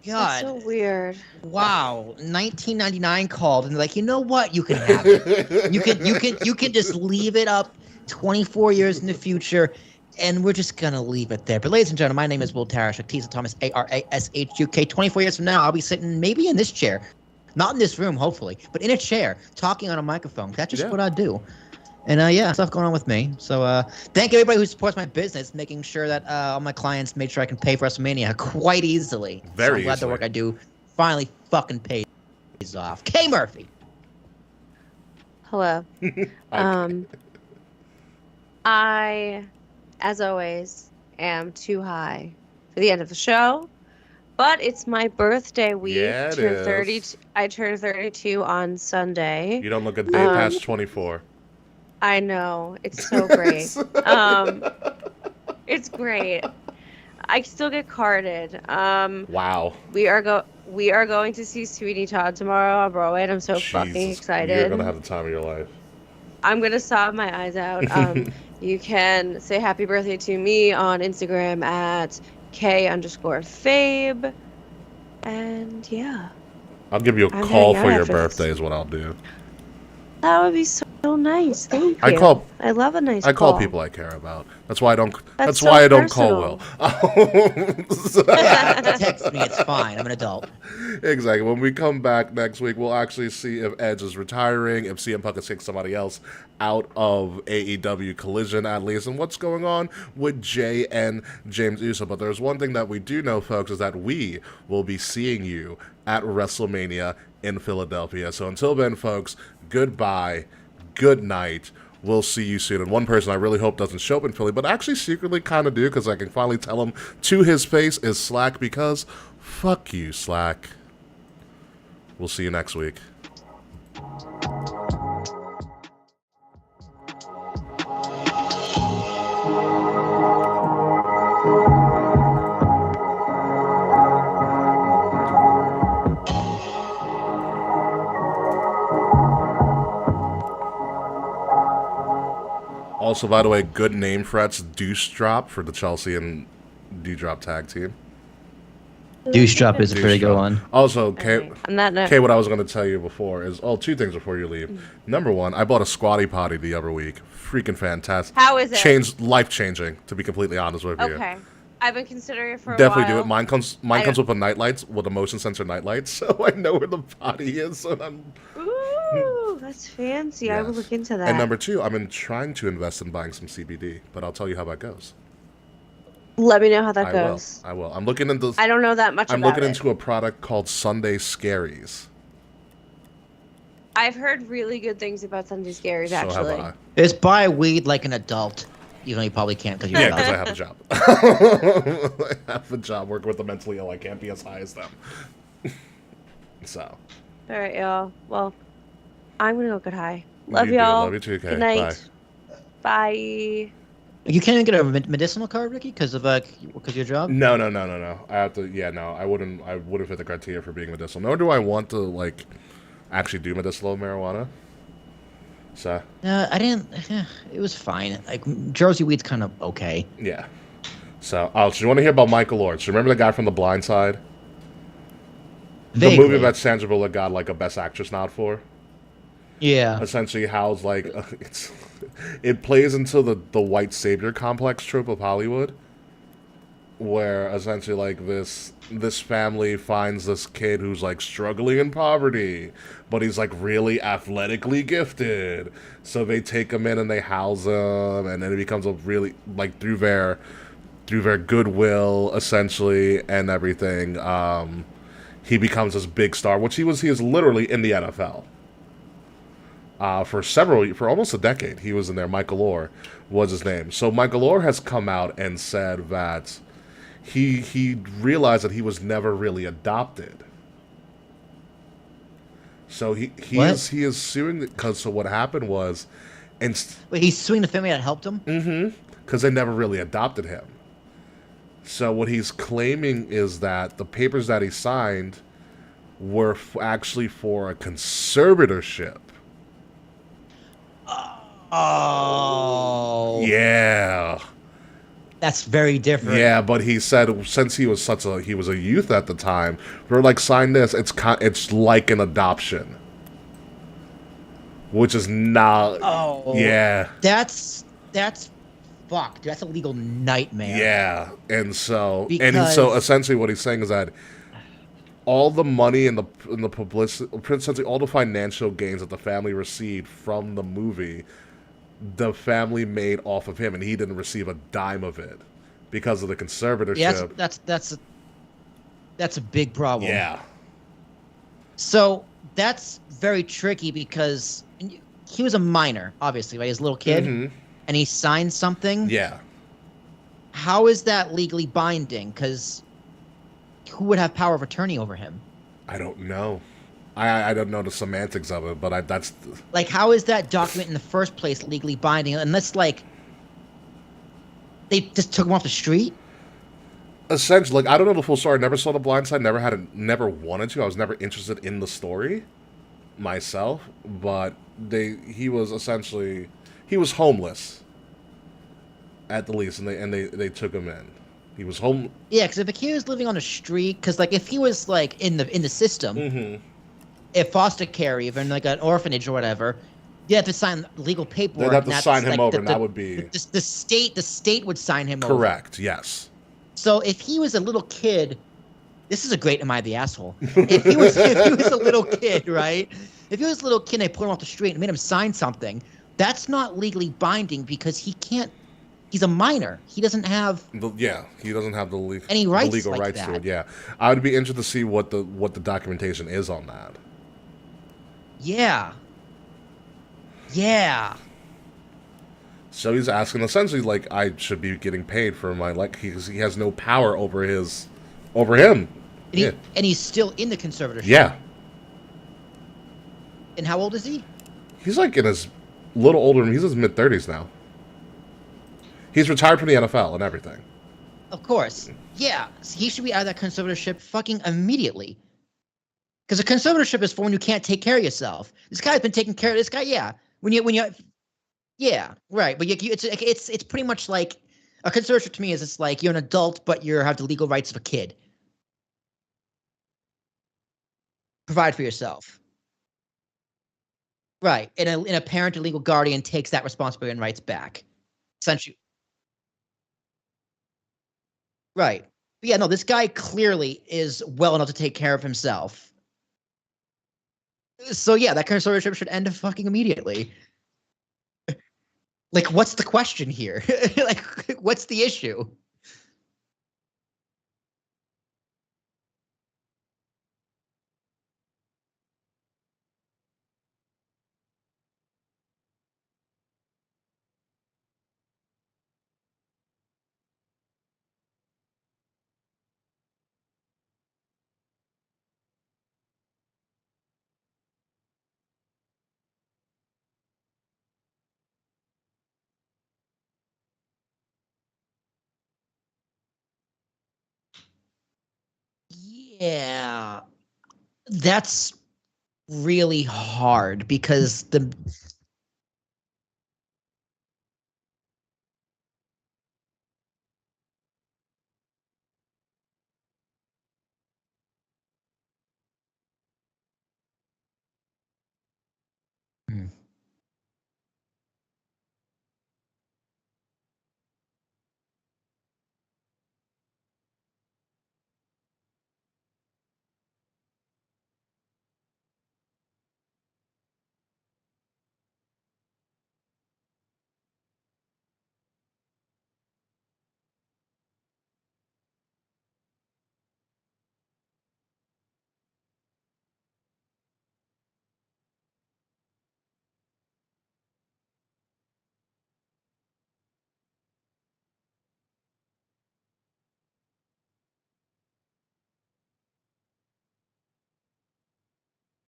Speaker 4: God.
Speaker 2: That's so weird.
Speaker 4: Wow. 1999 called and they're like, you know what? You can have it. You can just leave it up 24 years in the future, and we're just gonna leave it there. But ladies and gentlemen, my name is Will Tarashuk, Tisa Thomas, Arashuk. 24 years from now, I'll be sitting maybe in this chair. Not in this room, hopefully, but in a chair, talking on a microphone. That's just what I do. And yeah, stuff going on with me. So thank everybody who supports my business, making sure that all my clients make sure I can pay for WrestleMania quite easily.
Speaker 3: Very
Speaker 4: so I'm glad
Speaker 3: easily.
Speaker 4: the work I do finally fucking pays off. K Murphy.
Speaker 2: Hello. I, as always, am too high for the end of the show, but it's my birthday week.
Speaker 3: Yeah, it is.
Speaker 2: I turned 32 on Sunday.
Speaker 3: You don't look a day past 24.
Speaker 2: I know. It's so great. It's great. I still get carded.
Speaker 3: Wow.
Speaker 2: We are going to see Sweeney Todd tomorrow on Broadway, and I'm so fucking excited.
Speaker 3: You're gonna have the time of your life.
Speaker 2: I'm gonna sob my eyes out. You can say happy birthday to me on Instagram at K_Fabe. And yeah.
Speaker 3: I'll give you a call for your birthday is what I'll do.
Speaker 2: That would be so nice. Thank you. I love a nice call.
Speaker 3: I call people I care about. That's why I don't. That's
Speaker 2: so
Speaker 3: why I don't call
Speaker 2: personal.
Speaker 3: Will.
Speaker 4: Text me. It's fine. I'm an adult.
Speaker 3: Exactly. When we come back next week, we'll actually see if Edge is retiring, if CM Punk is taking somebody else out of AEW Collision at least, and what's going on with Jey and James Uso. But there's one thing that we do know, folks, is that we will be seeing you at WrestleMania in Philadelphia. So until then, folks, goodbye, good night. We'll see you soon. And one person I really hope doesn't show up in Philly, but actually secretly kind of do, because I can finally tell him to his face, is Slack, because fuck you, Slack. We'll see you next week. Also, by the way, good name frets, Deuce Drop for the Chelsea and D-Drop tag team.
Speaker 4: Deuce Drop is a pretty good one.
Speaker 3: Also, Kay, what I was going to tell you before is, two things before you leave. Number one, I bought a Squatty Potty the other week. Freaking fantastic.
Speaker 2: How is it?
Speaker 3: Life-changing, to be completely honest with you.
Speaker 2: Okay. I've been considering it for a
Speaker 3: Definitely
Speaker 2: while.
Speaker 3: do it. Mine comes with a night lights, with a motion sensor night lights, so I know where the potty is. So
Speaker 2: Ooh, that's fancy.
Speaker 3: Yes.
Speaker 2: I will look into that.
Speaker 3: And number two, I've been trying to invest in buying some CBD, but I'll tell you how that goes.
Speaker 2: Let me know how that goes.
Speaker 3: I will. I'm looking into.
Speaker 2: I don't know that much about it.
Speaker 3: I'm looking into a product called Sunday Scaries.
Speaker 2: I've heard really good things about Sunday Scaries, actually.
Speaker 3: Have I.
Speaker 4: Just buy weed like an adult. Even though you probably can't because you're
Speaker 3: Yeah, because I have a job. I have a job working with the mentally ill. I can't be as high as them. So.
Speaker 2: All right, y'all. Well, I'm going to go get high. Love y'all.
Speaker 3: Love you too, Kay.
Speaker 2: Good night. Bye.
Speaker 4: You can't even get a medicinal card, Ricky, because of your job.
Speaker 3: No. I have to. Yeah, no. I wouldn't fit the criteria for being medicinal. Nor do I want to actually do medicinal marijuana. So.
Speaker 4: I didn't. It was fine. Jersey weed's kind of okay.
Speaker 3: Yeah. So, so you want to hear about Michael Lawrence? Remember the guy from The Blind Side?
Speaker 4: Vaguely.
Speaker 3: The movie that Sandra Bullock got a Best Actress nod for.
Speaker 4: Yeah.
Speaker 3: Essentially, how's it plays into the white savior complex trope of Hollywood, where essentially this family finds this kid who's struggling in poverty, but he's really athletically gifted, so they take him in and they house him, and then it becomes a really through their goodwill essentially and everything, he becomes this big star, which he is literally in the NFL. For almost a decade, he was in there. Michael Orr was his name. So Michael Orr has come out and said that he realized that he was never really adopted. So he is suing because what happened was,
Speaker 4: wait, he's suing the family that helped him?
Speaker 3: Mm-hmm. Because they never really adopted him. So what he's claiming is that the papers that he signed were actually for a conservatorship.
Speaker 4: Oh.
Speaker 3: Yeah.
Speaker 4: That's very different.
Speaker 3: Yeah, but he said since he was a youth at the time, we're sign this. It's like an adoption, which is not.
Speaker 4: Oh.
Speaker 3: Yeah.
Speaker 4: That's fucked. That's a legal nightmare.
Speaker 3: Yeah, and so essentially what he's saying is that all the money and the publicity, essentially all the financial gains that the family received from the movie, the family made off of him, and he didn't receive a dime of it because of the
Speaker 4: Yeah,
Speaker 3: conservatorship.
Speaker 4: that's a big problem.
Speaker 3: Yeah.
Speaker 4: So that's very tricky because he was a minor, obviously, right? He's a little kid, and he signed something.
Speaker 3: Yeah.
Speaker 4: How is that legally binding? Because who would have power of attorney over him?
Speaker 3: I don't know. I don't know the semantics of it, but that's
Speaker 4: like, how is that document in the first place legally binding? Unless like they just took him off the street.
Speaker 3: Essentially, like, I don't know the full story. I never saw The Blind Side. Never wanted to. I was never interested in the story myself. But he was essentially homeless at the least, and they took him in. He was home.
Speaker 4: Yeah, because if a kid was living on the street, because like if he was like in the system, if foster care, even like an orphanage or whatever, you have to sign legal paperwork.
Speaker 3: They'd have to sign him
Speaker 4: like,
Speaker 3: over, and that would be
Speaker 4: the state would sign him over.
Speaker 3: Correct. Yes.
Speaker 4: So if he was a little kid, this is a great "Am I the asshole?" If he was a little kid, right? If he was a little kid, and they put him off the street and made him sign something. That's not legally binding because he can't. He's a minor. He doesn't have.
Speaker 3: He doesn't have
Speaker 4: any rights
Speaker 3: the legal
Speaker 4: like
Speaker 3: rights
Speaker 4: that.
Speaker 3: to it. Yeah, I would be interested to see what the documentation is on that.
Speaker 4: Yeah. Yeah.
Speaker 3: So he's asking essentially like I should be getting paid for my he has no power over him.
Speaker 4: And he's still in the conservatorship.
Speaker 3: Yeah.
Speaker 4: And how old is he?
Speaker 3: He's like in his little older. He's in his mid-30s now. He's retired from the NFL and everything.
Speaker 4: Of course. Yeah. So he should be out of that conservatorship fucking immediately. Because a conservatorship is for when you can't take care of yourself. This guy's been taking care of this guy. Yeah. When you yeah, right. But it's pretty much like a conservatorship to me is it's like you're an adult, but you have the legal rights of a kid. Provide for yourself. Right. And a parent or legal guardian takes that responsibility and rights back. Essentially. Right. But yeah, no, this guy clearly is well enough to take care of himself. So yeah, that conservatorship should end fucking immediately. Like, what's the question here? Like, what's the issue? Yeah, that's really hard because the Hmm.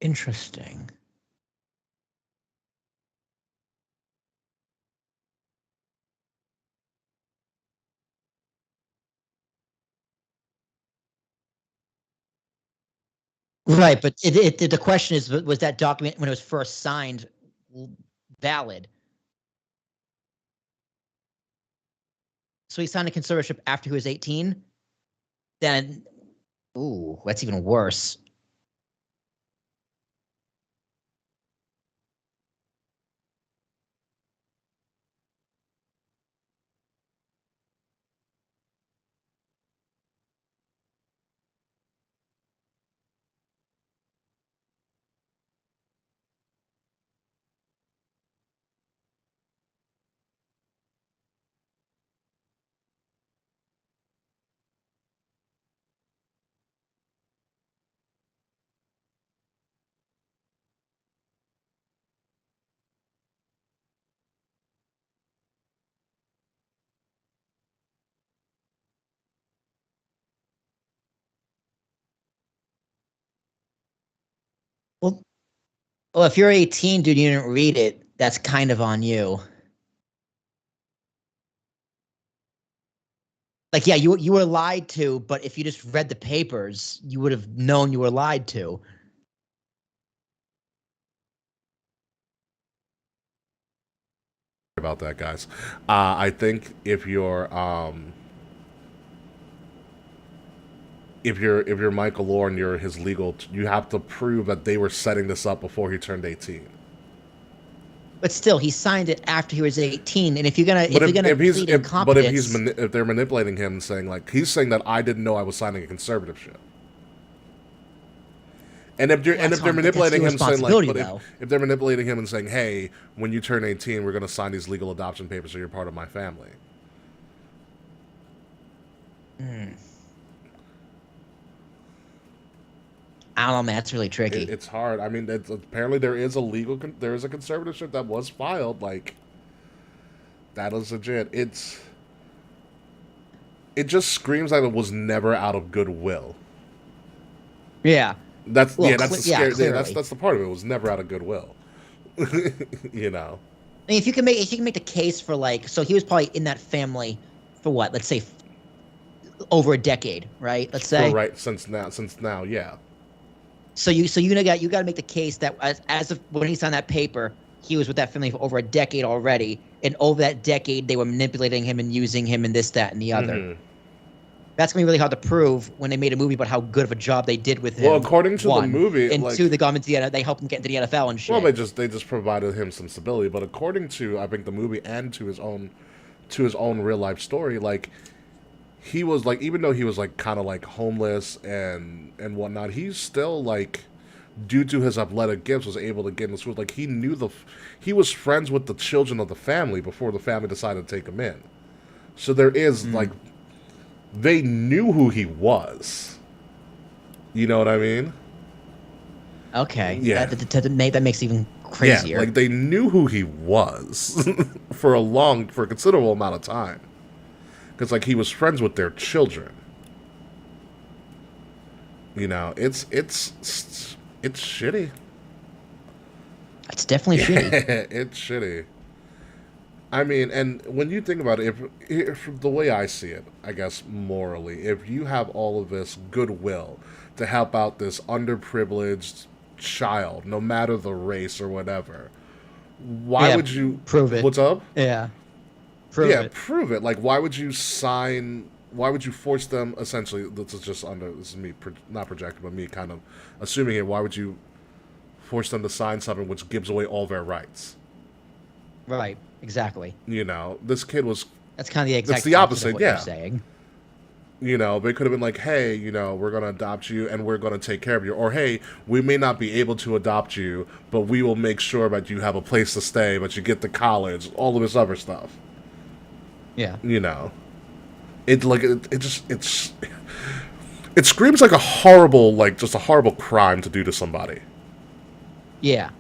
Speaker 4: Interesting. Right, but the question is, was that document when it was first signed valid? So he signed a conservatorship after he was 18? Then, ooh, that's even worse. Well, if you're 18, dude, you didn't read it. That's kind of on you. Like, yeah, you were lied to, but if you just read the papers, you would have known you were lied to.
Speaker 3: About that, guys. I think if you're Michael Orr and you're his legal, you have to prove that they were setting this up before he turned 18.
Speaker 4: But still, he signed it after he was 18. And if you're gonna,
Speaker 3: but if they're manipulating him, and saying like he's saying that I didn't know I was signing a conservatorship. And if they're manipulating him, saying like, but if they're manipulating him and saying, hey, when you turn 18, we're going to sign these legal adoption papers, so you're part of my family.
Speaker 4: I don't know, man. That's really tricky.
Speaker 3: It's hard. I mean, apparently there is a conservatorship that was filed. Like, that is legit. It just screams like it was never out of goodwill.
Speaker 4: Yeah.
Speaker 3: That's the scary. Yeah, that's the part of it. It was never out of goodwill. You know.
Speaker 4: I mean, if you can make the case for like, so he was probably in that family for what? Let's say over a decade, right? Let's say
Speaker 3: since now, yeah.
Speaker 4: So you got to make the case that as of when he signed that paper, he was with that family for over a decade already, and over that decade they were manipulating him and using him and this, that, and the other. Mm-hmm. That's gonna be really hard to prove when they made a movie about how good of a job they did with him.
Speaker 3: Well, according to the movie,
Speaker 4: and two, they got him into the they helped him get into the NFL and shit.
Speaker 3: Well, they just provided him some stability. But according to I think the movie and to his own real life story, like he was like, even though he was like kind of like homeless and whatnot, he's still like, due to his athletic gifts, was able to get into school. Like he was friends with the children of the family before the family decided to take him in. So there is like. They knew who he was. You know what I mean?
Speaker 4: Okay.
Speaker 3: Yeah.
Speaker 4: That makes it even crazier.
Speaker 3: Yeah, like they knew who he was for a considerable amount of time. Because like he was friends with their children. You know, it's shitty.
Speaker 4: It's definitely shitty.
Speaker 3: It's shitty. I mean, and when you think about it, if the way I see it, I guess morally, if you have all of this goodwill to help out this underprivileged child, no matter the race or whatever, why would you
Speaker 4: prove it?
Speaker 3: What's up?
Speaker 4: Yeah, prove it.
Speaker 3: Prove it. Like, why would you force them? Essentially, this is me not projecting, but me kind of assuming it. Why would you force them to sign something which gives away all their rights?
Speaker 4: Right. Exactly.
Speaker 3: You know, this kid was.
Speaker 4: That's kind of the exact.
Speaker 3: It's the opposite.
Speaker 4: Of what you're saying.
Speaker 3: You know, they could have been like, "Hey, you know, we're going to adopt you, and we're going to take care of you," or "Hey, we may not be able to adopt you, but we will make sure that you have a place to stay, but you get to college, all of this other stuff."
Speaker 4: Yeah.
Speaker 3: You know, it screams like a horrible crime to do to somebody.
Speaker 4: Yeah.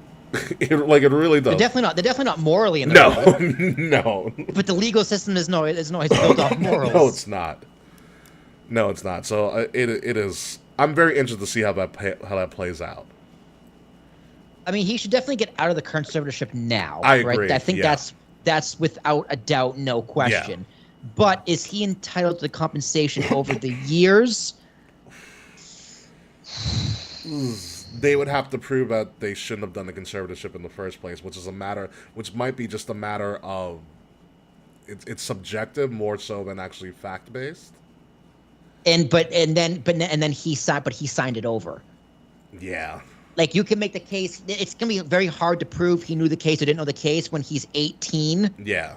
Speaker 3: It really does.
Speaker 4: They're definitely not morally in the right.
Speaker 3: No.
Speaker 4: But the legal system is built off morals.
Speaker 3: No, it's not. So it is. I'm very interested to see how that plays out.
Speaker 4: I mean, he should definitely get out of the conservatorship now.
Speaker 3: I agree.
Speaker 4: Right? I think that's without a doubt, no question. Yeah. But is he entitled to the compensation over the years?
Speaker 3: They would have to prove that they shouldn't have done the conservatorship in the first place, which might be just a matter of it's subjective more so than actually fact based.
Speaker 4: And then he signed it over.
Speaker 3: Yeah.
Speaker 4: Like you can make the case. It's gonna be very hard to prove he knew the case or didn't know the case when he's 18.
Speaker 3: Yeah.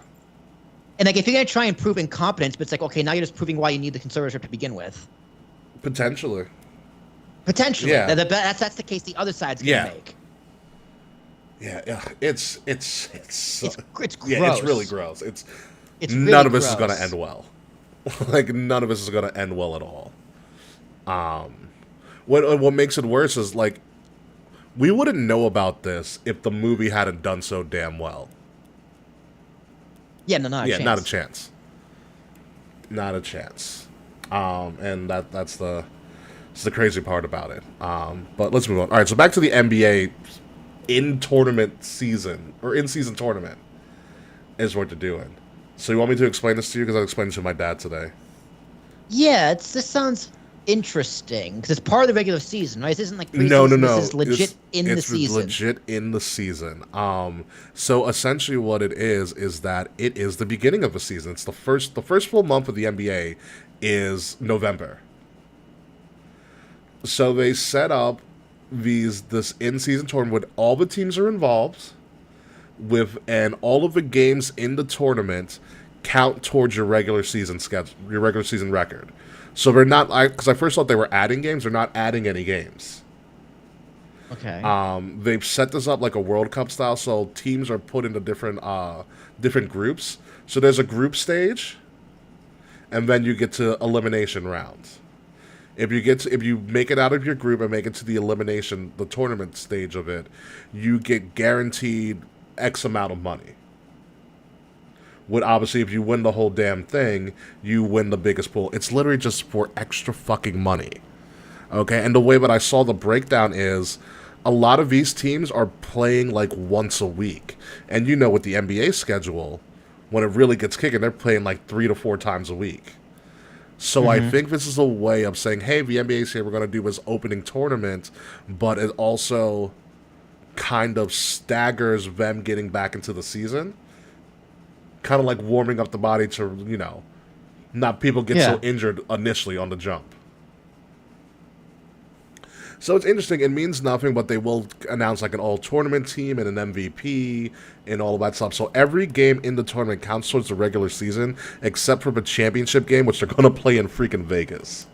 Speaker 4: And like if you're gonna try and prove incompetence, but it's like, okay, now you're just proving why you need the conservatorship to begin with.
Speaker 3: Potentially.
Speaker 4: Yeah. That's the case the other side's gonna make.
Speaker 3: Yeah. It's
Speaker 4: gross.
Speaker 3: Yeah, it's really gross. It's
Speaker 4: really
Speaker 3: none of this
Speaker 4: gross.
Speaker 3: is gonna end well. Like none of this is gonna end well at all. What makes it worse is like we wouldn't know about this if the movie hadn't done so damn well.
Speaker 4: Yeah, not a chance.
Speaker 3: Not a chance. And that's the crazy part about it. But let's move on. All right, so back to the NBA in tournament season or in season tournament is what they're doing. So you want me to explain this to you? Because I explained it to my dad today.
Speaker 4: Yeah, this sounds interesting because it's part of the regular season, right? This isn't like
Speaker 3: No.
Speaker 4: This is legit in the season.
Speaker 3: It's legit in the season. So essentially, what it is that it is the beginning of the season. It's the first full month of the NBA is November. So they set up this in-season tournament with all the teams are involved and all of the games in the tournament count towards your regular season schedule, your regular season record. So they're not, because I first thought they were adding games. They're not adding any games.
Speaker 4: Okay.
Speaker 3: They've set this up like a World Cup style, so teams are put into different groups. So there's a group stage, and then you get to elimination rounds. If you make it out of your group and make it to the tournament stage of it, you get guaranteed X amount of money. Obviously, if you win the whole damn thing, you win the biggest pool. It's literally just for extra fucking money. Okay? And the way that I saw the breakdown is a lot of these teams are playing like once a week. And you know with the NBA schedule, when it really gets kicking, they're playing like 3 to 4 times a week. So I think this is a way of saying, hey, the NBA's here, we're going to do this opening tournament, but it also kind of staggers them getting back into the season. Kind of like warming up the body to, not people get so injured initially on the jump. So it's interesting. It means nothing, but they will announce like an all-tournament team and an MVP and all of that stuff. So every game in the tournament counts towards the regular season, except for the championship game, which they're going to play in freaking Vegas.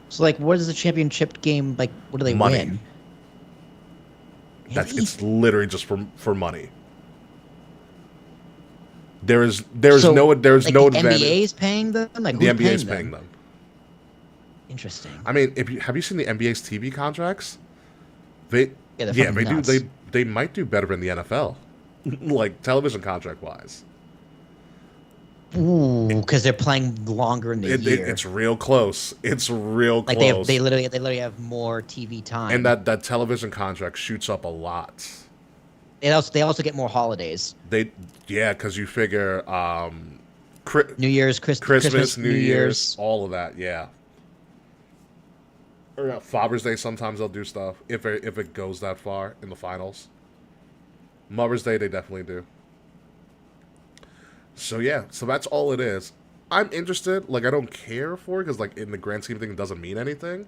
Speaker 4: So, like, what is the championship game? Like, what do they win?
Speaker 3: It's literally just for money. There's no advantage.
Speaker 4: The NBA is paying them. Like,
Speaker 3: the
Speaker 4: who's
Speaker 3: NBA is paying them.
Speaker 4: Interesting.
Speaker 3: I mean, have you seen the NBA's TV contracts? They
Speaker 4: nuts.
Speaker 3: do. They might do better than the NFL, like television contract wise.
Speaker 4: Ooh, because they're playing longer in the year.
Speaker 3: It's real close. It's real
Speaker 4: like
Speaker 3: close.
Speaker 4: They literally have more TV time.
Speaker 3: And that television contract shoots up a lot.
Speaker 4: They also get more holidays.
Speaker 3: Because you figure
Speaker 4: New Year's, Christmas,
Speaker 3: New Year's, all of that. Yeah. Or Father's Day, sometimes they'll do stuff if it goes that far in the finals. Mother's Day, they definitely do. So yeah, so that's all it is. I'm interested. Like, I don't care for it because, like, in the grand scheme of things, it doesn't mean anything.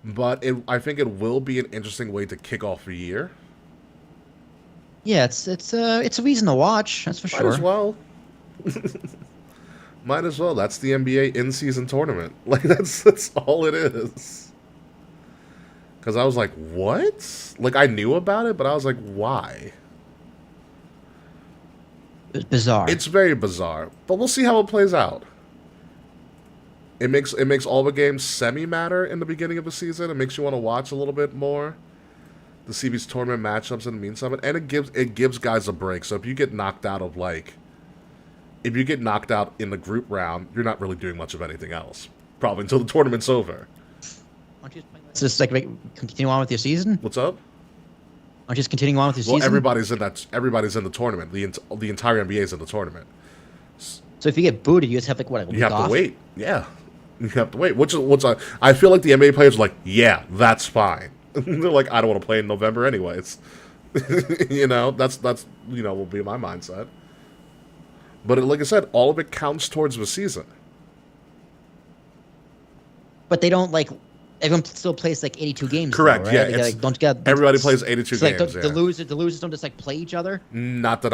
Speaker 3: But I think it will be an interesting way to kick off the year.
Speaker 4: Yeah, it's a reason to watch. That's for sure.
Speaker 3: Might as well. Might as well. That's the NBA in-season tournament. Like, that's all it is. Because I was like, what? Like, I knew about it, but I was like, why?
Speaker 4: It's bizarre.
Speaker 3: It's very bizarre. But we'll see how it plays out. It makes all the games semi-matter in the beginning of the season. It makes you want to watch a little bit more. The CB's tournament matchups and mean something. And it gives guys a break. So if you get knocked out in the group round, you're not really doing much of anything else. Probably until the tournament's over.
Speaker 4: Just like continue on with your season.
Speaker 3: What's up?
Speaker 4: Aren't you just continuing on with your season?
Speaker 3: Well, everybody's in the tournament. The entire NBA is in the tournament.
Speaker 4: So if you get booted, you just have like what?
Speaker 3: You have to wait. Yeah, you have to wait. I feel like the NBA players are like, yeah, that's fine. They're like, I don't want to play in November anyways. That's will be my mindset. But like I said, all of it counts towards the season.
Speaker 4: But they don't like. Everyone still plays like 82 games.
Speaker 3: Correct.
Speaker 4: Though, right?
Speaker 3: Yeah. Everybody plays 82
Speaker 4: games.
Speaker 3: Like
Speaker 4: the losers don't just like play each other.
Speaker 3: Not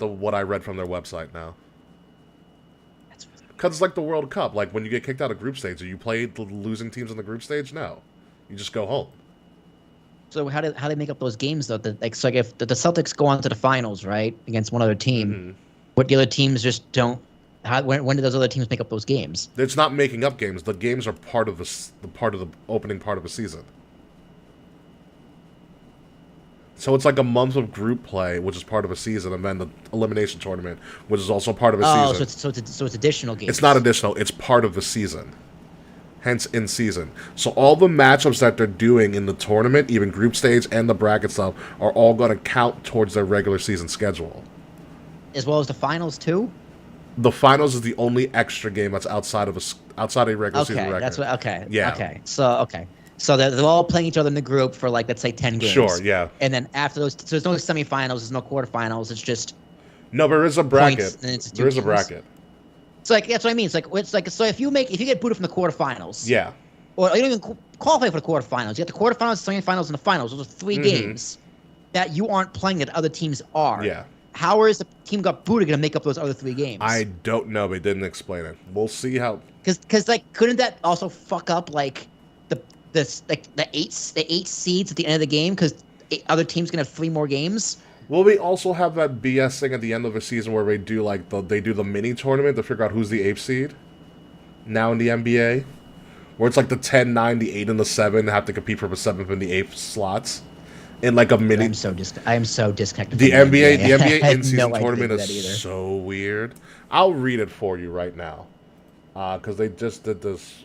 Speaker 3: what I read from their website now. Because it's like the World Cup. Like when you get kicked out of group stage, do you play the losing teams in the group stage? No, you just go home.
Speaker 4: So how do they make up those games though? So like if the Celtics go on to the finals, right, against one other team, but the other teams just don't. When do those other teams make up those games?
Speaker 3: It's not making up games. The games are part of the opening part of the season. So it's like a month of group play, which is part of a season, and then the elimination tournament, which is also part of a season.
Speaker 4: So it's additional games.
Speaker 3: It's not additional. It's part of the season. hence in season. So all the matchups that they're doing in the tournament, even group stage and the bracket stuff, are all going to count towards their regular season schedule.
Speaker 4: As well as the finals too.
Speaker 3: The finals is the only extra game that's outside of a regular season record.
Speaker 4: That's what. Okay.
Speaker 3: Yeah.
Speaker 4: Okay. So they're all playing each other in the group for like, let's say 10 games.
Speaker 3: Sure. Yeah.
Speaker 4: And then after those, so there's no semifinals, there's no quarterfinals. It's just
Speaker 3: no, but there is a bracket. There is a
Speaker 4: games.
Speaker 3: bracket.
Speaker 4: It's like that's what I mean. It's like so if you get booted from the quarterfinals.
Speaker 3: Yeah.
Speaker 4: Or you don't even qualify for the quarterfinals. You get the quarterfinals, semifinals, and the finals. Those are 3 games that you aren't playing that other teams are.
Speaker 3: Yeah.
Speaker 4: How is the team got booted going to make up those other 3 games?
Speaker 3: I don't know. They didn't explain it. We'll see how.
Speaker 4: Because like couldn't that also fuck up like the 8 seeds at the end of the game because other teams gonna have 3 more games?
Speaker 3: Well, we also have that BS thing at the end of the season where they do like the mini tournament to figure out who's the 8th seed. Now in the NBA, where it's like the 10, 9, the 8, and the 7 have to compete for the 7th and the 8th slots. In like a mini.
Speaker 4: I am so disconnected.
Speaker 3: The
Speaker 4: from
Speaker 3: NBA in-season
Speaker 4: no
Speaker 3: tournament is so weird. I'll read it for you right now, because they just did this,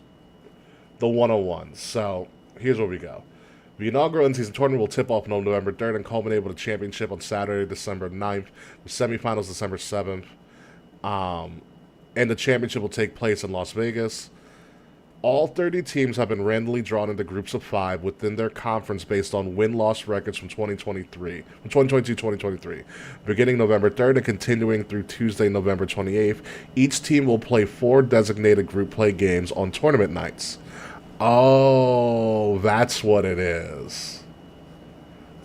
Speaker 3: the 101. So here's where we go. The inaugural in-season tournament will tip off on November 3rd and culminate with a championship on Saturday, December 9th. The semifinals December 7th, and the championship will take place in Las Vegas. All 30 teams have been randomly drawn into groups of 5 within their conference based on win-loss records from 2022-2023. Beginning November 3rd and continuing through Tuesday, November 28th, each team will play 4 designated group play games on tournament nights. Oh, that's what it is.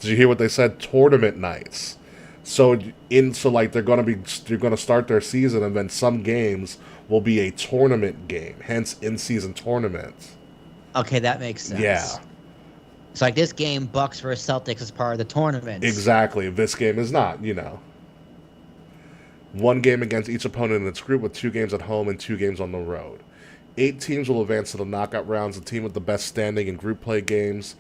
Speaker 3: Did you hear what they said? Tournament nights. So they're gonna start their season, and then some games will be a tournament game, hence in-season tournament.
Speaker 4: Okay, that makes sense.
Speaker 3: Yeah.
Speaker 4: It's like this game, Bucks versus Celtics, is part of the tournament.
Speaker 3: Exactly. This game is not, 1 game against each opponent in its group with 2 games at home and 2 games on the road. 8 teams will advance to the knockout rounds. The team with the best standing in group play games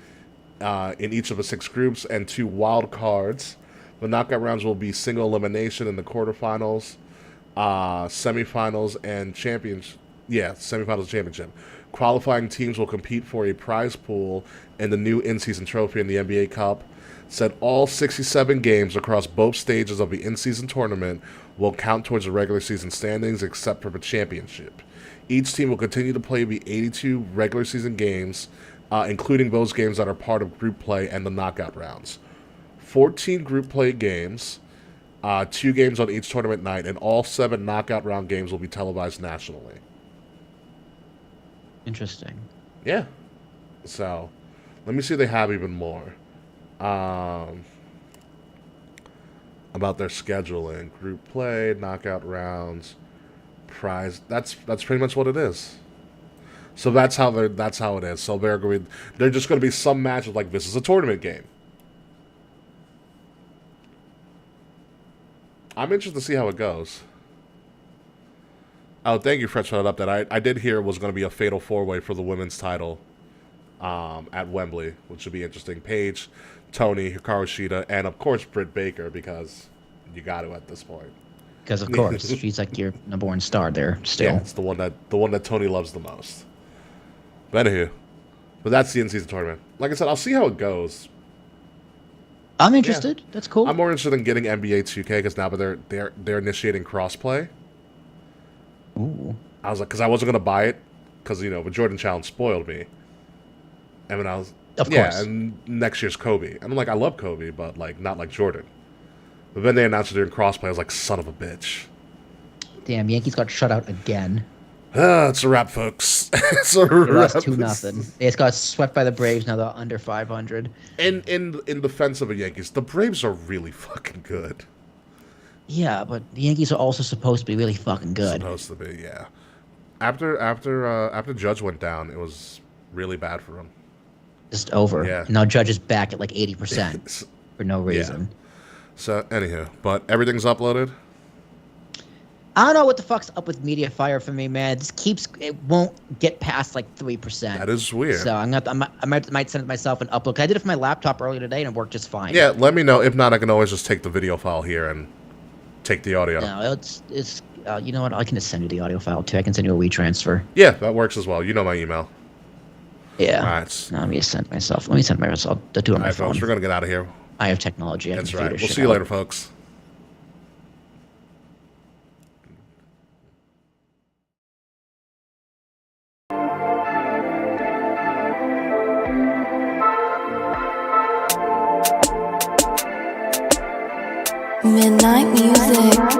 Speaker 3: in each of the 6 groups and 2 wild cards. The knockout rounds will be single elimination in the quarterfinals, semifinals, and championship. Qualifying teams will compete for a prize pool and the new in-season trophy in the NBA Cup. Said all 67 games across both stages of the in-season tournament will count towards the regular season standings except for the championship. Each team will continue to play the 82 regular season games, including those games that are part of group play and the knockout rounds. 14 group play games, 2 games on each tournament night, and all 7 knockout round games will be televised nationally.
Speaker 4: Interesting.
Speaker 3: Yeah. So, let me see if they have even more. About their scheduling. Group play, knockout rounds, prize. That's pretty much what it is. So that's how it is. So they're just going to be some matches like this is a tournament game. I'm interested to see how it goes. Oh, thank you, Fred, for that update. I did hear it was going to be a fatal 4-way for the women's title at Wembley, which should be interesting. Paige, Tony, Hikaru Shida, and, of course, Britt Baker, because you got to at this point.
Speaker 4: Because, of course, she's like your number 1 star there still.
Speaker 3: Yeah, it's the one that Tony loves the most. But anywho, that's the in-season tournament. Like I said, I'll see how it goes.
Speaker 4: I'm interested. Yeah. That's cool.
Speaker 3: I'm more interested in getting NBA 2K because now they're initiating crossplay.
Speaker 4: Ooh.
Speaker 3: I was like, because I wasn't gonna buy it because the Jordan Challenge spoiled me. And then I was,
Speaker 4: of course.
Speaker 3: And next year's Kobe. And I'm like, I love Kobe, but like not like Jordan. But then they announced they're doing crossplay. I was like, son of a bitch.
Speaker 4: Damn, Yankees got shut out again.
Speaker 3: It's a wrap, folks. It's a
Speaker 4: wrap. They lost 2-0. They just got swept by the Braves. Now they're under 500.
Speaker 3: In defense of the Yankees, the Braves are really fucking good.
Speaker 4: Yeah, but the Yankees are also supposed to be really fucking good.
Speaker 3: Supposed to be, yeah. After Judge went down, it was really bad for him.
Speaker 4: Just over.
Speaker 3: Yeah.
Speaker 4: Now Judge is back at like 80% for no reason.
Speaker 3: Yeah. So anywho, but everything's uploaded.
Speaker 4: I don't know what the fuck's up with MediaFire for me, man. It won't get past like 3%.
Speaker 3: That is weird.
Speaker 4: So I might send it myself and upload. 'Cause I did it from my laptop earlier today and it worked just fine.
Speaker 3: Yeah, let me know. If not, I can always just take the video file here and take the audio.
Speaker 4: No, it's you know what? I can just send you the audio file too. I can send you a WeTransfer.
Speaker 3: Yeah, that works as well. You know my email.
Speaker 4: Yeah.
Speaker 3: All right.
Speaker 4: No, let me send myself. Let me send myself. I'll do it on
Speaker 3: All
Speaker 4: my
Speaker 3: right,
Speaker 4: phone.
Speaker 3: folks. We're gonna get out of here.
Speaker 4: I have technology. I can
Speaker 3: That's
Speaker 4: figure
Speaker 3: right.
Speaker 4: this
Speaker 3: We'll
Speaker 4: shit
Speaker 3: see you
Speaker 4: out.
Speaker 3: later, folks.
Speaker 1: Midnight music.